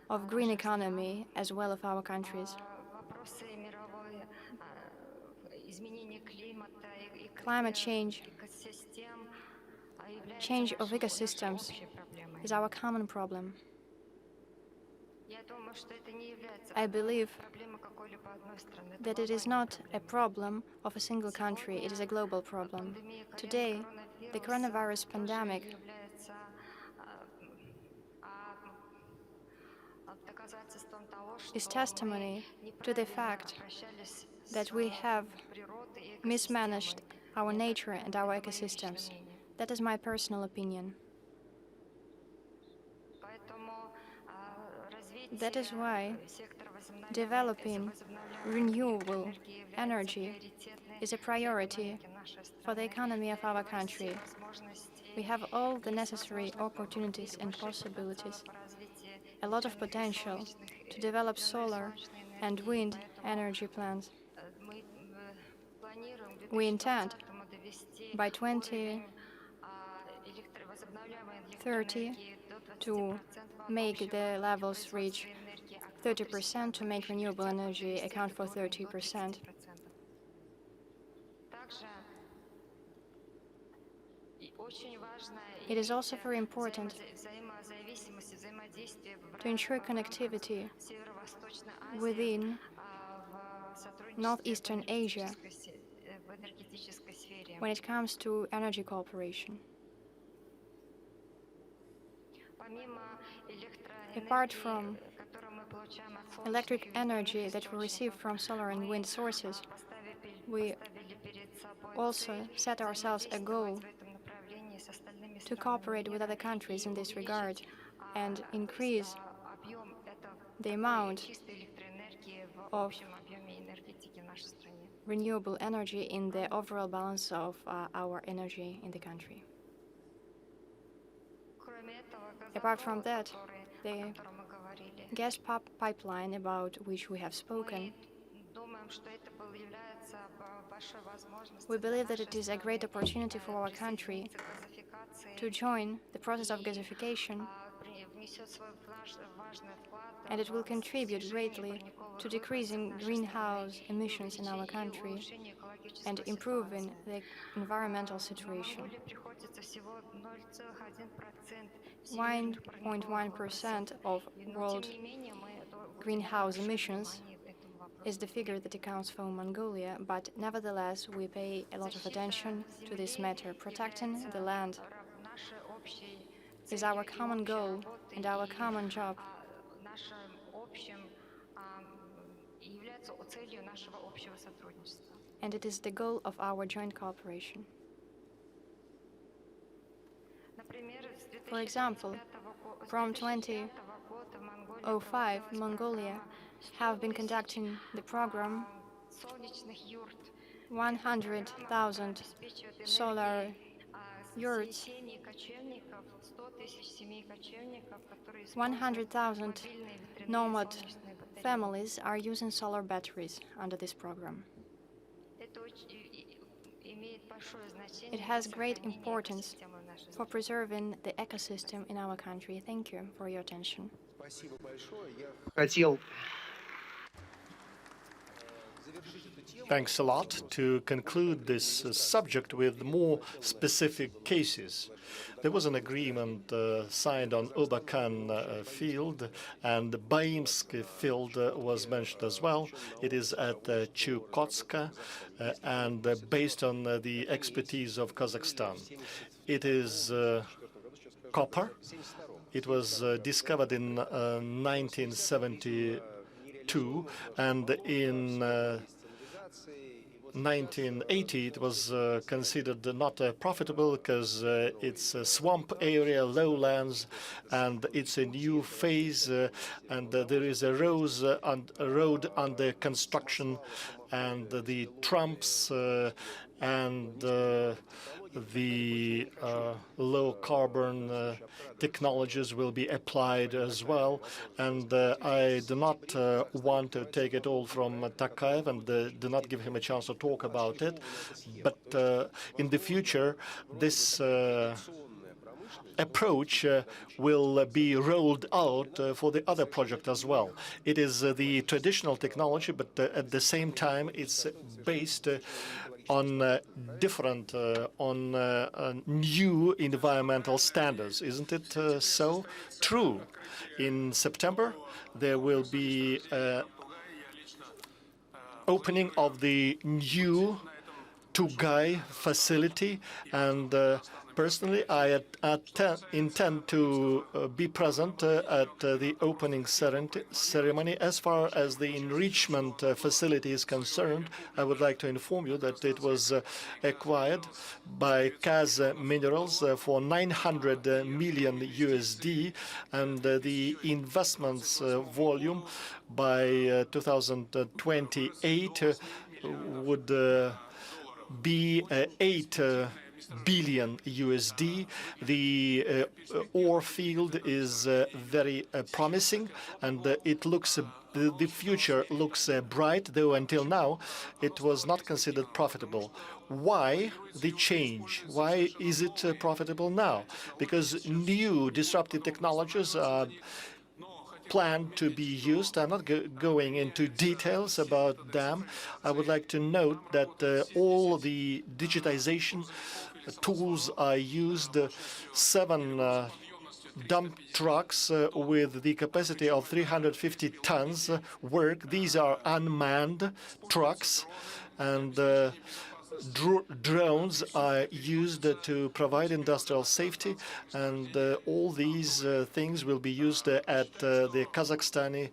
of green economy as well of our countries. Climate change, change of ecosystems is our common problem. I believe that it is not a problem of a single country, it is a global problem. Today, the coronavirus pandemic is testimony to the fact that we have mismanaged our nature and our ecosystems. That is my personal opinion. That is why developing renewable energy is a priority for the economy of our country. We have all the necessary opportunities and possibilities, a lot of potential to develop solar and wind energy plants. We intend by 2030 to make the levels reach 30%, to make renewable energy account for 30%. It is also very important to ensure connectivity within Northeastern Asia when it comes to energy cooperation. Apart from electric energy that we receive from solar and wind sources, we also set ourselves a goal to cooperate with other countries in this regard and increase the amount of renewable energy in the overall balance of our energy in the country. Apart from that, the gas pipeline about which we have spoken, we believe that it is a great opportunity for our country to join the process of gasification and it will contribute greatly to decreasing greenhouse emissions in our country and improving the environmental situation. 1.1% of world greenhouse emissions is the figure that accounts for Mongolia, but nevertheless we pay a lot of attention to this matter. Protecting the land is our common goal and our common job. And it is the goal of our joint cooperation. For example, from 2005, Mongolia have been conducting the program 100,000 solar yurts. 100,000 nomad families are using solar batteries under this program. It has great importance for preserving the ecosystem in our country. Thank you for your attention.
Хотел
Thanks a lot. To conclude this subject with more specific cases, there was an agreement signed on Ukhnaagiin field, and the Baimsk field was mentioned as well. It is at Chukotka and based on the expertise of Kazakhstan. It is copper. It was discovered in 1972, and in 1980 it was considered not profitable because it's a swamp area, lowlands, and it's a new phase, and there is a road under construction, and the Trumps and the low-carbon technologies will be applied as well. And I do not want to take it all from Tokayev and do not give him a chance to talk about it. But in the future, this approach will be rolled out for the other project as well. It is the traditional technology, but at the same time, it's based on different, on new environmental standards. Isn't it so? True. In September, there will be opening of the new Tokayev facility, and personally, I intend to be present at the opening ceremony. As far as the enrichment facility is concerned, I would like to inform you that it was acquired by Kassym-Jomart for 900 million USD, and the investments volume by 2028 would be 8 billion USD. The ore field is very promising, and it looks the future looks bright, though until now it was not considered profitable. Why the change? Why is it profitable now? Because new disruptive technologies are planned to be used. I'm not going into details about them. I would like to note that all the digitization tools are used. 7 dump trucks with the capacity of 350 tons work. These are unmanned trucks, and drones are used to provide industrial safety, and all these things will be used at the Kazakhstani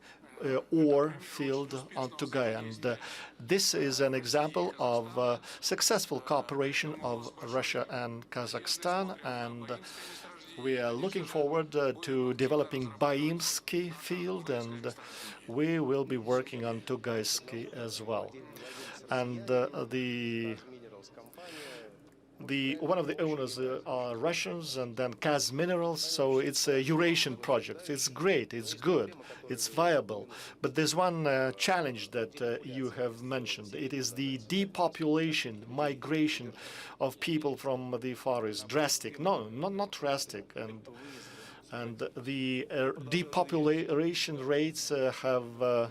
ore field on Tokayev. And this is an example of successful cooperation of Russia and Kazakhstan, and we are looking forward to developing Baimsky field, and we will be working on Tokayevsky as well. And one of the owners are Russians, and then Kassym-Jomart, so it's a Eurasian project. It's great, it's good, it's viable. But there's one challenge that you have mentioned. It is the depopulation, migration of people from the Far East. Drastic. No, not drastic. And And the depopulation rates are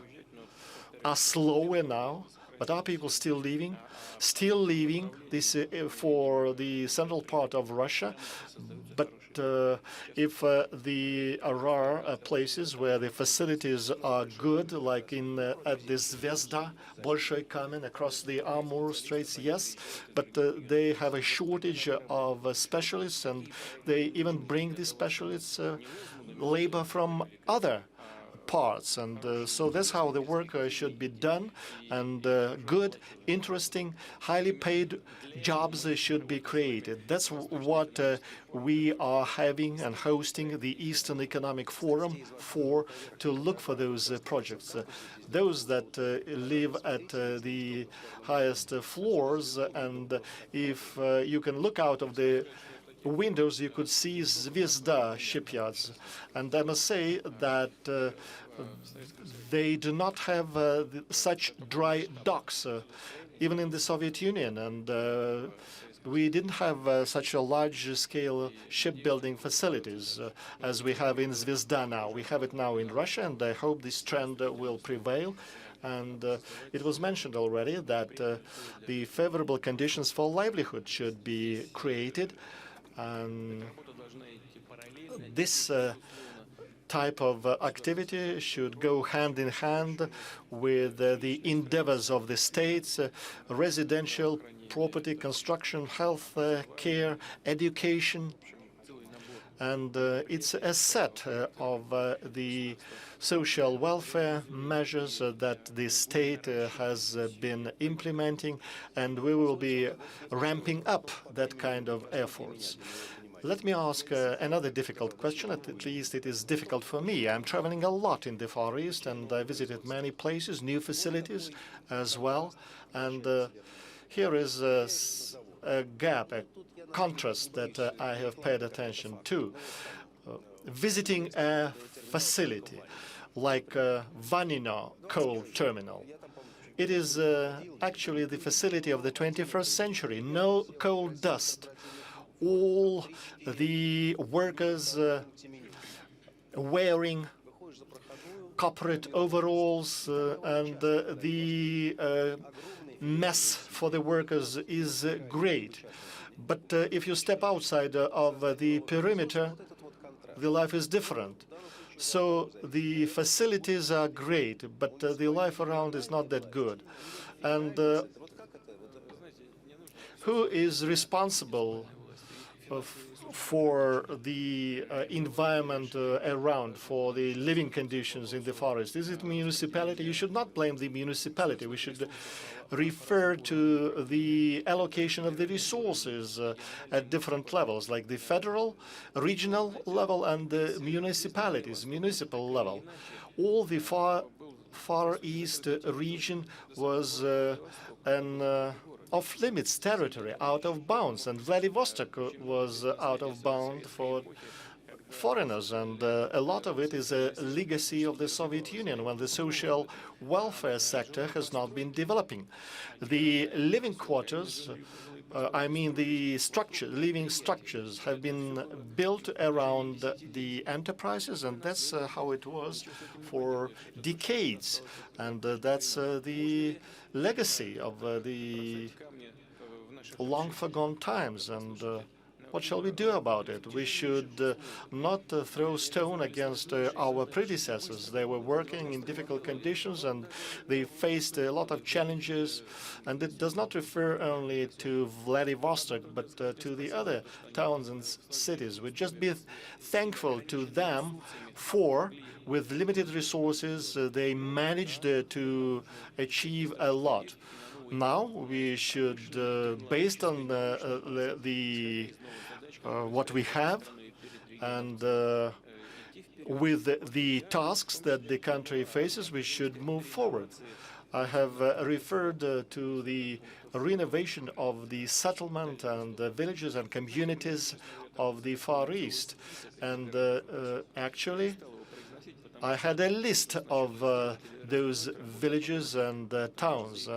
slower now, but are people still leaving? Still leaving this for the central part of Russia, but if there are places where the facilities are good, like at the Zvezda, Bolshoi Kamen, across the Amur Straits, yes, but they have a shortage of specialists, and they even bring these specialists labor from other parts, and so that's how the work should be done, and good, interesting, highly paid jobs should be created. That's what we are having and hosting the Eastern Economic Forum for, to look for those projects. Those that live at the highest floors, and if you can look out of the windows, you could see Zvezda shipyards. And I must say that they do not have such dry docks, even in the Soviet Union. And we didn't have such a large-scale shipbuilding facilities as we have in Zvezda now. We have it now in Russia, and I hope this trend will prevail. And it was mentioned already that the favorable conditions for livelihood should be created. This type of activity should go hand in hand with the endeavors of the states, residential, property, construction, health care, education. And it's a set of the social welfare measures that the state has been implementing, and we will be ramping up that kind of efforts. Let me ask another difficult question. At least it is difficult for me. I'm traveling a lot in the Far East, and I visited many places, new facilities as well. And here is a gap, a contrast that I have paid attention to. Visiting a facility like Vanino coal terminal. It is actually the facility of the 21st century. No coal dust. All the workers wearing corporate overalls, and the mess for the workers is great. But if you step outside of the perimeter, the life is different. So the facilities are great, but the life around is not that good. And who is responsible for the environment around, for the living conditions in the forest? Is it municipality? You should not blame the municipality. We should refer to the allocation of the resources at different levels, like the federal, regional level, and the municipal level. All the Far East region was an off-limits territory, out of bounds, and Vladivostok was out of bounds for foreigners, and a lot of it is a legacy of the Soviet Union, when the social welfare sector has not been developing. The living quarters, I mean the living structures, have been built around the enterprises, and that's how it was for decades. And that's the legacy of the long-forgone times. And what shall we do about it? We should not throw stone against our predecessors. They were working in difficult conditions, and they faced a lot of challenges. And it does not refer only to Vladivostok, but to the other towns and cities. We just be thankful to them for, with limited resources, they managed to achieve a lot. Now we should, based on what we have, and with the tasks that the country faces, we should move forward. I have referred to the renovation of the settlement and the villages and communities of the Far East, and actually I had a list of those villages and towns,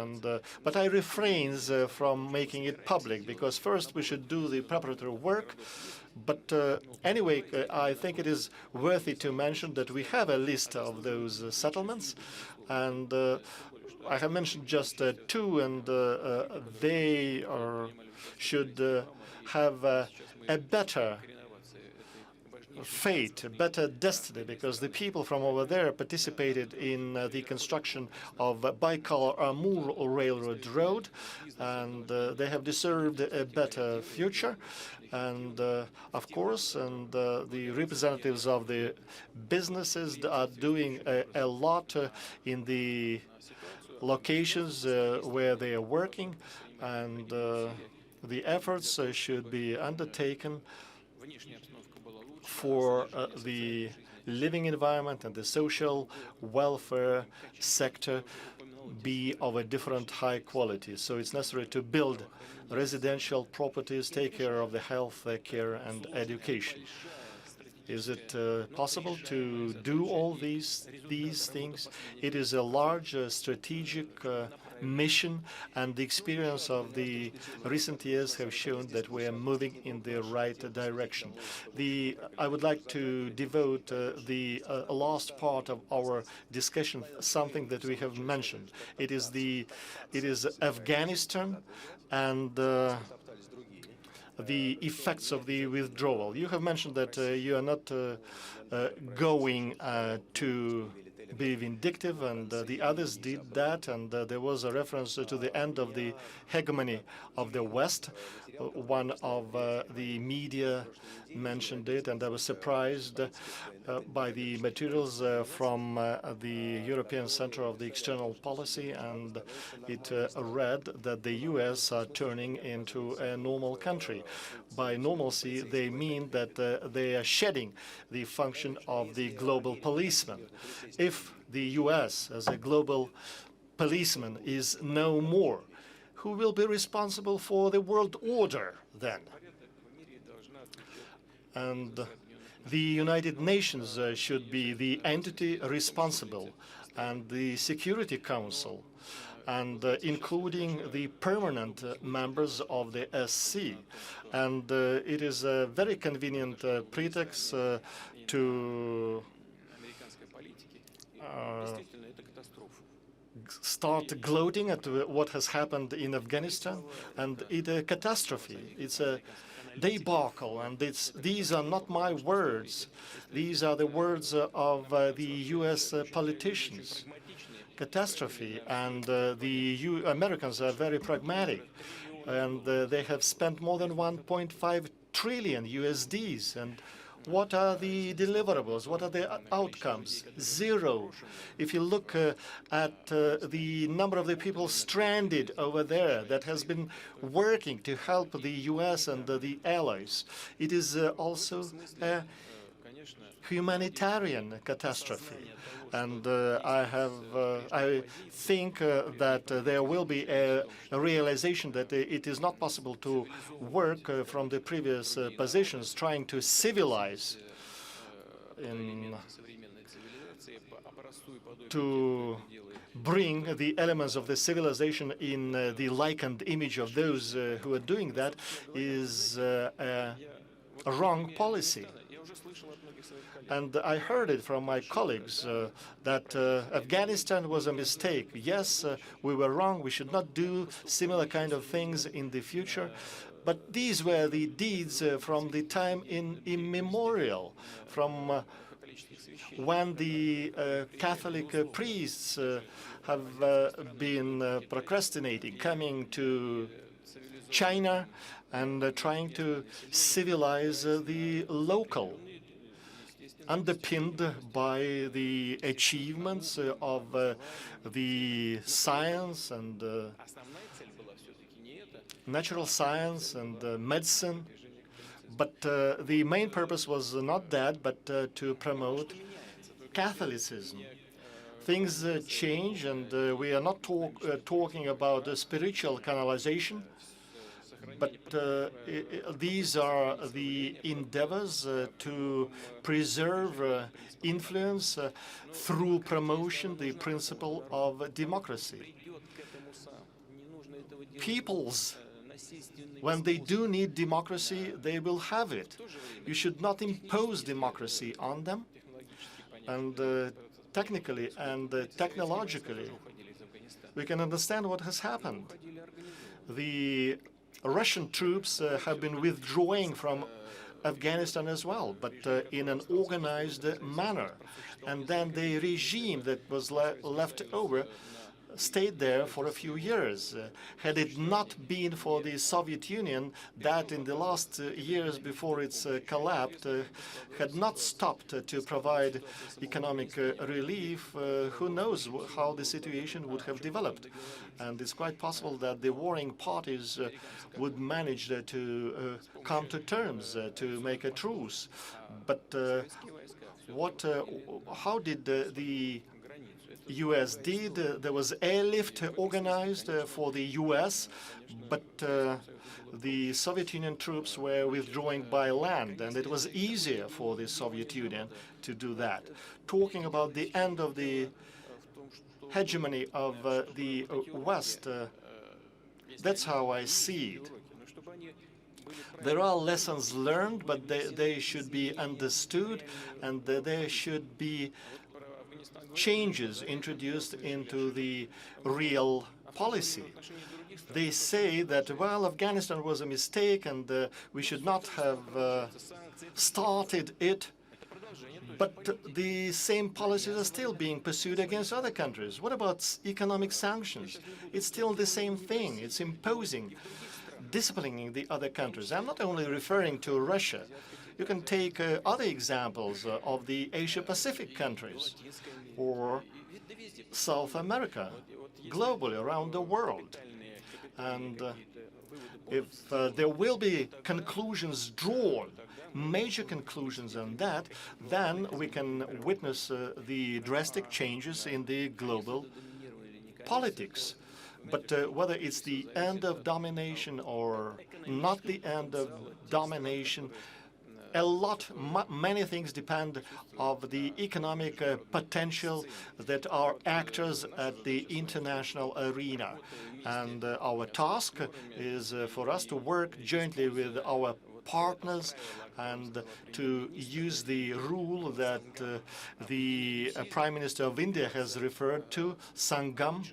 but I refrain from making it public, because first we should do the preparatory work, But anyway, I think it is worthy to mention that we have a list of those settlements, and I have mentioned just two, and they should have a better fate, a better destiny, because the people from over there participated in the construction of Baikal-Amur Railroad Road, and they have deserved a better future. And of course, and the representatives of the businesses are doing a lot in the locations where they are working, and the efforts should be undertaken for the living environment and the social welfare sector be of a different high quality. So it's necessary to build residential properties, take care of the health care and education. Is it possible to do all these things? It is a large strategic mission, and the experience of the recent years have shown that we are moving in the right direction. I would like to devote the last part of our discussion something that we have mentioned. It is Afghanistan and the effects of the withdrawal. You have mentioned that you are not going to be vindictive, and the others did that, and there was a reference to the end of the hegemony of the West. One of the media mentioned it, and I was surprised by the materials from the European Center of the External Policy, and it read that the U.S. are turning into a normal country. By normalcy, they mean that they are shedding the function of the global policeman. If the U.S. as a global policeman is no more, who will be responsible for the world order then? And the United Nations should be the entity responsible, and the Security Council, and including the permanent members of the SC. And it is a very convenient pretext to start gloating at what has happened in Afghanistan, and it's a catastrophe. It's a debacle, and these are not my words. These are the words of the U.S. politicians. Catastrophe, and the Americans are very pragmatic, and they have spent more than 1.5 trillion USDs. And what are the deliverables? What are the outcomes? Zero. If you look at the number of the people stranded over there that has been working to help the U.S. and the allies, it is also a humanitarian catastrophe. And I think that there will be a realization that it is not possible to work from the previous positions, trying to civilize, to bring the elements of the civilization in the likened image of those who are doing that is a wrong policy. And I heard it from my colleagues that Afghanistan was a mistake. Yes, we were wrong. We should not do similar kind of things in the future. But these were the deeds from the time immemorial, from when the Catholic priests have been procrastinating, coming to China and trying to civilize the local, underpinned by the achievements of the science and natural science and medicine. But the main purpose was not that, but to promote Catholicism. Things change, and we are not talking about spiritual canalization, but these are the endeavors to preserve influence through promotion the principle of democracy. Peoples When they do need democracy, they will have it. You should not impose democracy on them. And technically and technologically, we can understand what has happened. The Russian troops have been withdrawing from Afghanistan as well, but in an organized manner. And then the regime that was left over stayed there for a few years. Had it not been for the Soviet Union, that in the last years before its collapse had not stopped to provide economic relief, who knows how the situation would have developed. And it's quite possible that the warring parties would manage to come to terms, to make a truce. But how did the U.S. did? There was airlift organized for the U.S., but the Soviet Union troops were withdrawing by land, and it was easier for the Soviet Union to do that. Talking about the end of the hegemony of the West, that's how I see it. There are lessons learned, but they should be understood, and there should be changes introduced into the real policy. They say that, well, Afghanistan was a mistake and we should not have started it, but the same policies are still being pursued against other countries. What about economic sanctions? It's still the same thing. It's imposing, disciplining the other countries. I'm not only referring to Russia. You can take other examples of the Asia-Pacific countries or South America, globally, around the world. And if there will be conclusions drawn, major conclusions on that, then we can witness the drastic changes in the global politics. But whether it's the end of domination or not the end of domination, many things depend on the economic potential that are actors at the international arena. And our task is for us to work jointly with our partners and to use the rule that the Prime Minister of India has referred to, Sangam,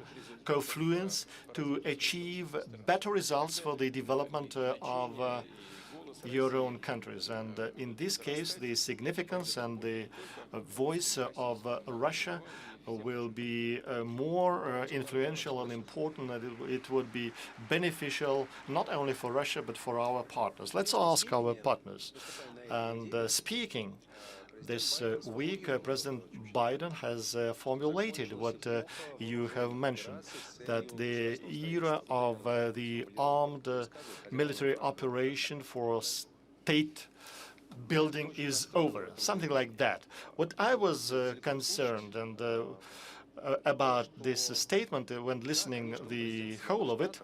confluence, to achieve better results for the development of your own countries. And in this case, the significance and the voice of Russia will be more influential and important, and it would be beneficial not only for Russia but for our partners. Let's ask our partners. And speaking this week, President Biden has formulated what you have mentioned, that the era of the armed military operation for state building is over, something like that. What I was concerned and about this statement when listening the whole of it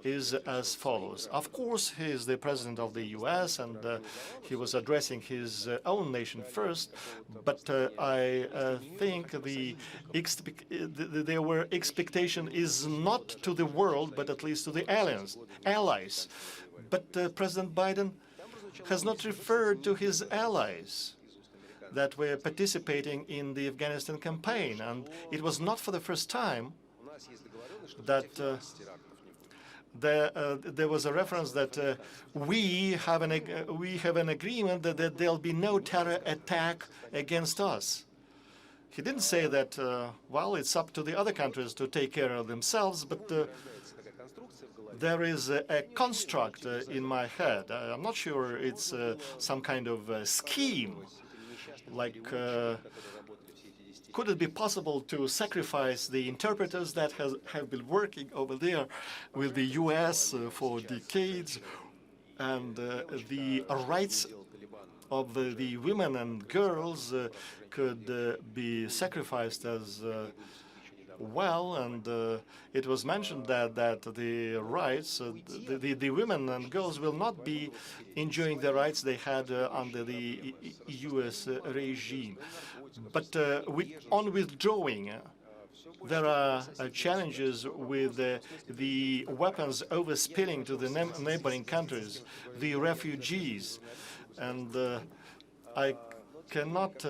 is as follows. Of course, he is the president of the U.S. and he was addressing his own nation first, but I think there were expectation is not to the world, but at least to the allies. But President Biden has not referred to his allies that were participating in the Afghanistan campaign, and it was not for the first time that there was a reference that we have an agreement that there'll be no terror attack against us. He didn't say that, well, it's up to the other countries to take care of themselves, but there is a construct in my head. I'm not sure it's some kind of scheme, like could it be possible to sacrifice the interpreters that have been working over there with the U.S. For decades, and the rights of the women and girls could be sacrificed as well? And it was mentioned that the rights, the women and girls will not be enjoying the rights they had under the U.S. regime. But on withdrawing, there are challenges with the weapons overspilling to the neighboring countries, the refugees, and I cannot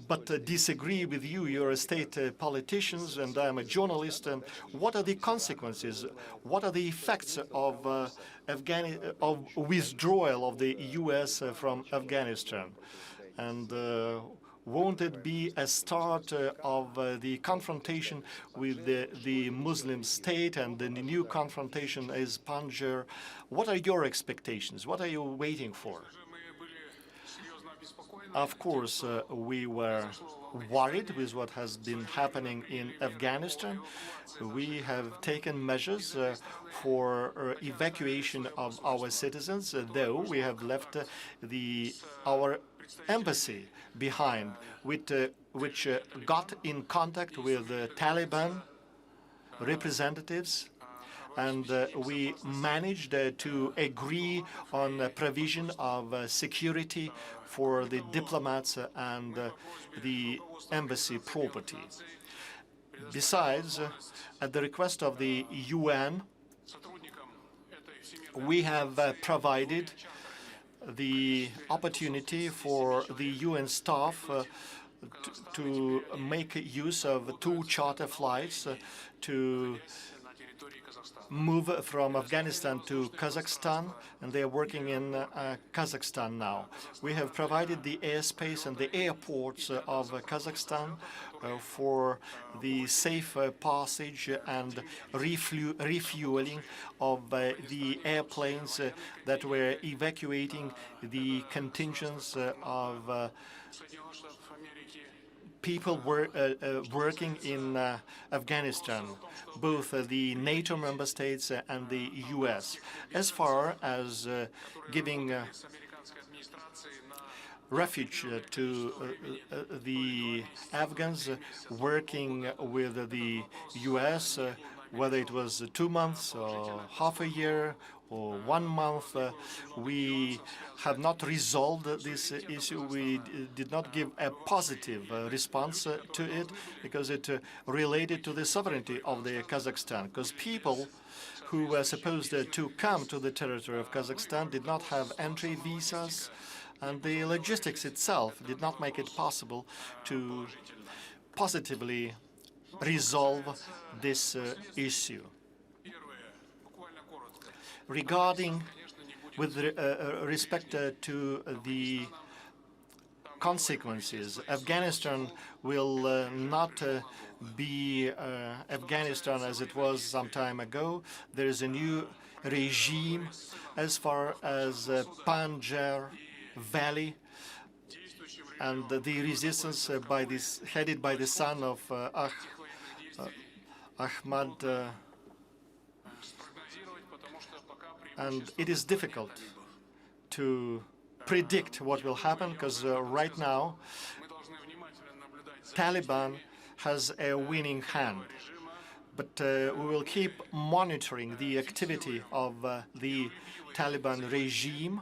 but disagree with you. You're a state politicians, and I'm a journalist. And what are the consequences? What are the effects of withdrawal of the U.S. From Afghanistan? And won't it be a start of the confrontation with the Muslim state and the new confrontation is Panjshir? What are your expectations? What are you waiting for? Of course, we were worried with what has been happening in Afghanistan. We have taken measures for evacuation of our citizens, though we have left our embassy behind, which got in contact with Taliban representatives, and we managed to agree on the provision of security for the diplomats and the embassy property. Besides, at the request of the UN, we have provided the opportunity for the UN staff to make use of 2 charter flights to move from Afghanistan to Kazakhstan, and they are working in Kazakhstan now. We have provided the airspace and the airports of Kazakhstan for the safe passage and refueling of the airplanes that were evacuating the contingents of people working in Afghanistan, both the NATO member states and the U.S. As far as giving refuge to the Afghans working with the U.S., whether it was 2 months or half a year or 1 month, we have not resolved this issue. We did not give a positive response to it because it related to the sovereignty of the Kazakhstan, because people who were supposed to come to the territory of Kazakhstan did not have entry visas, and the logistics itself did not make it possible to positively resolve this issue. Regarding with respect to the consequences, Afghanistan will not be Afghanistan as it was some time ago. There is a new regime as far as Panjshir Valley, and the resistance headed by the son of Ahmad, and it is difficult to predict what will happen because right now Taliban has a winning hand. But we will keep monitoring the activity of the Taliban regime.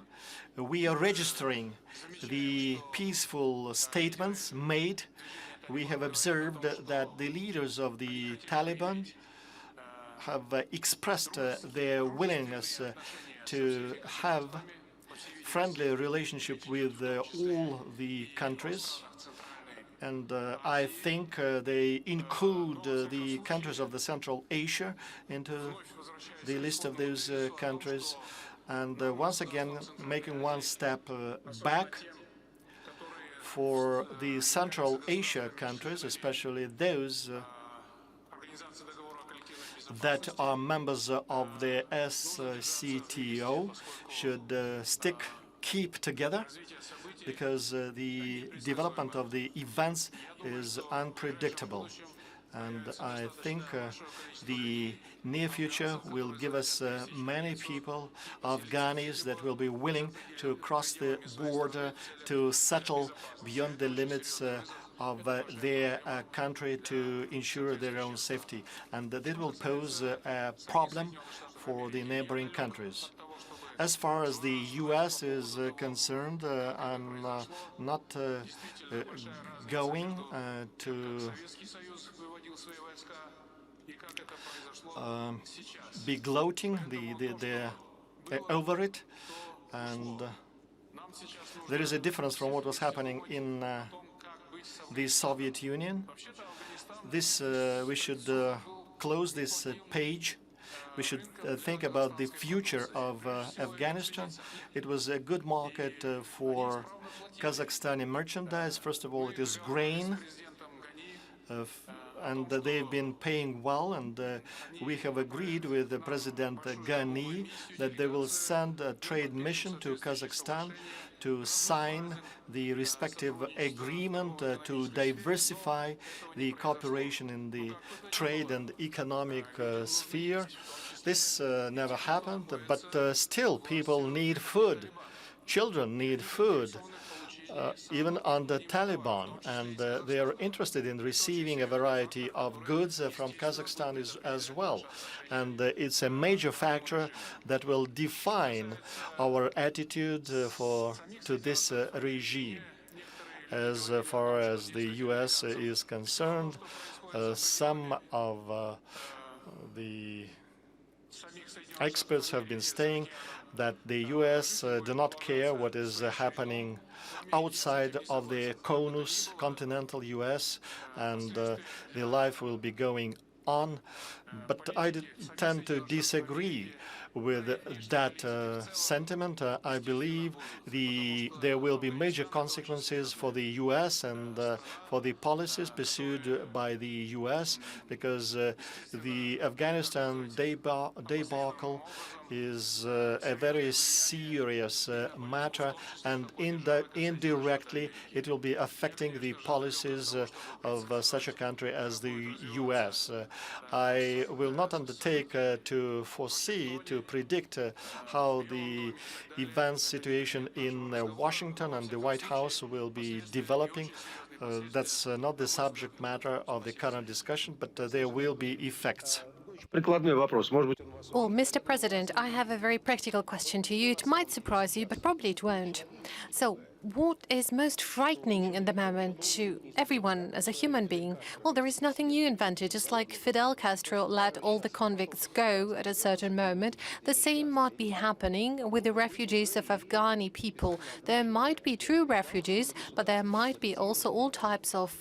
We are registering the peaceful statements made. We have observed that the leaders of the Taliban have expressed their willingness to have friendly relationship with all the countries. And I think they include the countries of the Central Asia into the list of those countries. And once again, making one step back for the Central Asia countries, especially those that are members of the SCTO, should keep together, because the development of the events is unpredictable. And I think the near future will give us many people, Afghanis, that will be willing to cross the border to settle beyond the limits of their country to ensure their own safety. And that will pose a problem for the neighboring countries. As far as the U.S. is concerned, I'm not going to be gloating over it, and there is a difference from what was happening in the Soviet Union. We should close this page. We should think about the future of Afghanistan. It was a good market for Kazakhstani merchandise. First of all, it is grain, and they've been paying well, and we have agreed with President Ghani that they will send a trade mission to Kazakhstan to sign the respective agreement to diversify the cooperation in the trade and economic sphere. This never happened, but still people need food. Children need food. Even under Taliban, and they are interested in receiving a variety of goods from Kazakhstan as well. And it's a major factor that will define our attitude to this regime. As far as the U.S. is concerned, some of the experts have been saying that the U.S. do not care what is happening outside of the CONUS, continental U.S., and the life will be going on. But I tend to disagree with that sentiment. I believe there will be major consequences for the U.S. and for the policies pursued by the U.S. because the Afghanistan debacle is a very serious matter, and indirectly it will be affecting the policies of such a country as the U.S. I will not undertake to foresee, to predict how the event situation in Washington and the White House will be developing. That's not the subject matter of the current discussion, but there will be effects.
Well, Mr. President, I have a very practical question to you. It might surprise you, but probably it won't. So, what is most frightening in the moment to everyone as a human being? Well, there is nothing you invented. Just like Fidel Castro let all the convicts go at a certain moment, the same might be happening with the refugees of Afghani people. There might be true refugees, but there might be also all types of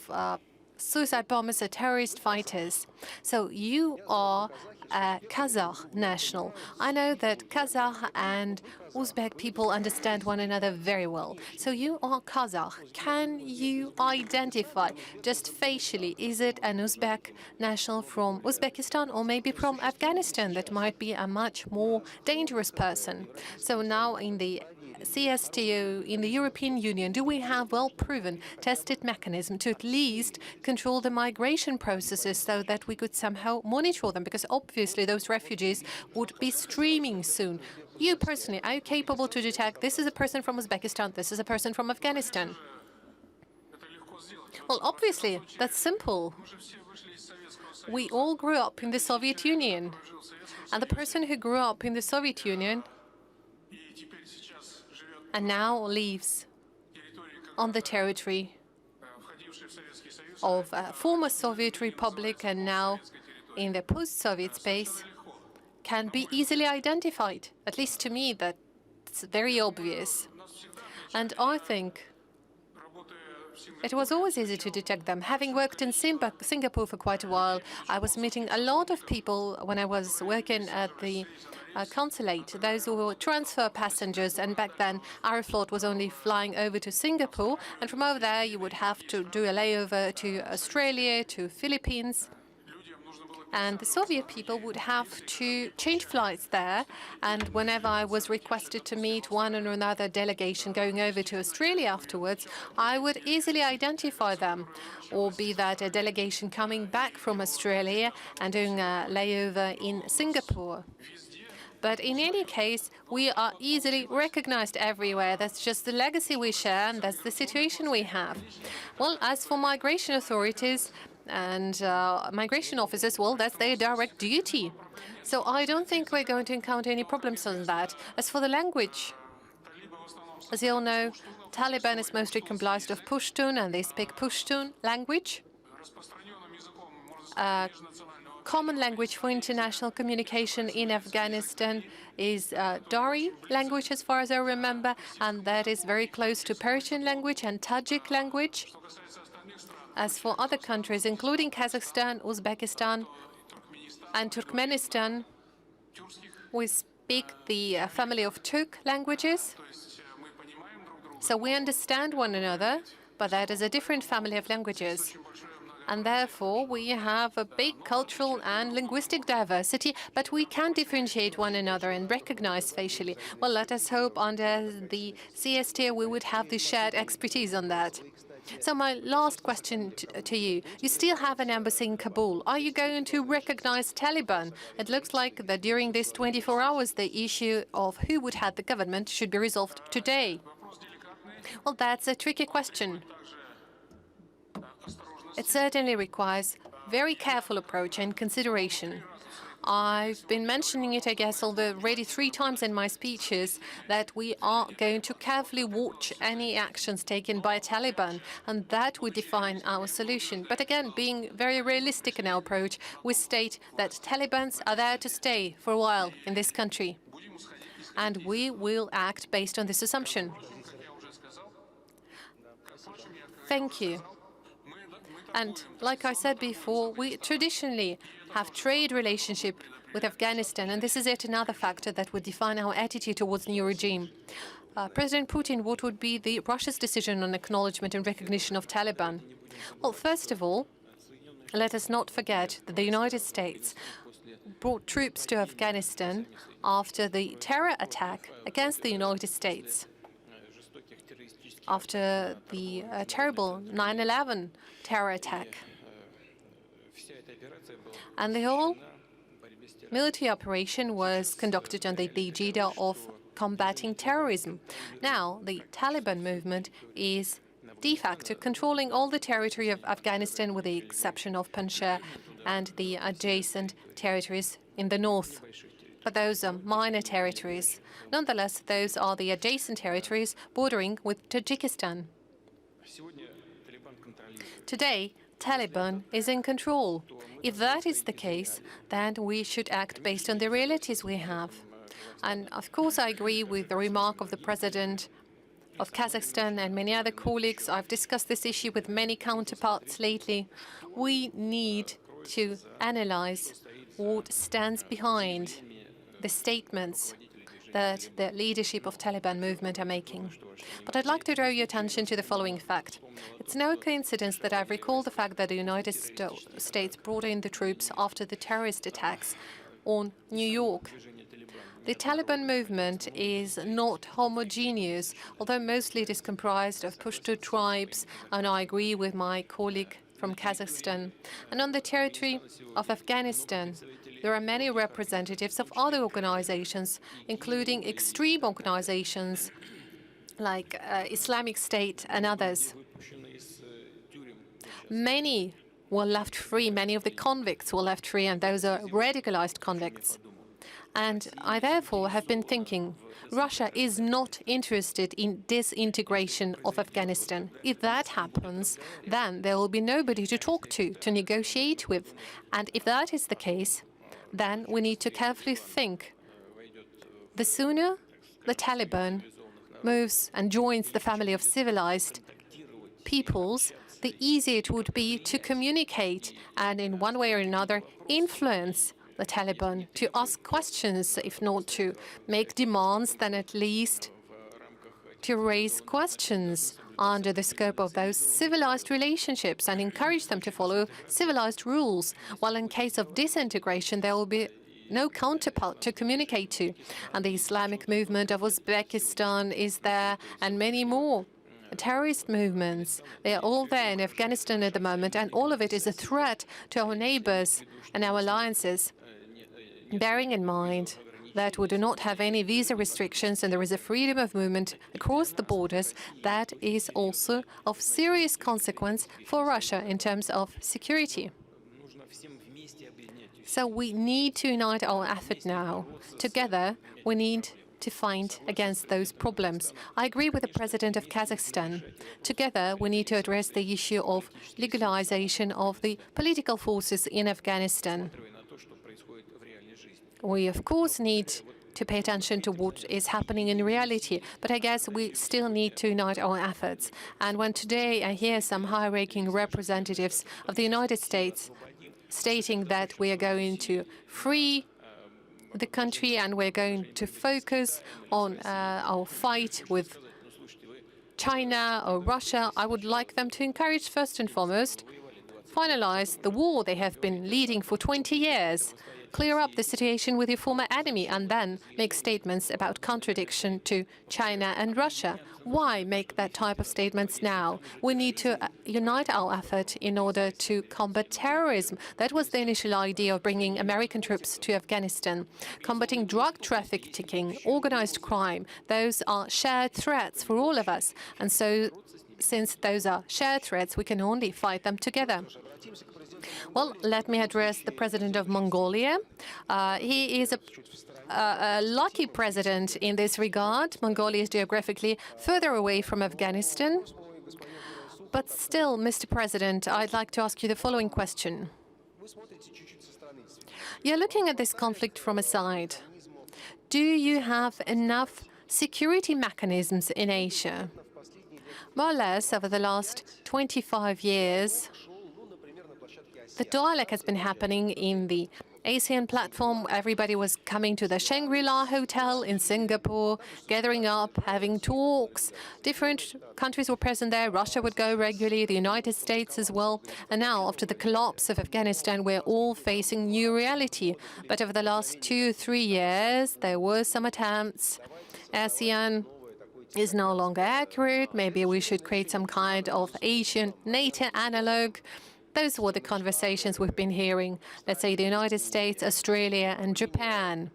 suicide bombers or terrorist fighters. So you are a Kazakh national. I know that Kazakh and Uzbek people understand one another very well. So you are Kazakh. Can you identify just facially, is it an Uzbek national from Uzbekistan or maybe from Afghanistan that might be a much more dangerous person? So now in the CSTO, in the European Union, do we have well-proven, tested mechanism to at least control the migration processes so that we could somehow monitor them? Because obviously those refugees would be streaming soon. You personally, are you capable to detect this is a person from Uzbekistan, this is a person from Afghanistan? Well, obviously, that's simple. We all grew up in the Soviet Union. And the person who grew up in the Soviet Union and now lives on the territory of a former Soviet republic and now in the post-Soviet space can be easily identified. At least to me, that's very obvious. And I think it was always easy to detect them. Having worked in Singapore for quite a while, I was meeting a lot of people when I was working at the consulate, those who were transfer passengers, and back then Aeroflot was only flying over to Singapore, and from over there you would have to do a layover to Australia, to Philippines. And the Soviet people would have to change flights there. And whenever I was requested to meet one or another delegation going over to Australia afterwards, I would easily identify them, or be that a delegation coming back from Australia and doing a layover in Singapore. But in any case, we are easily recognized everywhere. That's just the legacy we share, and that's the situation we have. Well, as for migration authorities, and migration officers, well, that's their direct duty. So I don't think we're going to encounter any problems on that. As for the language, as you all know, Taliban is mostly comprised of Pushtun, and they speak Pushtun language. Common language for international communication in Afghanistan is Dari language, as far as I remember, and that is very close to Persian language and Tajik language. As for other countries, including Kazakhstan, Uzbekistan, and Turkmenistan, we speak the family of Turk languages. So we understand one another, but that is a different family of languages. And therefore, we have a big cultural and linguistic diversity, but we can differentiate one another and recognize facially. Well, let us hope under the CST we would have the shared expertise on that. So my last question to you. You still have an embassy in Kabul. Are you going to recognize Taliban? It looks like that during these 24 hours, the issue of who would head the government should be resolved today. Well, that's a tricky question. It certainly requires very careful approach and consideration. I've been mentioning it, I guess, already 3 times in my speeches, that we are going to carefully watch any actions taken by Taliban, and that would define our solution. But again, being very realistic in our approach, we state that Talibans are there to stay for a while in this country, and we will act based on this assumption. Thank you. And like I said before, we traditionally have trade relationship with Afghanistan, and this is yet another factor that would define our attitude towards the new regime. President Putin, what would be Russia's decision on acknowledgement and recognition of Taliban? Well, first of all, let us not forget that the United States brought troops to Afghanistan after the terror attack against the United States, after the terrible 9/11 terror attack. And the whole military operation was conducted under the aegide of combating terrorism. Now, the Taliban movement is de facto controlling all the territory of Afghanistan with the exception of Panjshir and the adjacent territories in the north. But those are minor territories. Nonetheless, those are the adjacent territories bordering with Tajikistan. Today, Taliban is in control. If that is the case, then we should act based on the realities we have. And of course, I agree with the remark of the president of Kazakhstan and many other colleagues. I've discussed this issue with many counterparts lately. We need to analyze what stands behind the statements that the leadership of Taliban movement are making. But I'd like to draw your attention to the following fact. It's no coincidence that I've recalled the fact that the United States brought in the troops after the terrorist attacks on New York. The Taliban movement is not homogeneous, although mostly it is comprised of Pashto tribes, and I agree with my colleague from Kazakhstan. And on the territory of Afghanistan, there are many representatives of other organizations, including extreme organizations like Islamic State and others. Many were left free, many of the convicts were left free, and those are radicalized convicts. And I therefore have been thinking, Russia is not interested in disintegration of Afghanistan. If that happens, then there will be nobody to talk to negotiate with. And if that is the case, then we need to carefully think. The sooner the Taliban moves and joins the family of civilized peoples, the easier it would be to communicate and in one way or another influence the Taliban, to ask questions, if not to make demands, then at least to raise questions under the scope of those civilized relationships and encourage them to follow civilized rules, while in case of disintegration, there will be no counterpart to communicate to. And the Islamic movement of Uzbekistan is there, and many more. Terrorist movements, they are all there in Afghanistan at the moment, and all of it is a threat to our neighbors and our alliances. Bearing in mind that we do not have any visa restrictions and there is a freedom of movement across the borders, that is also of serious consequence for Russia in terms of security. So we need to unite our effort now. Together, we need to fight against those problems. I agree with the President of Kazakhstan. Together, we need to address the issue of legalization of the political forces in Afghanistan. We, of course, need to pay attention to what is happening in reality, but I guess we still need to unite our efforts. And when today I hear some high-ranking representatives of the United States stating that we are going to free the country and we're going to focus on our fight with China or Russia, I would like them to encourage, first and foremost, finalize the war they have been leading for 20 years, clear up the situation with your former enemy, and then make statements about contradiction to China and Russia. Why make that type of statements now? We need to unite our effort in order to combat terrorism. That was the initial idea of bringing American troops to Afghanistan. Combating drug trafficking, organized crime, those are shared threats for all of us. And so, since those are shared threats, we can only fight them together. Well, let me address the president of Mongolia. He is a lucky president in this regard. Mongolia is geographically further away from Afghanistan. But still, Mr. President, I'd like to ask you the following question. You're looking at this conflict from a side. Do you have enough security mechanisms in Asia? More or less, over the last 25 years, the dialogue has been happening in the ASEAN platform. Everybody was coming to the Shangri-La Hotel in Singapore, gathering up, having talks. Different countries were present there. Russia would go regularly, the United States as well. And now, after the collapse of Afghanistan, we're all facing new reality. But over the last 2 or 3 years, there were some attempts. ASEAN is no longer accurate. Maybe we should create some kind of Asian NATO analog. Those were the conversations we've been hearing, let's say the United States, Australia, and Japan.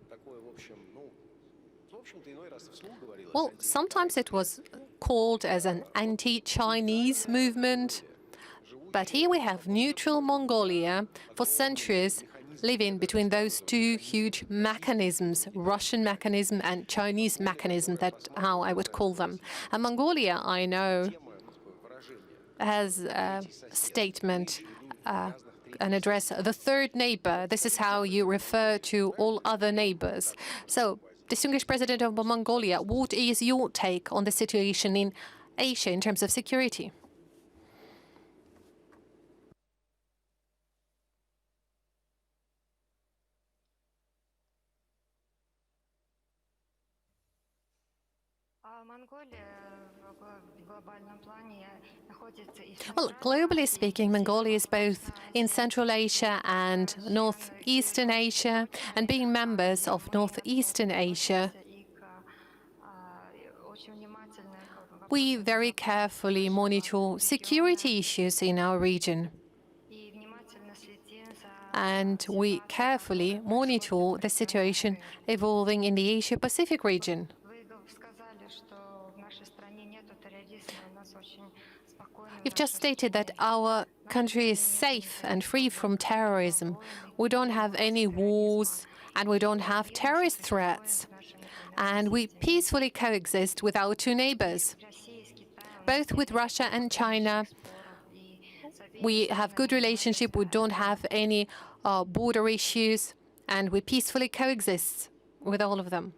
Well, sometimes it was called as an anti-Chinese movement, but here we have neutral Mongolia for centuries living between those two huge mechanisms, Russian mechanism and Chinese mechanism, that's how I would call them. And Mongolia, I know, has a statement, an address, the third neighbor. This is how you refer to all other neighbors. So, distinguished President of Mongolia, what is your take on the situation in Asia in terms of security? Well, globally speaking, Mongolia is both in Central Asia and Northeastern Asia, and being members of Northeastern Asia, we very carefully monitor security issues in our region. And we carefully monitor the situation evolving in the Asia-Pacific region. You've just stated that our country is safe and free from terrorism. We don't have any wars and we don't have terrorist threats. And we peacefully coexist with our two neighbors. Both with Russia and China, we have good relationship, we don't have any border issues, and we peacefully coexist with all of them.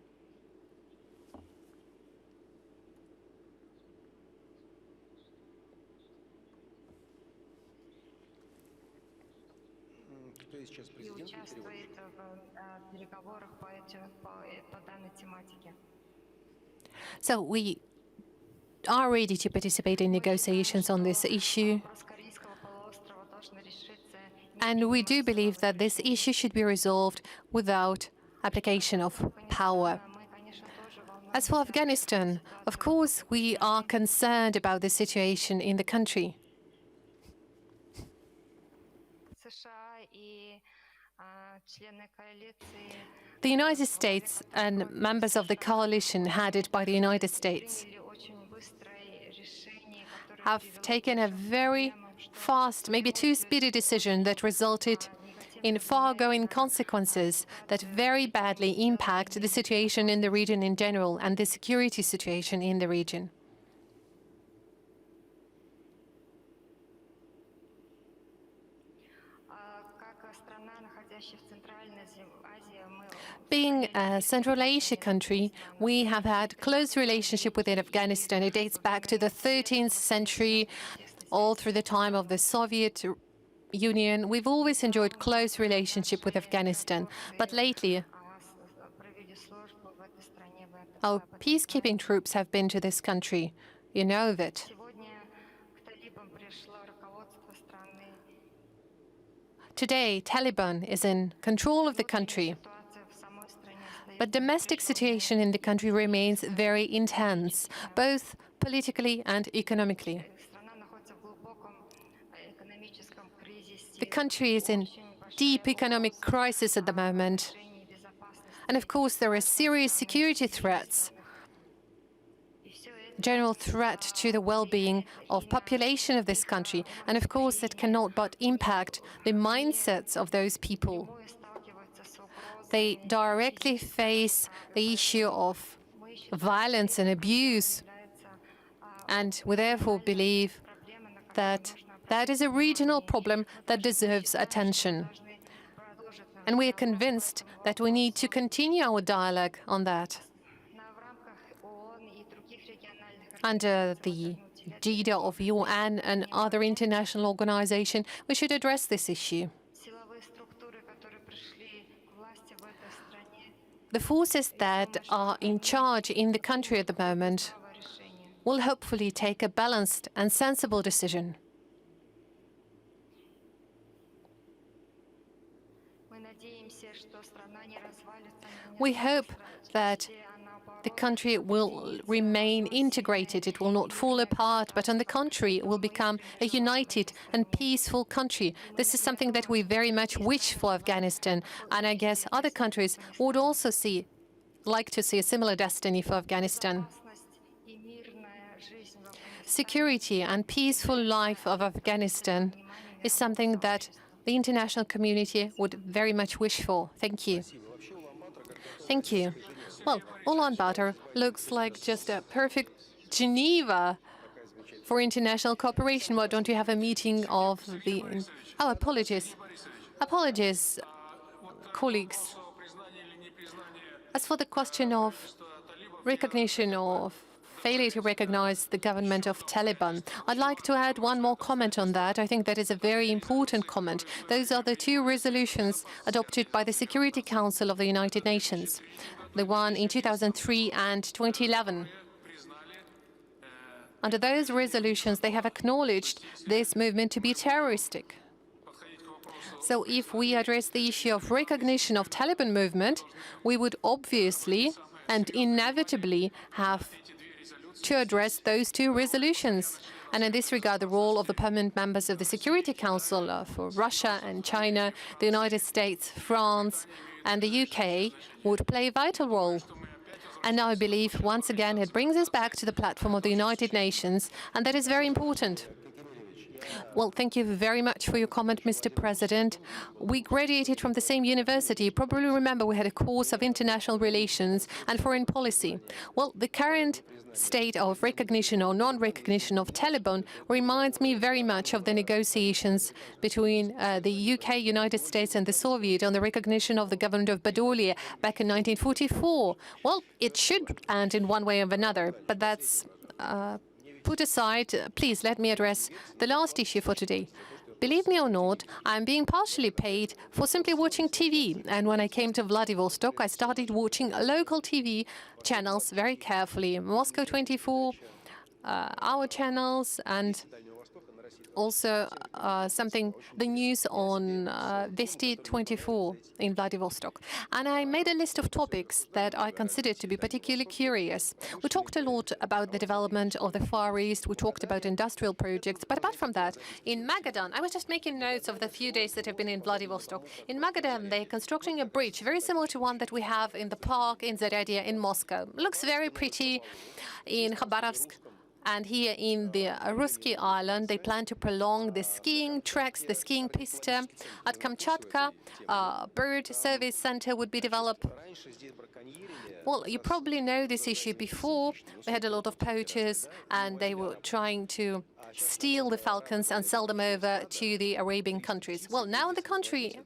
So we are ready to participate in negotiations on this issue. And we do believe that this issue should be resolved without application of power. As for Afghanistan, of course, we are concerned about the situation in the country. The United States and members of the coalition headed by the United States have taken a very fast, maybe too speedy decision that resulted in far-going consequences that very badly impact the situation in the region in general and the security situation in the region. Being a Central Asia country, we have had close relationship with Afghanistan. It dates back to the 13th century, all through the time of the Soviet Union. We've always enjoyed close relationship with Afghanistan. But lately, our peacekeeping troops have been to this country. You know that. Today, Taliban is in control of the country. But domestic situation in the country remains very intense, both politically and economically. The country is in deep economic crisis at the moment. And of course, there are serious security threats, general threat to the well-being of population of this country. And of course, that cannot but impact the mindsets of those people. They directly face the issue of violence and abuse, and we therefore believe that that is a regional problem that deserves attention. And we are convinced that we need to continue our dialogue on that. Under the aegida of UN and other international organizations, we should address this issue. The forces that are in charge in the country at the moment will hopefully take a balanced and sensible decision. We hope that the country will remain integrated. It will not fall apart, but on the contrary, it will become a united and peaceful country. This is something that we very much wish for Afghanistan, and I guess other countries would also like to see a similar destiny for Afghanistan. Security and peaceful life of Afghanistan is something that the international community would very much wish for. Thank you. Thank you. Well, Ulaanbaatar looks like just a perfect Geneva for international cooperation. Why don't you have a meeting of the... Oh, apologies. Apologies, colleagues. As for the question of recognition or failure to recognize the government of Taliban, I'd like to add one more comment on that. I think that is a very important comment. Those are the two resolutions adopted by the Security Council of the United Nations, the one in 2003 and 2011. Under those resolutions, they have acknowledged this movement to be terroristic. So if we address the issue of recognition of Taliban movement, we would obviously and inevitably have to address those two resolutions. And in this regard, the role of the permanent members of the Security Council for Russia and China, the United States, France, and the UK would play a vital role. And I believe, once again, it brings us back to the platform of the United Nations, and that is very important. Well, thank you very much for your comment, Mr. President. We graduated from the same university. You probably remember we had a course of international relations and foreign policy. Well, the current state of recognition or non-recognition of Taliban reminds me very much of the negotiations between the UK, United States and the Soviet on the recognition of the government of Mongolia back in 1944. Well, it should end in one way or another, but that's put aside. Please let me address the last issue for today. Believe me or not, I'm being partially paid for simply watching TV. And when I came to Vladivostok, I started watching local TV channels very carefully. Moscow 24, our channels, and also the news on Vesti 24 in Vladivostok. And I made a list of topics that I considered to be particularly curious. We talked a lot about the development of the Far East, we talked about industrial projects, but apart from that, in Magadan, I was just making notes of the few days that I've been in Vladivostok. In Magadan, they're constructing a bridge very similar to one that we have in the park in Zaryadia in Moscow. Looks very pretty. In Khabarovsk and here in the Russky Island, they plan to prolong the skiing tracks, the skiing pista. At Kamchatka, a bird service center would be developed. Well, you probably know this issue before. We had a lot of poachers, and they were trying to steal the falcons and sell them over to the Arabian countries. Well, now in the country,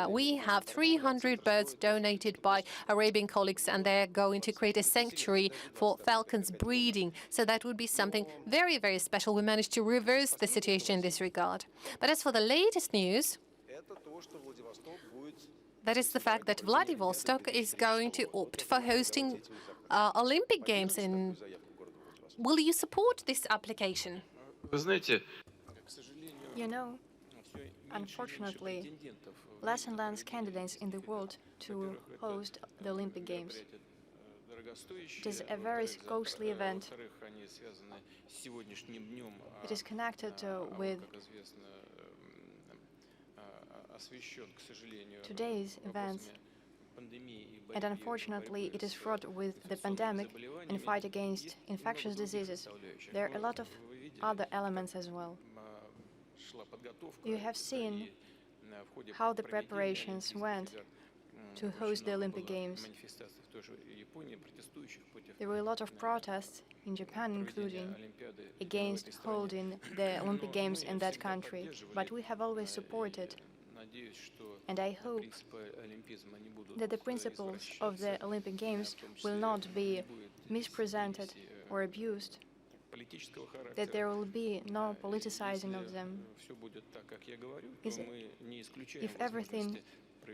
we have 300 birds donated by Arabian colleagues, and they're going to create a sanctuary for falcons breeding. So that would be something very, very special. We managed to reverse the situation in this regard. But as for the latest news, that is the fact that Vladivostok is going to opt for hosting Olympic Games. Will you support this application?
You know, unfortunately, less and less candidates in the world to host the Olympic Games. It is a very costly event. It is connected with today's events, and unfortunately it is fraught with the pandemic and fight against infectious diseases. There are a lot of other elements as well. You have seen how the preparations went to host the Olympic Games. There were a lot of protests in Japan, including against holding the Olympic Games in that country, but we have always supported. And I hope that the principles of the Olympic Games will not be misrepresented or abused, that there will be no politicizing of them. If everything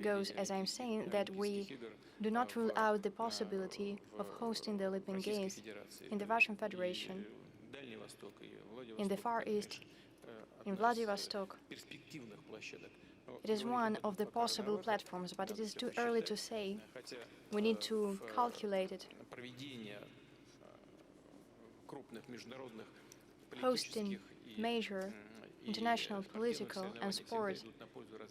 goes as I'm saying, that we do not rule out the possibility of hosting the Olympic Games in the Russian Federation, in the Far East, in Vladivostok. It is one of the possible platforms, but it is too early to say. We need to calculate it. Hosting major international political and sport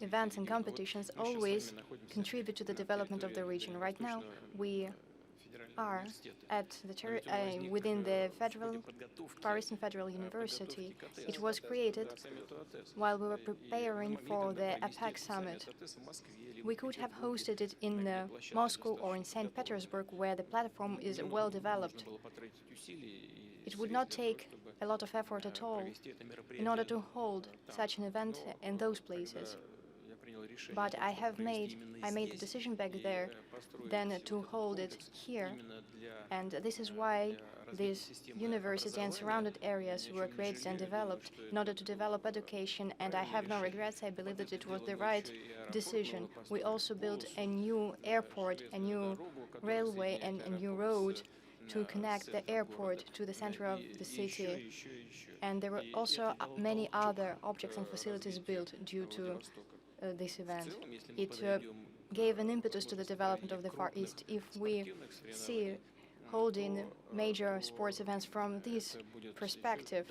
events and competitions always contribute to the development of the region. Right now, we are at the within the Far Eastern Federal University. It was created while we were preparing for the APEC summit. We could have hosted it in Moscow or in St. Petersburg, where the platform is well developed. It would not take a lot of effort at all in order to hold such an event in those places. But I made the decision back there then to hold it here, and this is why this university and surrounded areas were created and developed in order to develop education, and I have no regrets. I believe that it was the right decision. We also built a new airport, a new railway, and a new road to connect the airport to the center of the city. And there were also many other objects and facilities built due to this event. It gave an impetus to the development of the Far East. If we see holding major sports events from this perspective,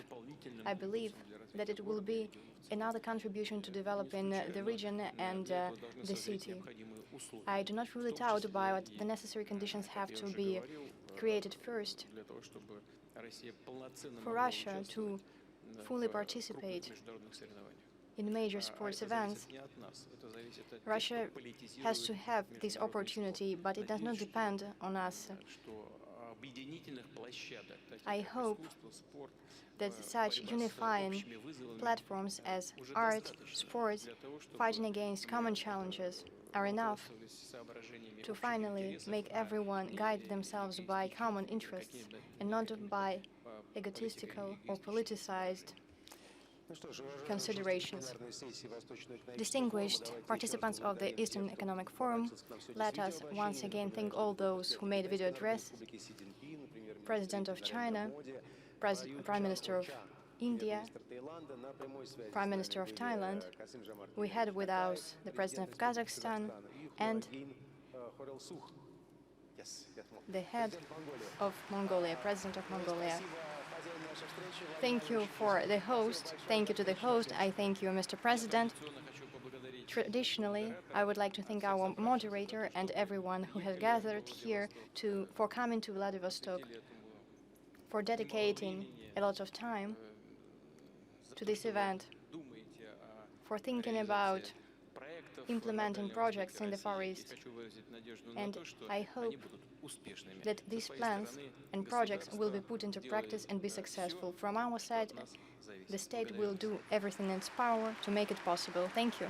I believe that it will be another contribution to developing the region and the city. I do not rule it out, but the necessary conditions have to be created first for Russia to fully participate in major sports events. Russia has to have this opportunity, but it does not depend on us. I hope that such unifying platforms as art, sports, fighting against common challenges are enough to finally make everyone guide themselves by common interests and not by egotistical or politicized considerations. Distinguished participants of the Eastern Economic Forum, let us once again thank all those who made video address, President of China, Prime Minister of India, Prime Minister of Thailand. We had with us the President of Kazakhstan and the head of Mongolia, President of Mongolia. Thank you for the host. Thank you to the host. I thank you, Mr. President. Traditionally, I would like to thank our moderator and everyone who has gathered here for coming to Vladivostok, for dedicating a lot of time to this event, for thinking about implementing projects in the Far East. And I hope that these plans and projects will be put into practice and be successful. From our side, the state will do everything in its power to make it possible. Thank you.